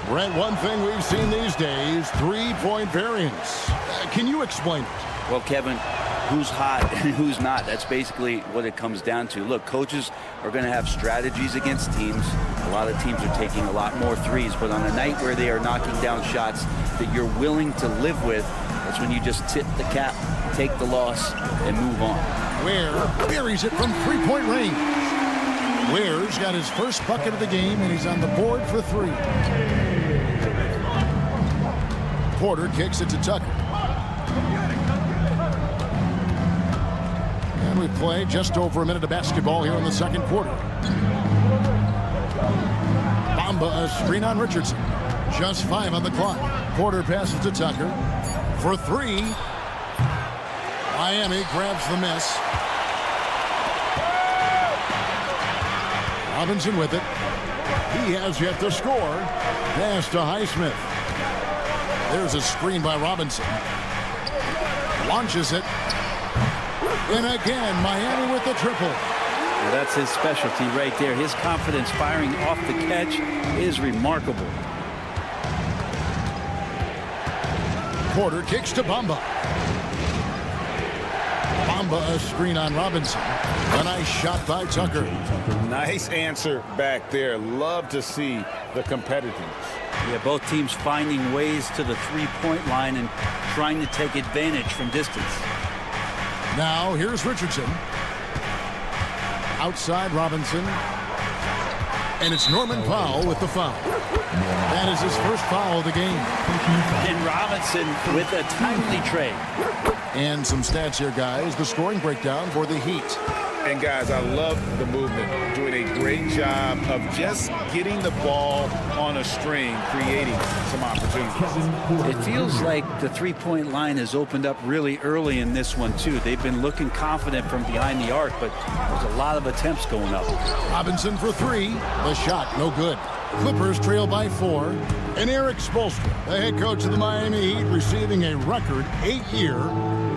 Brent, one thing we've seen these days, 3-point variance. Can you explain it? Well, Kevin, who's hot and who's not? That's basically what it comes down to. Look, coaches are going to have strategies against teams. A lot of teams are taking a lot more threes, but on a night where they are knocking down shots that you're willing to live with, that's when you just tip the cap, take the loss, and move on. Ware buries it from 3-point range. Ware's got his first bucket of the game, and he's on the board for 3. Porter kicks it to Tucker. And we play just over a minute of basketball here in the second quarter. Bamba a screen on Richardson. Just 5 on the clock. Porter passes to Tucker for 3. Miami grabs the miss. Robinson with it. He has yet to score. Pass to Highsmith. There's a screen by Robinson. Launches it. And again, Miami with the triple. Well, that's his specialty right there. His confidence firing off the catch is remarkable. Porter kicks to Bamba. Bamba a screen on Robinson. A nice shot by Tucker. Nice answer back there. Love to see the competitiveness. Yeah, both teams finding ways to the 3-point line and trying to take advantage from distance. Now here's Richardson. Outside Robinson. And it's Norman Powell with the foul. That is his first foul of the game. And Robinson with a timely trade. And some stats here, guys. The scoring breakdown for the Heat. And, guys, I love the movement. Doing a great job of just getting the ball on a string, creating some opportunities. It feels like the 3-point line has opened up really early in this one, too. They've been looking confident from behind the arc, but there's a lot of attempts going up. Robinson for 3. The shot, no good. Clippers trail by 4. And Eric Spoelstra, the head coach of the Miami Heat, receiving a record 8-year,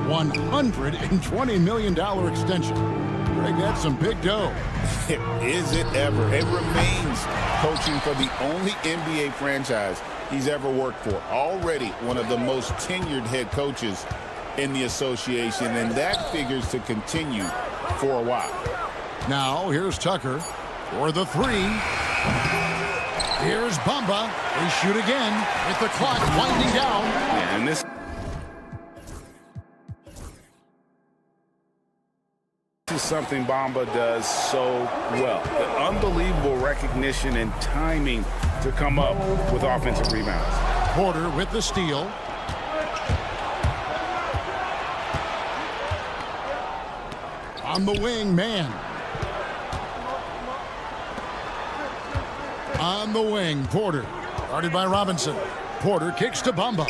$120 million extension. Greg, that's some big dough. Is it ever? It remains coaching for the only NBA franchise he's ever worked for. Already one of the most tenured head coaches in the association, and that figures to continue for a while. Now here's Tucker for the 3. Here's Bamba. They shoot again with the clock winding down. Yeah, and this is something Bamba does so well. The unbelievable recognition and timing to come up with offensive rebounds. Porter with the steal. On the wing, man. On the wing, Porter. Guarded by Robinson. Porter kicks to Bamba.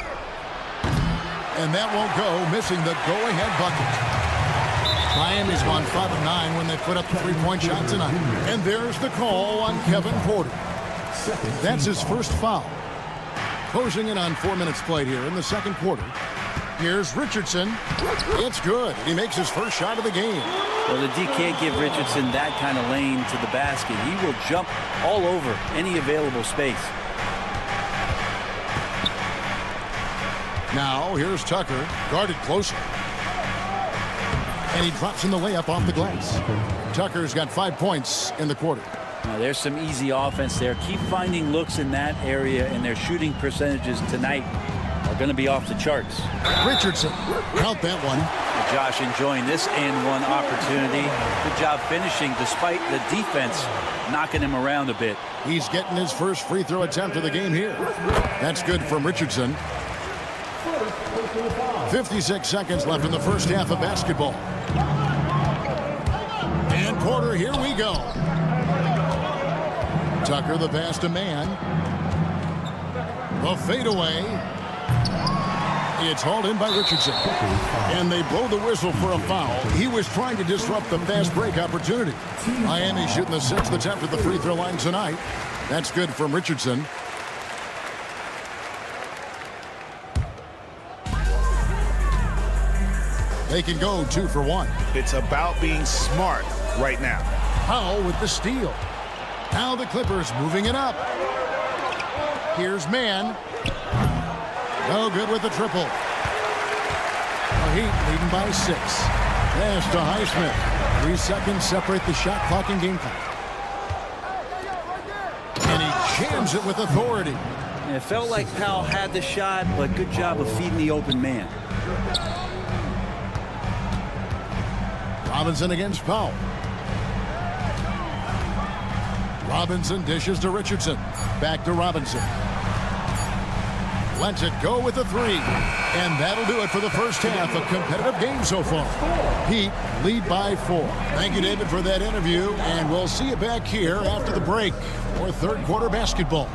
And that won't go, missing the go-ahead bucket. Miami's gone 5 of 9 when they put up the three-point shot tonight. And there's the call on Kevin Porter. That's his first foul. Closing in on 4 minutes played here in the second quarter. Here's Richardson. It's good. He makes his first shot of the game. Well, the D can't give Richardson that kind of lane to the basket. He will jump all over any available space. Now, here's Tucker, guarded closer. And he drops in the layup off the glass. Tucker's got 5 points in the quarter. Now, there's some easy offense there. Keep finding looks in that area, and their shooting percentages tonight are going to be off the charts. Richardson, count that one. Josh enjoying this and one opportunity. Good job finishing despite the defense knocking him around a bit. He's getting his first free throw attempt of the game here. That's good from Richardson. 56 seconds left in the first half of basketball. And Porter, here we go. Tucker, the pass to man. The fadeaway. It's hauled in by Richardson. And they blow the whistle for a foul. He was trying to disrupt the fast break opportunity. Miami shooting the 6th attempt at the free throw line tonight. That's good from Richardson. They can go 2 for 1. It's about being smart right now. Powell with the steal. Now the Clippers moving it up. Here's man. No good with the triple. The Heat leading by 6. Pass to Highsmith. 3 seconds separate the shot clock and game clock. And he jams it with authority. And it felt like Powell had the shot, but good job of feeding the open man. Robinson against Powell. Robinson dishes to Richardson. Back to Robinson. Lets it go with a 3. And that'll do it for the first half. A competitive game so far. Heat lead by 4. Thank you, David, for that interview. And we'll see you back here after the break for third quarter basketball.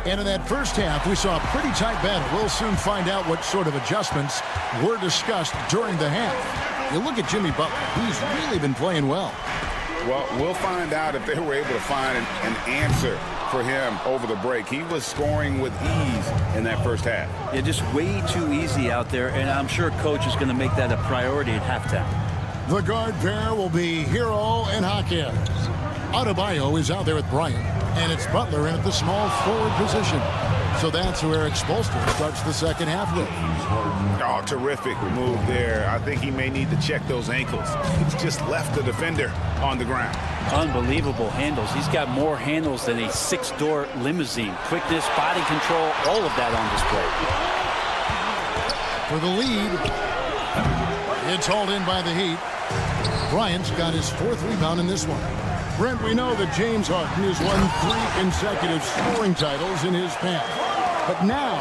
And in that first half, we saw a pretty tight battle. We'll soon find out what sort of adjustments were discussed during the half. You look at Jimmy Butler. He's really been playing well. Well, we'll find out if they were able to find an answer for him over the break. He was scoring with ease in that first half. Yeah, just way too easy out there, and I'm sure Coach is going to make that a priority at halftime. The guard pair will be Hero and Jaquez. Adebayo is out there with Bryant, and it's Butler in at the small forward position. So that's where Eric Spoelstra starts the second half with. Oh, terrific move there. I think he may need to check those ankles. He's just left the defender on the ground. Unbelievable handles. He's got more handles than a 6-door limousine. Quickness, body control, all of that on display. For the lead, it's hauled in by the Heat. Bryant's got his 4th rebound in this one. Brent, we know that James Harden has won 3 consecutive scoring titles in his past. But now,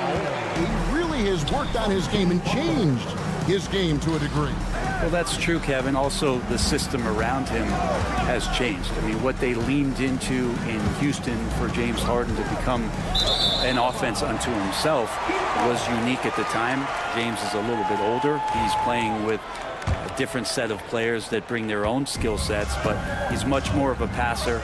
he really has worked on his game and changed his game to a degree. Well, that's true, Kevin. Also, the system around him has changed. I mean, what they leaned into in Houston for James Harden to become an offense unto himself was unique at the time. James is a little bit older. He's playing with a different set of players that bring their own skill sets, but he's much more of a passer.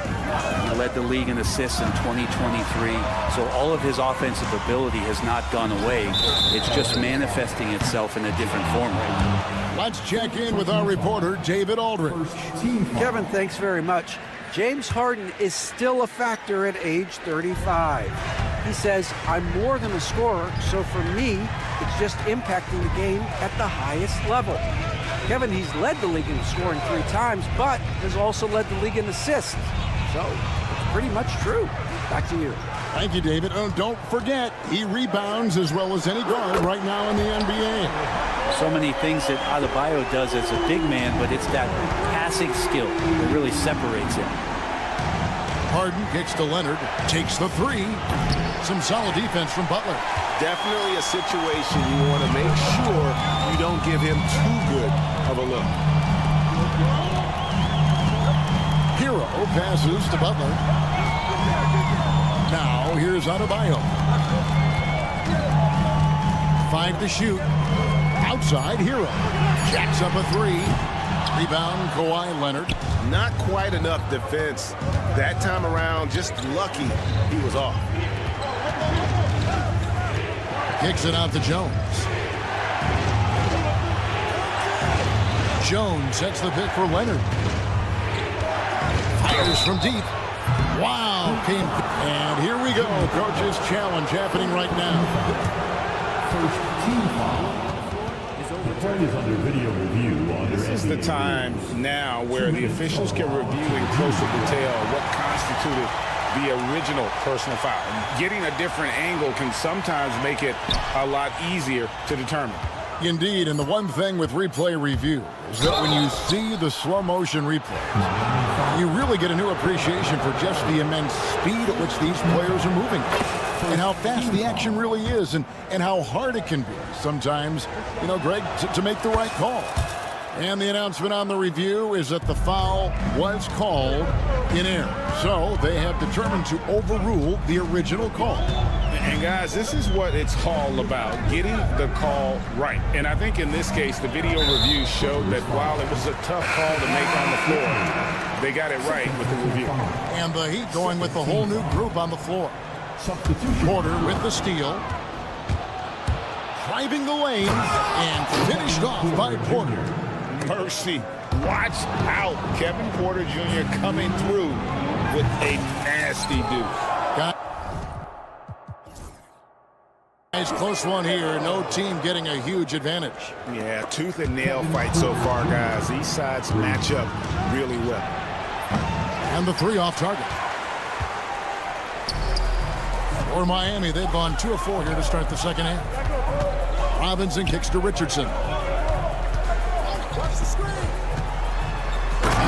He led the league in assists in 2023, so all of his offensive ability has not gone away. It's just manifesting itself in a different form right now. Let's check in with our reporter, David Aldridge. Kevin, thanks very much. James Harden is still a factor at age 35. He says, I'm more than a scorer, so for me, it's just impacting the game at the highest level. Kevin, he's led the league in scoring 3 times, but has also led the league in assists. So it's pretty much true. Back to you. Thank you, David. Oh, don't forget, he rebounds as well as any guard right now in the NBA. so many things that Adebayo does as a big man, but it's that passing skill that really separates him. Harden kicks to Leonard, takes the three. Some solid defense from Butler. Definitely a situation you want to make sure you don't give him too good of a look. Hero passes to Butler. Now here's Adebayo. 5 to shoot. Outside, Hero. Jacks up a three. Rebound, Kawhi Leonard. Not quite enough defense that time around. Just lucky he was off. Kicks it out to Jones. Jones sets the pick for Leonard. Fires from deep. Wow. And here we go. Coach's challenge happening right now. First team foul. The play is under video review on This is the time now where the officials can review in closer detail what constituted the original personal foul. Getting a different angle can sometimes make it a lot easier to determine. Indeed, and the one thing with replay review is that when you see the slow motion replay, you really get a new appreciation for just the immense speed at which these players are moving and how fast the action really is and how hard it can be sometimes, you know, Greg, to make the right call. And the announcement on the review is that the foul was called in error. So they have determined to overrule the original call. And guys, this is what it's all about, getting the call right. And I think in this case, the video review showed that while it was a tough call to make on the floor, they got it right with the review. And the Heat going with the whole new group on the floor. Porter with the steal. Driving the lane and finished off by Porter. Mercy. Watch out. Kevin Porter Jr. coming through with a nasty deuce. Nice close one here. No team getting a huge advantage. Yeah, tooth and nail fight so far, guys. These sides match up really well. And the three off target. For Miami, they've gone 2 of 4 here to start the second half. Robinson kicks to Richardson.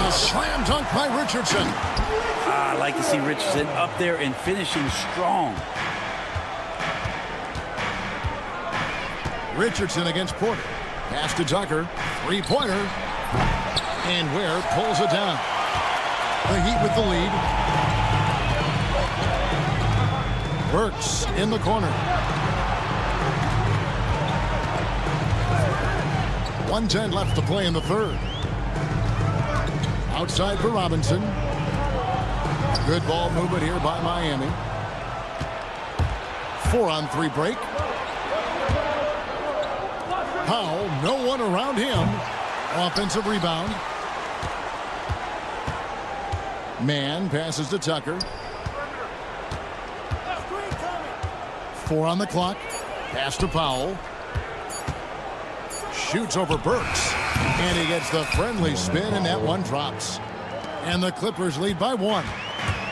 A slam dunk by Richardson. I like to see Richardson up there and finishing strong. Richardson against Porter. Pass to Tucker. Three-pointer. And Ware pulls it down. The Heat with the lead. Burks in the corner. 1:10 left to play in the third. Outside for Robinson. Good ball movement here by Miami. 4-on-3 break. Powell, no one around him. Offensive rebound. Mann passes to Tucker. 4 on the clock. Pass to Powell. Shoots over Burks. And he gets the friendly spin, and that one drops. And the Clippers lead by 1.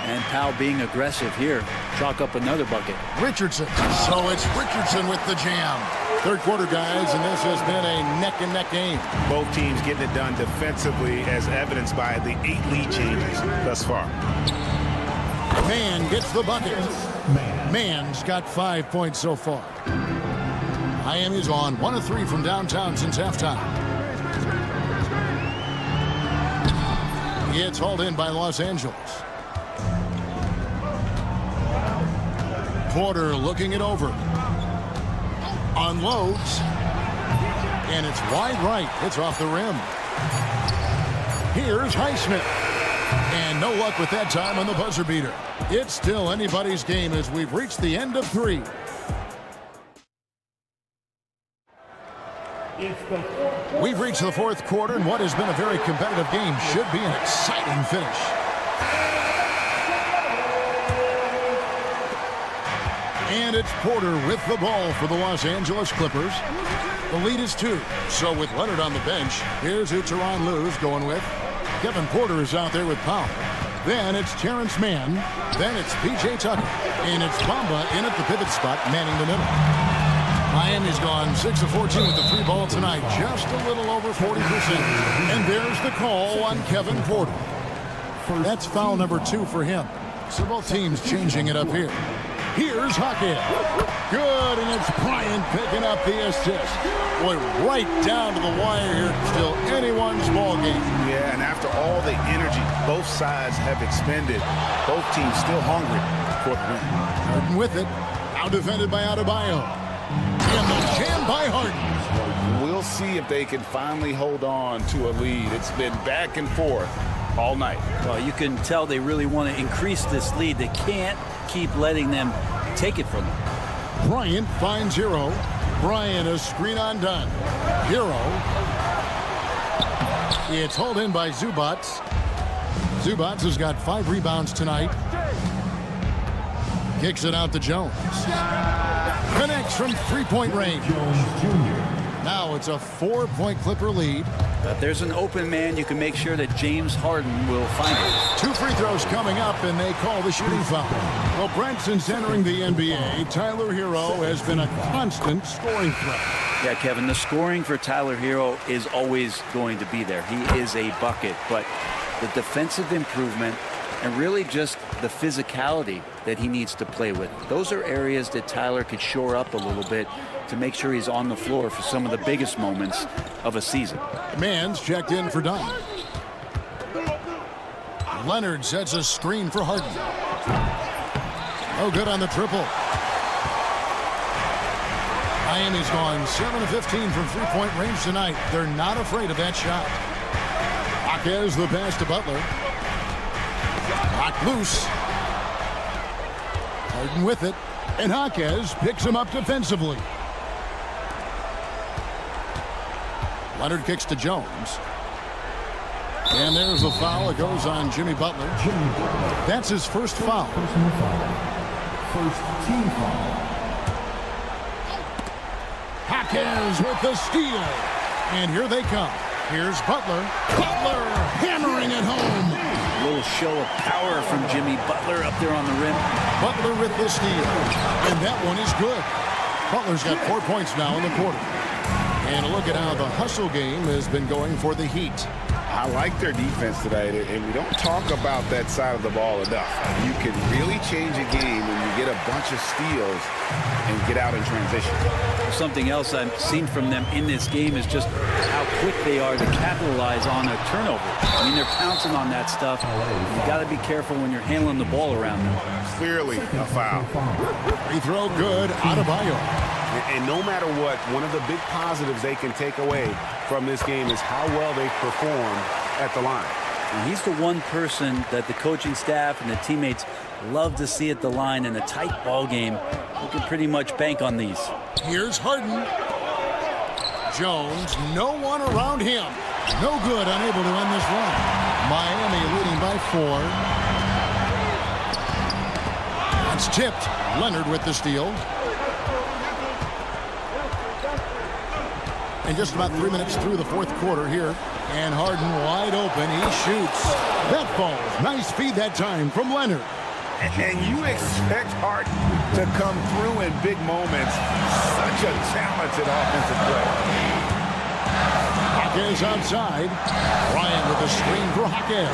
And Powell being aggressive here. Chalk up another bucket. Richardson. So it's Richardson with the jam. Third quarter, guys, and this has been a neck-and-neck game. Both teams getting it done defensively as evidenced by the 8 lead changes thus far. Mann gets the bucket. Mann's got 5 points so far. Miami's on 1 of 3 from downtown since halftime. It's hauled in by Los Angeles. Porter looking it over. Unloads. And it's wide right. It's off the rim. Here's Highsmith. And no luck with that time on the buzzer beater. It's still anybody's game as we've reached the end of 3. We've reached the fourth quarter, and what has been a very competitive game should be an exciting finish. And it's Porter with the ball for the Los Angeles Clippers. The lead is 2. So with Leonard on the bench, here's who Tyronn Lue's going with. Kevin Porter is out there with Powell. Then it's Terrence Mann. Then it's P.J. Tucker. And it's Bamba in at the pivot spot, manning the middle. Miami's gone 6 of 14 with the 3 ball tonight, just a little over 40%. And there's the call on Kevin Porter. That's foul number 2 for him. So both teams changing it up here. Here's Hackett. Good, and it's Bryant picking up the assist. Boy, right down to the wire here. Still anyone's ball game. Yeah, and after all the energy both sides have expended, both teams still hungry for the win. Harden with it. Out defended by Adebayo. And the jam by Harden. We'll see if they can finally hold on to a lead. It's been back and forth all night. Well, you can tell they really want to increase this lead. They can't keep letting them take it from them. Bryant finds Hero. Bryant, a screen on done. Hero. It's hauled in by Zubac. Zubac has got 5 rebounds tonight. Kicks it out to Jones. Connects from 3-point range. Now it's a 4-point Clipper lead. If there's an open man, you can make sure that James Harden will find it. 2 free throws coming up, and they call the shooting foul. Well, Brent, since entering the NBA, Tyler Hero has been a constant scoring threat. Yeah, Kevin, the scoring for Tyler Hero is always going to be there. He is a bucket, but the defensive improvement and really just the physicality that he needs to play with. Those are areas that Tyler could shore up a little bit to make sure he's on the floor for some of the biggest moments of a season. Mann's checked in for Dunn. Leonard sets a screen for Harden. Oh, good on the triple. Miami's gone 7 of 15 from 3-point range tonight. They're not afraid of that shot. Jaquez the pass to Butler. Locked loose. Harden with it. And Jaquez picks him up defensively. Leonard kicks to Jones. And there's the foul. It goes on Jimmy Butler. That's his first foul. First team foul. Jaquez with the steal. And here they come. Here's Butler. Butler hammering it home. A little show of power from Jimmy Butler up there on the rim. Butler with the steal. And that one is good. Butler's got 4 points now in the quarter. And a look at how the hustle game has been going for the Heat. I like their defense tonight, and we don't talk about that side of the ball enough. You can really change a game when you get a bunch of steals and get out in transition. Something else I've seen from them in this game is just how quick they are to capitalize on a turnover. I mean, they're pouncing on that stuff. You got to be careful when you're handling the ball around them. Clearly a foul. Free throw good. Adebayo. And no matter what, one of the big positives they can take away from this game is how well they perform at the line. And he's the one person that the coaching staff and the teammates love to see at the line in a tight ball game. You can pretty much bank on these. Here's Harden. Jones, no one around him. No good, unable to end this run. Miami leading by 4. That's tipped. Leonard with the steal. And just about 3 minutes through the 4th quarter here. And Harden wide open. He shoots. That falls. Nice feed that time from Leonard. And you expect Harden to come through in big moments. Such a talented offensive player. Jaquez outside. Bryant with a screen for Jaquez.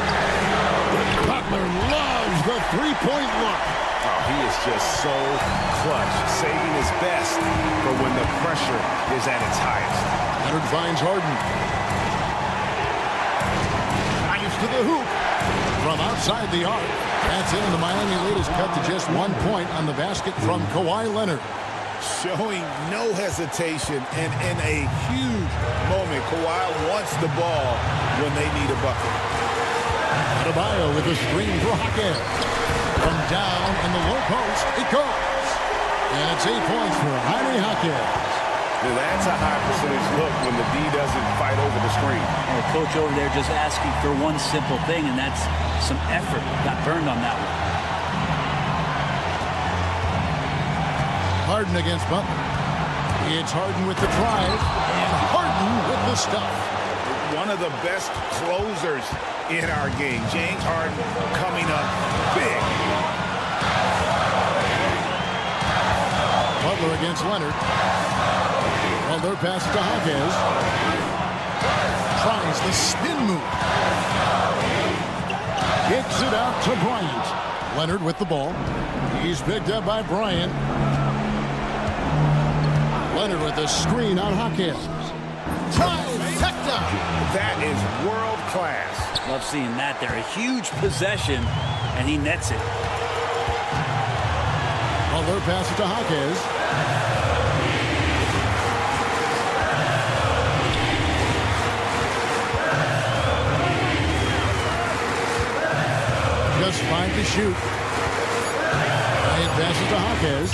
Butler loves the 3-point look. Oh, he is just so clutch, saving his best for when the pressure is at its highest. Leonard finds Harden. Drives to the hoop. From outside the arc. That's in. The Miami lead is cut to just 1 point on the basket from Kawhi Leonard. Showing no hesitation, and in a huge moment, Kawhi wants the ball when they need a bucket. Adebayo with a screen for Jaquez. From down in the low post, it goes. And it's 8 points for Jaime Jaquez. Now that's a high percentage look when the D doesn't fight over the screen. And the coach over there just asking for one simple thing, and that's some effort. Got burned on that one. Harden against Butler. It's Harden with the drive, and Harden with the stuff. One of the best closers in our game. James Harden coming up big. Butler against Leonard. Butler passes to Hawkins. Tries the spin move. Kicks it out to Bryant. Leonard with the ball. He's picked up by Bryant. Leonard with the screen on Hawkins. Trifecta. That is world class. Love seeing that there. A huge possession, and he nets it. Butler passes to Hawkins. Just 5 to shoot. Bryant passes to Hawkins.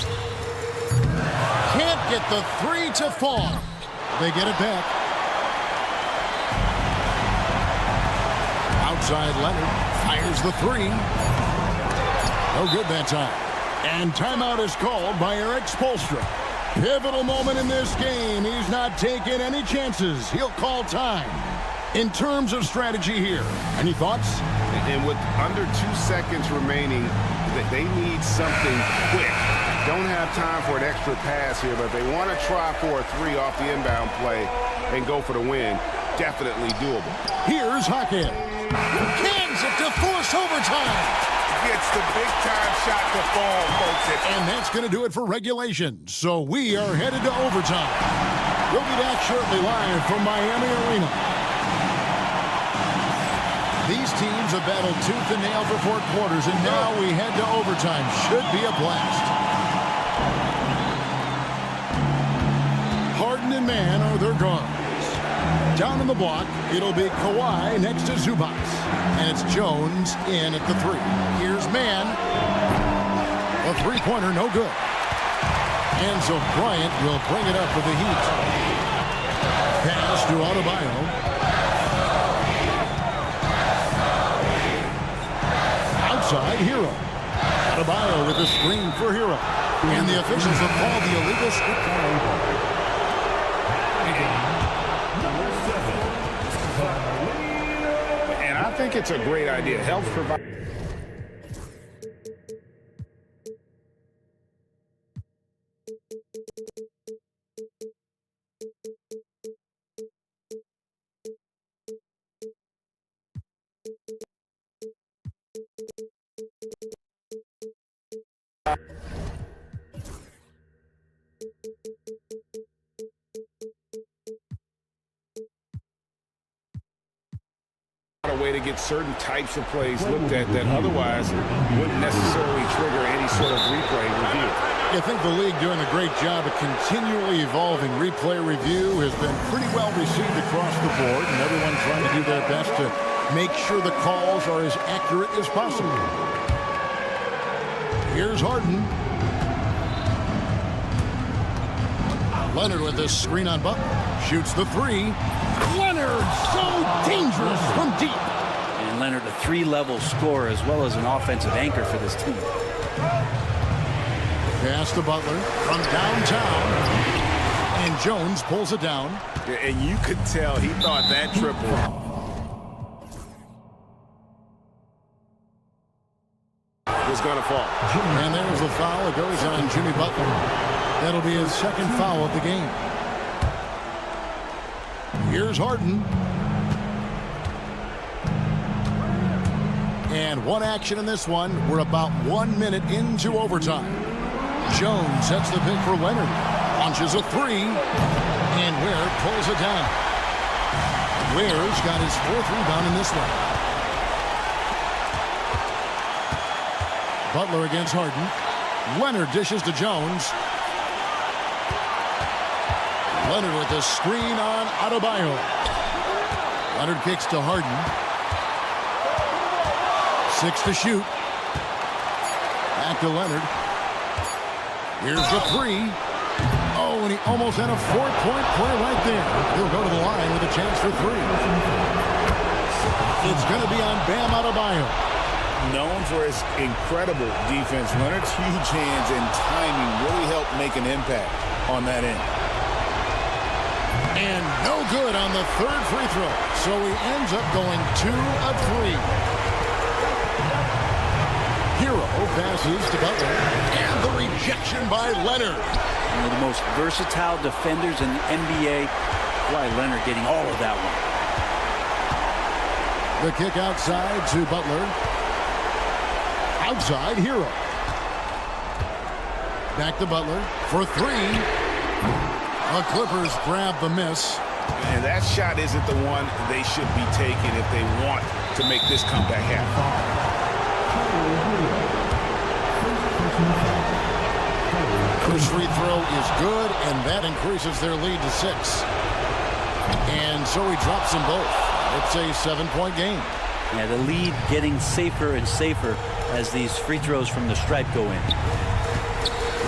Can't get the 3 to fall. They get it back. Outside Leonard fires the 3. No good that time. And timeout is called by Eric Spoelstra. Pivotal moment in this game. He's not taking any chances. He'll call time. In terms of strategy here, any thoughts? And with under 2 seconds remaining, they need something quick. Don't have time for an extra pass here, but they want to try for a 3 off the inbound play and go for the win. Definitely doable. Here's Hawkins. Cans it to force overtime. Gets the big-time shot to fall, folks. And that's going to do it for regulation. So we are headed to overtime. We'll be back shortly live from Miami Arena. These teams have battled tooth and nail for 4 quarters, and now we head to overtime. Should be a blast. Harden and Man are their guards. Down in the block, it'll be Kawhi next to Zubac. And it's Jones in at the 3. Here's Man. A 3-pointer, no good. And so Bryant will bring it up for the Heat. Pass to Adebayo. Outside, Hero. Adebayo with a screen for Hero. And the officials have called the illegal stick foul. And I think it's a great idea. Helps provide. A way to get certain types of plays looked at that otherwise wouldn't necessarily trigger any sort of replay review. I think the league doing a great job of continually evolving. Replay review has been pretty well received across the board, and everyone trying to do their best to make sure the calls are as accurate as possible. Here's Harden. Leonard with this screen on Butler. Shoots the 3. Leonard, so dangerous from deep. And Leonard, a 3-level scorer as well as an offensive anchor for this team. Pass to Butler from downtown. And Jones pulls it down. And you could tell he thought that triple was going to fall. And there's the foul. It goes on Jimmy Butler. That'll be his 2nd foul of the game. Here's Harden. And one action in this one. We're about 1 minute into overtime. Jones sets the pick for Leonard. Launches a 3. And Ware pulls it down. Ware's got his 4th rebound in this one. Butler against Harden. Leonard dishes to Jones. Leonard with the screen on Adebayo. Leonard kicks to Harden. 6 to shoot. Back to Leonard. Here's the 3. Oh, and he almost had a 4-point play right there. He'll go to the line with a chance for 3. It's going to be on Bam Adebayo. Known for his incredible defense, Leonard's huge hands and timing really helped make an impact on that end. And no good on the 3rd free throw. So he ends up going 2 of 3. Hero passes to Butler. And the rejection by Leonard. One of the most versatile defenders in the NBA. Kawhi Leonard getting all of that one. The kick outside to Butler. Outside, Hero. Back to Butler for three. The Clippers grab the miss. And that shot isn't the one they should be taking if they want to make this comeback happen. First free throw is good, and that increases their lead to 6. And so he drops them both. It's a 7-point game. Yeah, the lead getting safer and safer as these free throws from the stripe go in.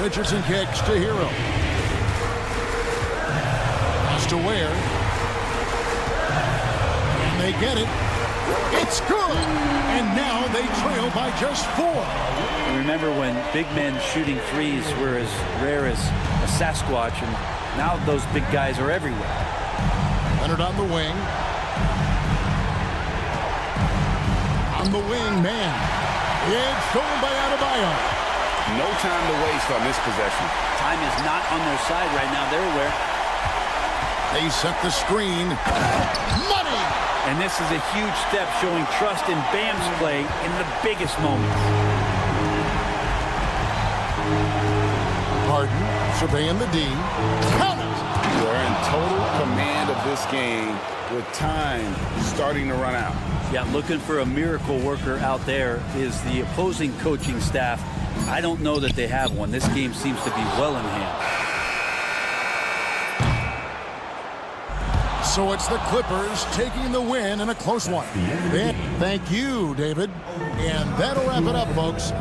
Richardson kicks to Hero. Pass to Ware. And they get it. It's good! And now they trail by just 4. Remember when big men shooting threes were as rare as a Sasquatch, and now those big guys are everywhere. Leonard on the wing. On the wing, man. It's stolen by Adebayo. No time to waste on this possession. Time is not on their side right now. They're aware. They set the screen. Money! And this is a huge step showing trust in Bam's play in the biggest moments. Harden surveying the D. Count it! You are in total command of this game with time starting to run out. Yeah, looking for a miracle worker out there is the opposing coaching staff. I don't know that they have one. This game seems to be well in hand. So it's the Clippers taking the win in a close one. Thank you, David. And that'll wrap it up, folks.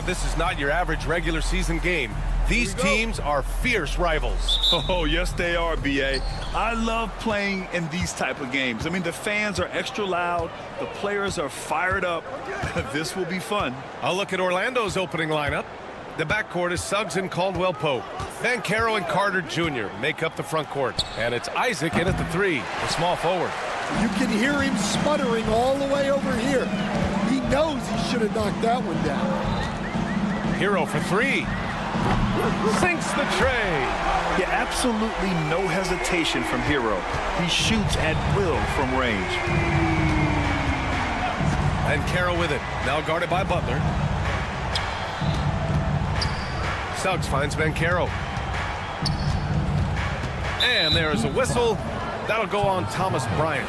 Kev, this is not your average regular season game. These teams are fierce rivals. Oh, yes, they are, B.A. I love playing in these type of games. I mean, the fans are extra loud. The players are fired up. This will be fun. I'll look at Orlando's opening lineup. The backcourt is Suggs and Caldwell Pope. Banchero and Carter Jr. make up the front court. And it's Isaac in at the 3, the small forward. You can hear him sputtering all the way over here. He knows he should have knocked that one down. Hero for 3. Sinks the tray. Yeah, absolutely no hesitation from Hero. He shoots at will from range. And Carroll with it. Now guarded by Butler. Suggs finds Banchero. And there is a whistle. That'll go on Thomas Bryant.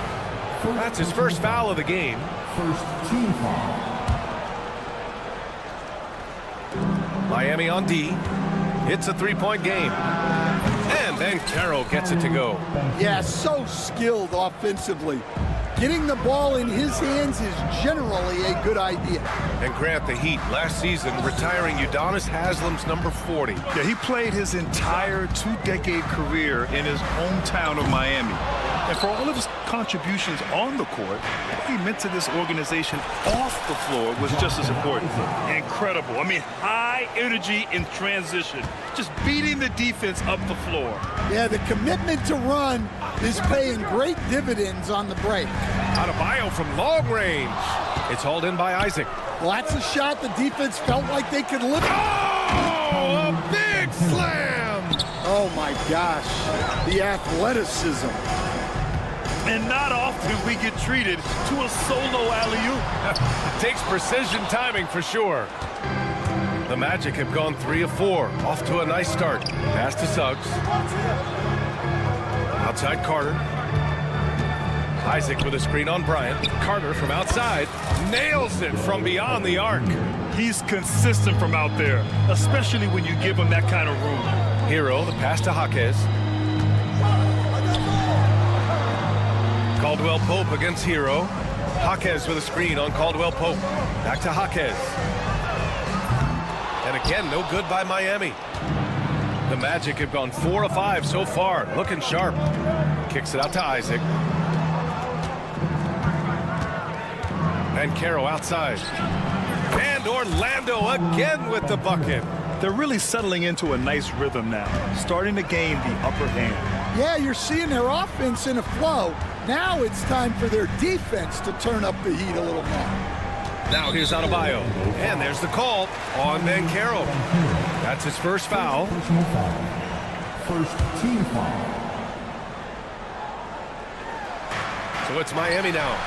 That's his first foul of the game. First team foul. Miami on D. It's a 3-point game. And Banchero gets it to go. Yeah, so skilled offensively. Getting the ball in his hands is generally a good idea. And Grant, the Heat last season retiring Udonis Haslam's number 40. Yeah, he played his entire 2-decade career in his hometown of Miami. And for all of his contributions on the court, what he meant to this organization off the floor was just as important. Incredible. I mean, high energy in transition. Just beating the defense up the floor. Yeah, the commitment to run is paying great dividends on the break. Adebayo from long range. It's hauled in by Isaac. Well, that's a shot the defense felt like they could live. Oh, a big slam! Oh, my gosh. The athleticism. And not often we get treated to a solo alley-oop. Takes precision timing for sure. The Magic have gone 3 of 4. Off to a nice start. Pass to Suggs. Outside Carter. Isaac with a screen on Bryant. Carter from outside nails it from beyond the arc. He's consistent from out there, especially when you give him that kind of room. Hero, the pass to Jaquez. Caldwell Pope against Hero. Jaquez with a screen on Caldwell Pope. Back to Jaquez. And again, no good by Miami. The Magic have gone 4 of 5 so far. Looking sharp. Kicks it out to Isaac. And Carroll outside. And Orlando again with the bucket. They're really settling into a nice rhythm now, starting to gain the upper hand. Yeah, you're seeing their offense in a flow. Now it's time for their defense to turn up the heat a little more. Now here's Adebayo. And there's the call on Banchero. That's his first foul. First team foul. So it's Miami now.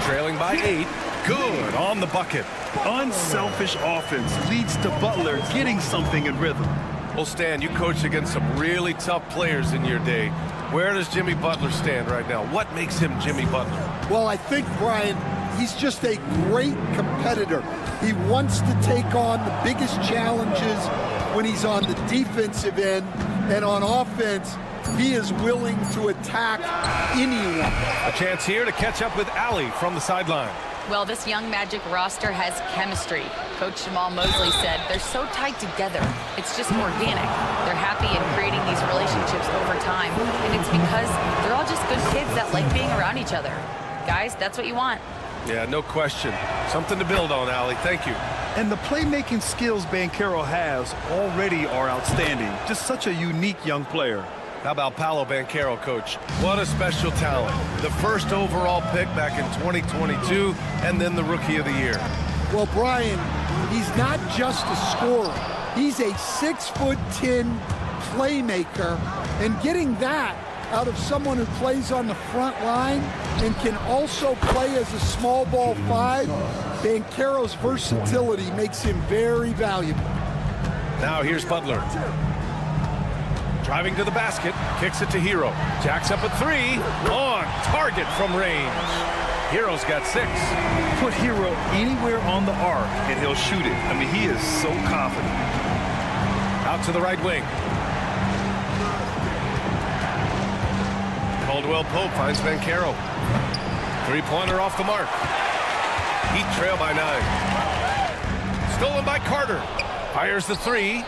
Trailing by 8. Good on the bucket. Unselfish offense leads to Butler getting something in rhythm. Well, Stan, you coached against some really tough players in your day. Where does Jimmy Butler stand right now? What makes him Jimmy Butler? Well, I think, Brian, he's just a great competitor. He wants to take on the biggest challenges when he's on the defensive end, and on offense, he is willing to attack anyone. A chance here to catch up with Allie from the sideline. Well, this young Magic roster has chemistry. Coach Jamal Mosley said they're so tight together. It's just organic. They're happy in creating these relationships over time. And it's because they're all just good kids that like being around each other. Guys, that's what you want. Yeah, no question. Something to build on, Allie. Thank you. And the playmaking skills Banchero has already are outstanding. Just such a unique young player. How about Paolo Banchero, Coach? What a special talent. The first overall pick back in 2022, and then the Rookie of the Year. Well, Brian, he's not just a scorer. He's a 6'10" playmaker, and getting that out of someone who plays on the front line and can also play as a small ball 5, Banchero's versatility makes him very valuable. Now here's Butler. Driving to the basket, kicks it to Hero. Jacks up a 3, on target from range. Hero's got 6. Put Hero anywhere on the arc and he'll shoot it. I mean, he is so confident. Out to the right wing. Caldwell Pope finds Banchero. 3-pointer off the mark. Heat trail by 9. Stolen by Carter. Fires the three.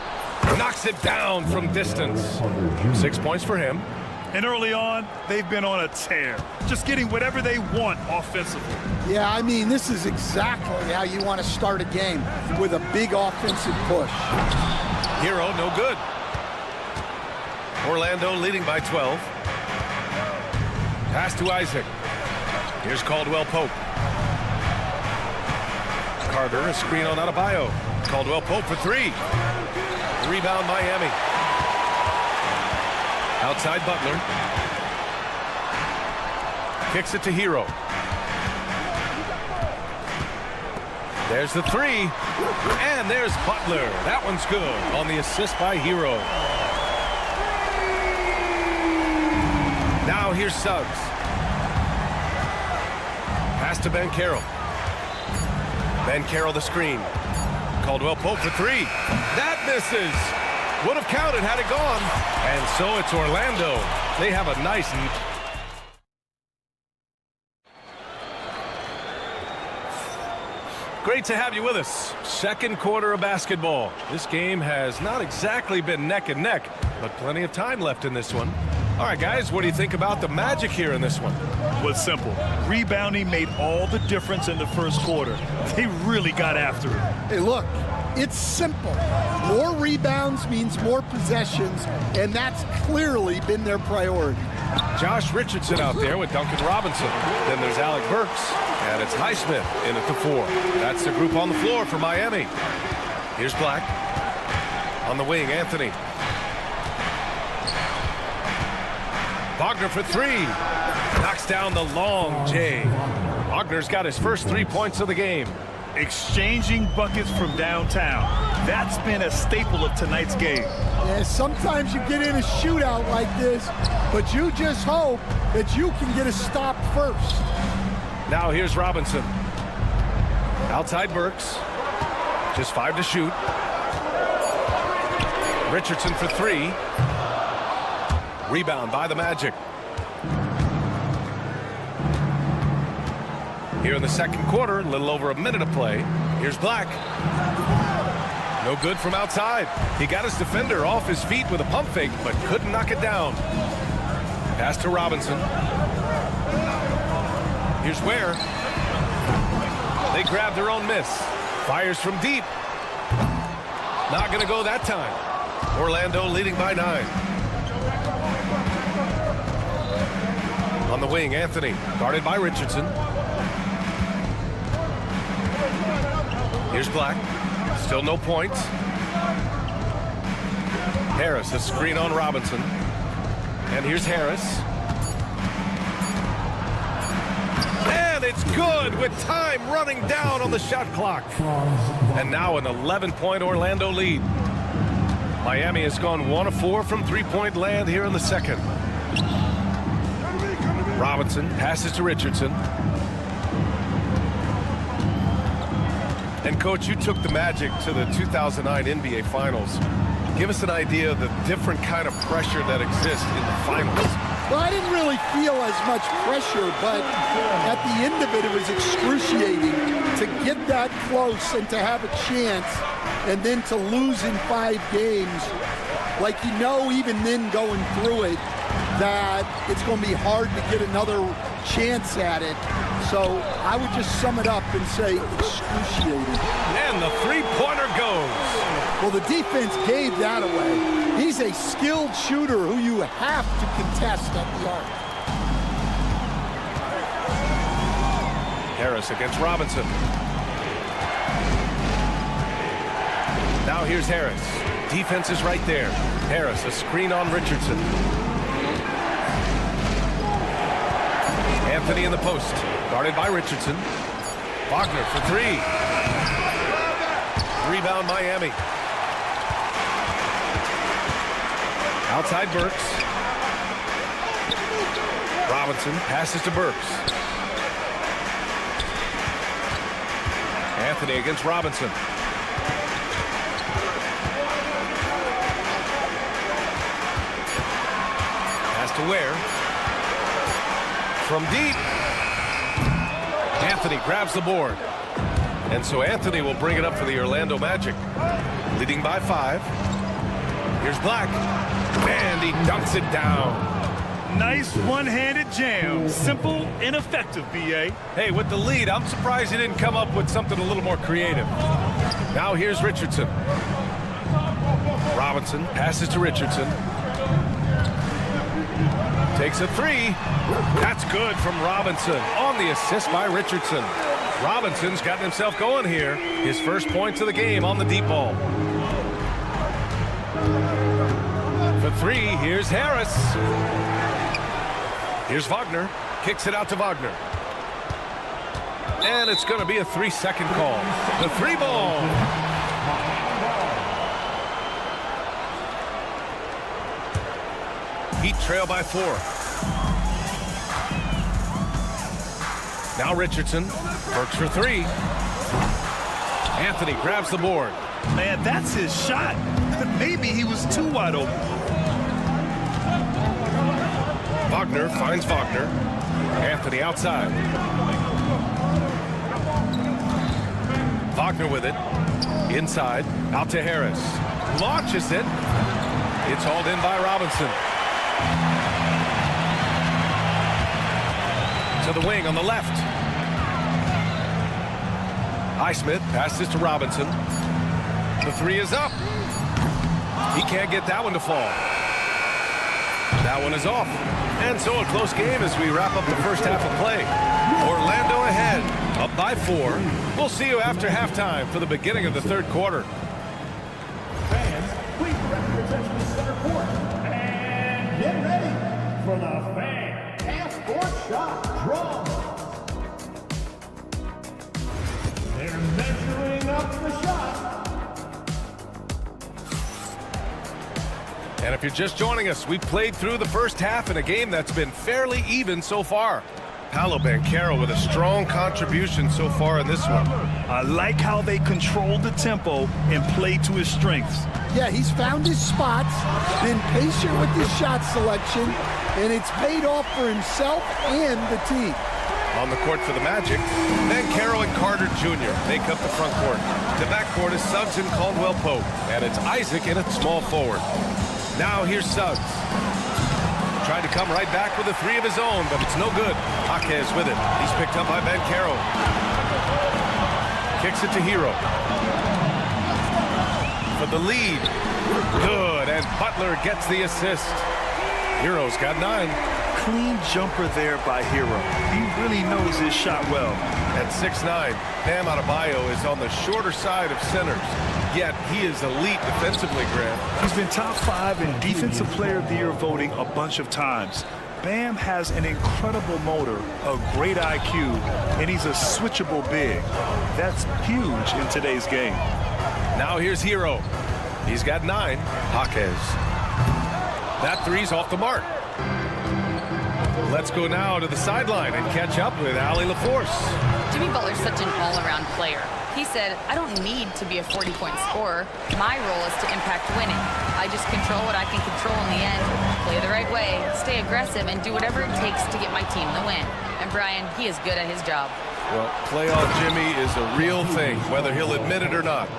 Knocks it down from distance. 6 points for him. And early on, they've been on a tear. Just getting whatever they want offensively. Yeah, I mean, this is exactly how you want to start a game, with a big offensive push. Hero, no good. Orlando leading by 12. Pass to Isaac. Here's Caldwell Pope. Carter, a screen on Adebayo. Caldwell Pope for three. Rebound Miami. Outside Butler. Kicks it to Hero. There's the three. And there's Butler. That one's good on the assist by Hero. Now here's Suggs. Pass to Banchero. Banchero the screen. Caldwell Pope for three. That misses. Would have counted had it gone. And so it's Orlando. They have a nice... Great to have you with us. Second quarter of basketball. This game has not exactly been neck and neck, but plenty of time left in this one. All right, guys, what do you think about the Magic here in this one? Well, it's simple. Rebounding made all the difference in the first quarter. They really got after it. Hey, look, it's simple. More rebounds means more possessions, and that's clearly been their priority. Josh Richardson out there with Duncan Robinson. Then there's Alec Burks, and it's Highsmith in at the 4. That's the group on the floor for Miami. Here's Black. On the wing, Anthony. Wagner for three. Knocks down the long J. Wagner's got his first 3 points of the game. Exchanging buckets from downtown. That's been a staple of tonight's game. Yeah, sometimes you get in a shootout like this, but you just hope that you can get a stop first. Now here's Robinson. Outside Burks. Just 5 to shoot. Richardson for three. Rebound by the Magic. Here in the second quarter, a little over a minute of play. Here's Black. No good from outside. He got his defender off his feet with a pump fake, but couldn't knock it down. Pass to Robinson. Here's Ware. They grab their own miss. Fires from deep. Not going to go that time. Orlando leading by 9. On the wing, Anthony, guarded by Richardson. Here's Black. Still no points. Harris, a screen on Robinson. And here's Harris. And it's good with time running down on the shot clock. And now an 11-point Orlando lead. Miami has gone 1 of 4 from three-point land here in the second. Robinson passes to Richardson. And, Coach, you took the Magic to the 2009 NBA Finals. Give us an idea of the different kind of pressure that exists in the finals. Well, I didn't really feel as much pressure, but at the end of it, it was excruciating to get that close and to have a chance and then to lose in 5 games. Like, you know, even then going through it, that it's going to be hard to get another chance at it. So I would just sum it up and say excruciating. And the three-pointer goes. Well, the defense gave that away. He's a skilled shooter who you have to contest at the arc. Harris against Robinson. Now here's Harris. Defense is right there. Harris, a screen on Richardson. Anthony in the post, guarded by Richardson. Wagner for three. Rebound Miami. Outside Burks. Robinson passes to Burks. Anthony against Robinson. Pass to Ware. From deep. Anthony grabs the board. And so Anthony will bring it up for the Orlando Magic. Leading by 5. Here's Black. And he dunks it down. Nice one-handed jam. Simple and effective, B.A. Hey, with the lead, I'm surprised he didn't come up with something a little more creative. Now here's Richardson. Robinson passes to Richardson. Takes a 3. That's good from Robinson on the assist by Richardson. Robinson's gotten himself going here. His first points of the game on the deep ball. For 3, here's Harris. Here's Wagner. Kicks it out to Wagner. And it's going to be a 3-second call. The 3 ball. Heat trail by 4. Now Richardson works for 3. Anthony grabs the board. Man, that's his shot. Maybe he was too wide open. Wagner finds Wagner. Anthony outside. Wagner with it. Inside. Out to Harris. Launches it. It's hauled in by Robinson. To the wing on the left. Highsmith passes to Robinson. The 3 is up. He can't get that one to fall. That one is off. And so a close game as we wrap up the first half of play. Orlando ahead, up by 4. We'll see you after halftime for the beginning of the third quarter. Fans, please represent the center court. And get ready for the fan half-court shot draw. They're measuring up the shot. And if you're just joining us, we played through the first half in a game that's been fairly even so far. Paolo Banchero with a strong contribution so far in this one. I like how they controlled the tempo and played to his strengths. Yeah, he's found his spots, been patient with his shot selection, and it's paid off for himself and the team. On the court for the Magic, Banchero and Carter Jr. make up the front court. The backcourt is Suggs and Caldwell Pope, and it's Isaac in at small forward. Now here's Suggs. Tried to come right back with a 3 of his own, but it's no good. Jaquez with it. He's picked up by Banchero. Kicks it to Hero. For the lead. Good, and Butler gets the assist. Hero's got 9. Clean jumper there by Hero. He really knows his shot well. At 6'9", Bam Adebayo is on the shorter side of centers. Yet he is elite defensively, Grant. He's been top 5 in Defensive Player of the Year voting a bunch of times. Bam has an incredible motor, a great IQ, and he's a switchable big. That's huge in today's game. Now here's Hero. He's got 9. Jaquez. That 3's off the mark. Let's go now to the sideline and catch up with Allie LaForce. Jimmy Butler's such an all-around player. He said, I don't need to be a 40-point scorer. My role is to impact winning. I just control what I can control in the end, play the right way, stay aggressive, and do whatever it takes to get my team the win. And Brian, he is good at his job. Well, playoff Jimmy is a real thing, whether he'll admit it or not.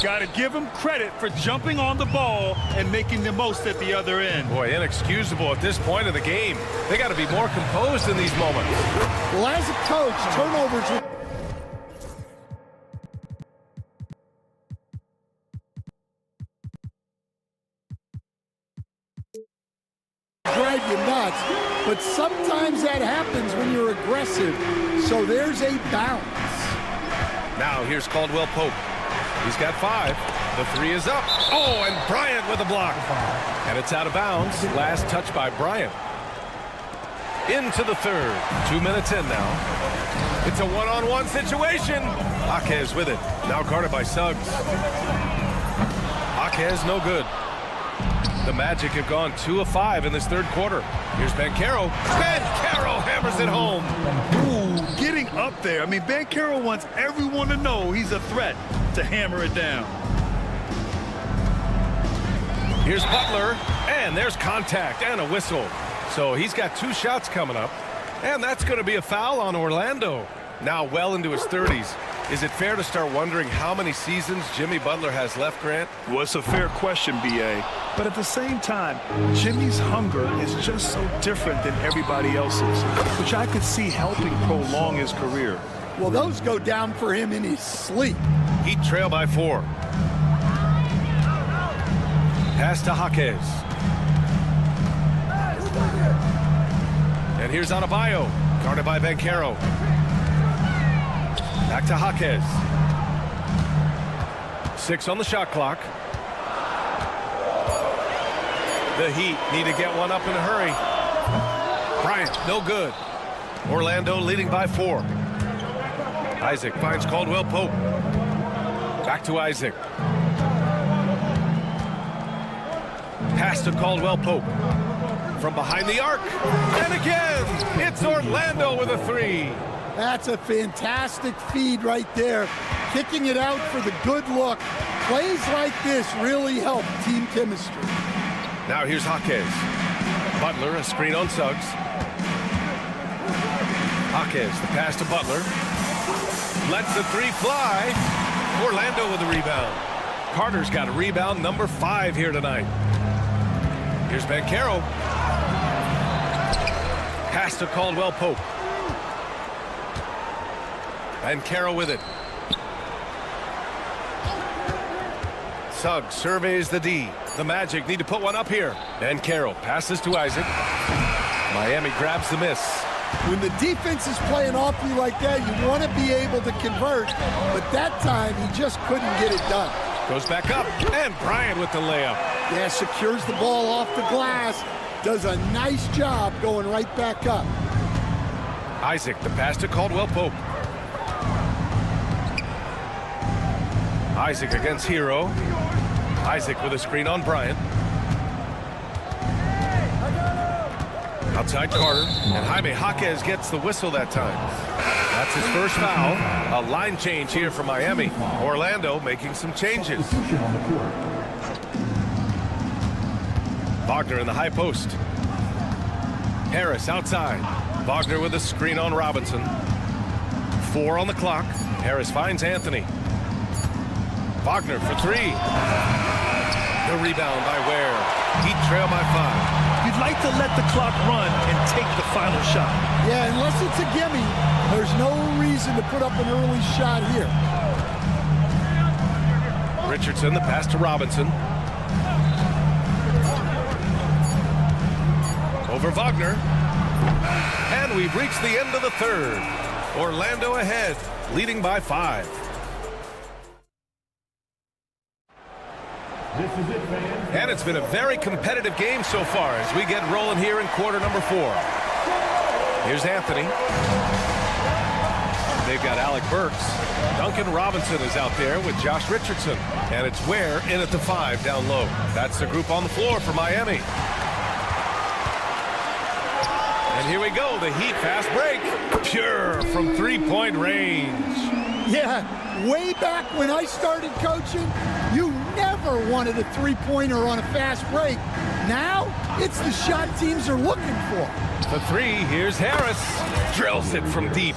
Got to give him credit for jumping on the ball and making the most at the other end. Boy, inexcusable at this point of the game. They got to be more composed in these moments. Well, as a coach, turnovers drive you nuts, but sometimes that happens when you're aggressive. So there's a balance. Now here's Caldwell Pope. He's got 5. The 3 is up. Oh, and Bryant with a block. And it's out of bounds. Last touch by Bryant. Into the third. 2 minutes in now. It's a one-on-one situation. Jaquez with it. Now guarded by Suggs. Jaquez no good. The Magic have gone 2 of 5 in this third quarter. Here's Banchero. Banchero hammers it home. Ooh, getting up there. I mean, Banchero wants everyone to know he's a threat to hammer it down. Here's Butler, and there's contact and a whistle. So he's got 2 shots coming up, and that's going to be a foul on Orlando. Now well into his 30s. Is it fair to start wondering how many seasons Jimmy Butler has left, Grant? Well, it's a fair question, B.A. But at the same time, Jimmy's hunger is just so different than everybody else's, which I could see helping prolong his career. Well, those go down for him in his sleep. Heat trail by 4. Pass to Jaquez. And here's Adebayo, guarded by Banchero. Back to Jaquez. 6 on the shot clock. The Heat need to get one up in a hurry. Bryant, no good. Orlando leading by 4. Isaac finds Caldwell Pope. Back to Isaac. Pass to Caldwell Pope. From behind the arc. And again, it's Orlando with a 3. That's a fantastic feed right there. Kicking it out for the good look. Plays like this really help team chemistry. Now here's Jaquez. Butler, a screen on Suggs. Jaquez, the pass to Butler. Lets the 3 fly. Orlando with the rebound. Carter's got a rebound, number 5 here tonight. Here's Banchero. Pass to Caldwell Pope. Banchero with it. Suggs surveys the D. The Magic need to put one up here. Banchero passes to Isaac. Miami grabs the miss. When the defense is playing off you like that, you want to be able to convert. But that time, he just couldn't get it done. Goes back up. And Bryant with the layup. Yeah, secures the ball off the glass. Does a nice job going right back up. Isaac, the pass to Caldwell Pope. Isaac against Hero. Isaac with a screen on Bryant. Outside Carter. And Jaime Jaquez gets the whistle that time. That's his first foul. A line change here for Miami. Orlando making some changes. Wagner in the high post. Harris outside. Wagner with a screen on Robinson. 4 on the clock. Harris finds Anthony. Wagner for 3. The rebound by Ware. Heat trail by 5. You'd like to let the clock run and take the final shot. Yeah, unless it's a gimme, there's no reason to put up an early shot here. Richardson, the pass to Robinson. Over Wagner. And we've reached the end of the third. Orlando ahead, leading by 5. And it's been a very competitive game so far as we get rolling here in quarter number 4. Here's Anthony. They've got Alec Burks. Duncan Robinson is out there with Josh Richardson. And it's Ware in at the 5 down low. That's the group on the floor for Miami. And here we go, the Heat fast break. Pure from 3-point range. Yeah, way back when I started coaching, you never wanted a 3-pointer on a fast break. Now, it's the shot teams are looking for. The 3, here's Harris. Drills it from deep.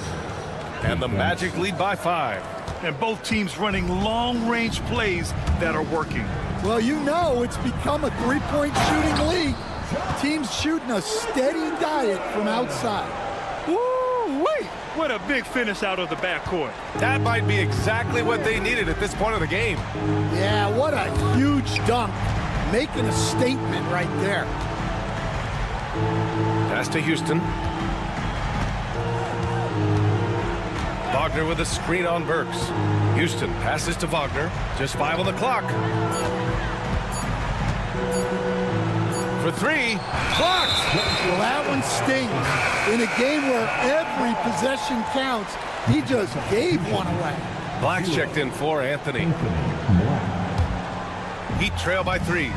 And the Magic lead by 5. And both teams running long-range plays that are working. Well, you know it's become a 3-point shooting league. Teams shooting a steady diet from outside. Woo-wee! What a big finish out of the backcourt. That might be exactly what they needed at this point of the game. Yeah, what a huge dunk. Making a statement right there. Pass to Houston. Wagner with a screen on Burks. Houston passes to Wagner. Just 5 on the clock. For 3, blocked. Well, that one stings. In a game where every possession counts, he just gave one away. Black's checked in for Anthony. Heat trail by 3.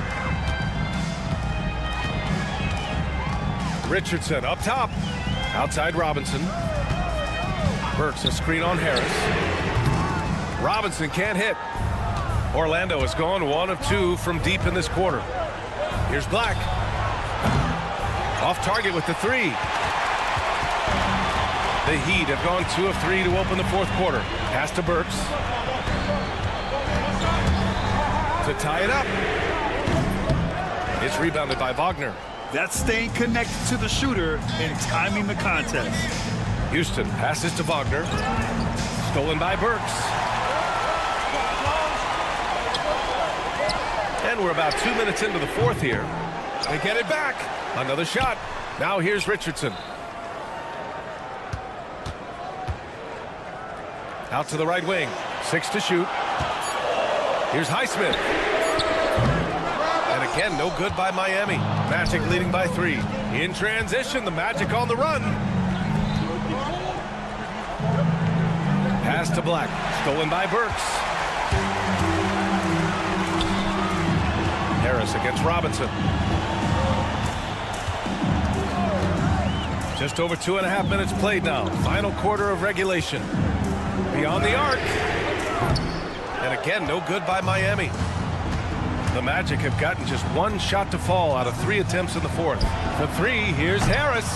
Richardson up top. Outside Robinson. Burks a screen on Harris. Robinson can't hit. Orlando has gone 1 of 2 from deep in this quarter. Here's Black. Off target with the 3. The Heat have gone 2 of 3 to open the fourth quarter. Pass to Burks. To tie it up. It's rebounded by Wagner. That's staying connected to the shooter and timing the contest. Houston passes to Wagner. Stolen by Burks. And we're about 2 minutes into the fourth here. They get it back. Another shot. Now here's Richardson. Out to the right wing. 6 to shoot. Here's Highsmith. And again, no good by Miami. Magic leading by 3. In transition, the Magic on the run. Pass to Black. Stolen by Burks. Harris against Robinson. Just over 2.5 minutes played now. Final quarter of regulation. Beyond the arc. And again, no good by Miami. The Magic have gotten just 1 shot to fall out of 3 attempts in the fourth. For 3, here's Harris.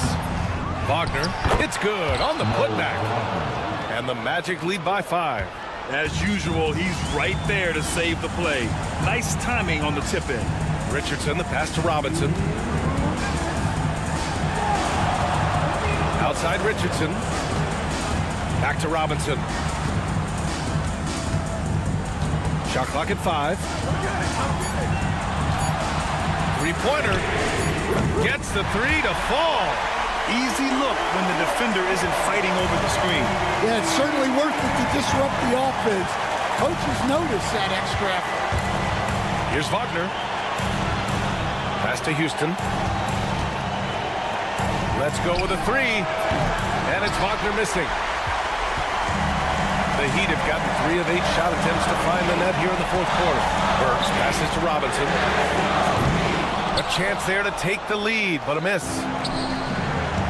Wagner, it's good on the putback. And the Magic lead by 5. As usual, he's right there to save the play. Nice timing on the tip-in. Richardson, the pass to Robinson. Outside Richardson. Back to Robinson. Shot clock at 5. Three-pointer. Gets the 3 to fall. Easy look when the defender isn't fighting over the screen. Yeah, it's certainly worth it to disrupt the offense. Coaches notice that extra effort. Here's Wagner. Pass to Houston. Let's go with a 3. And it's Wagner missing. The Heat have gotten 3 of 8 shot attempts to find the net here in the fourth quarter. Burks passes to Robinson. A chance there to take the lead, but a miss.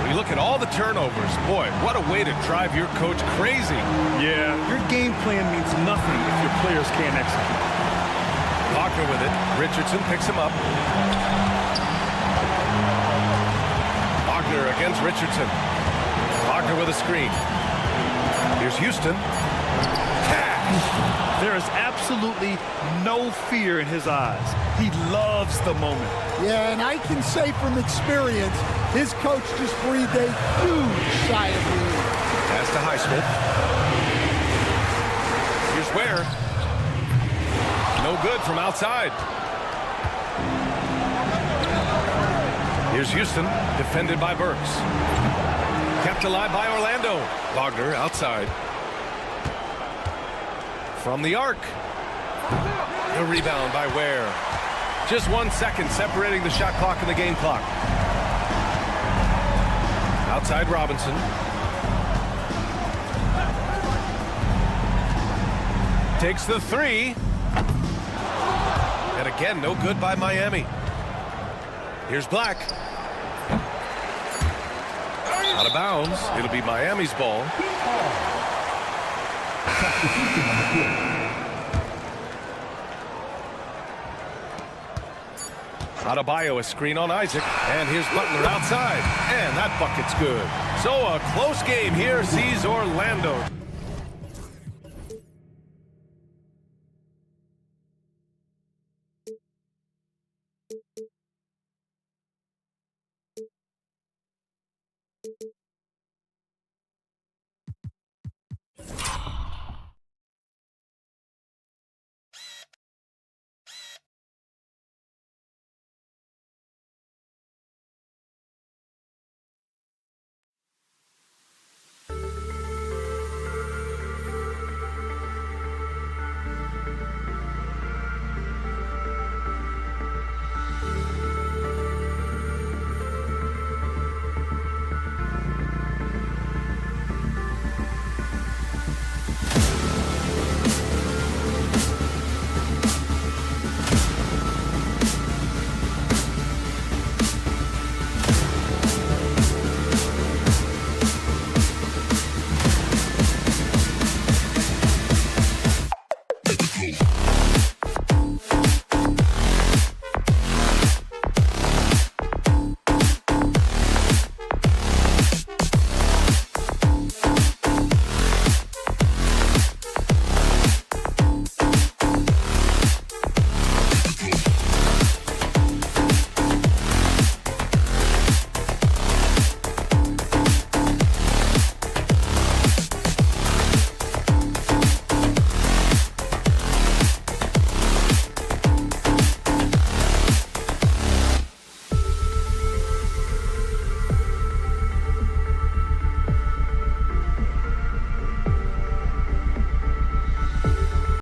When you look at all the turnovers, boy, what a way to drive your coach crazy. Yeah, your game plan means nothing if your players can't execute. Wagner with it. Richardson picks him up. Wagner against Richardson. Wagner with a screen. Here's Houston. There is absolutely no fear in his eyes. He loves the moment. Yeah, and I can say from experience, his coach just breathed a huge sigh of relief. Pass to Highsmith. Here's Ware. No good from outside. Here's Houston, defended by Burks. Kept alive by Orlando. Wagner outside. From the arc. The rebound by Ware. Just 1 second separating the shot clock and the game clock. Outside Robinson. Takes the 3. And again, no good by Miami. Here's Black. Out of bounds. It'll be Miami's ball. Adebayo, a screen on Isaac. And here's Butler outside. And that bucket's good. So a close game here sees Orlando.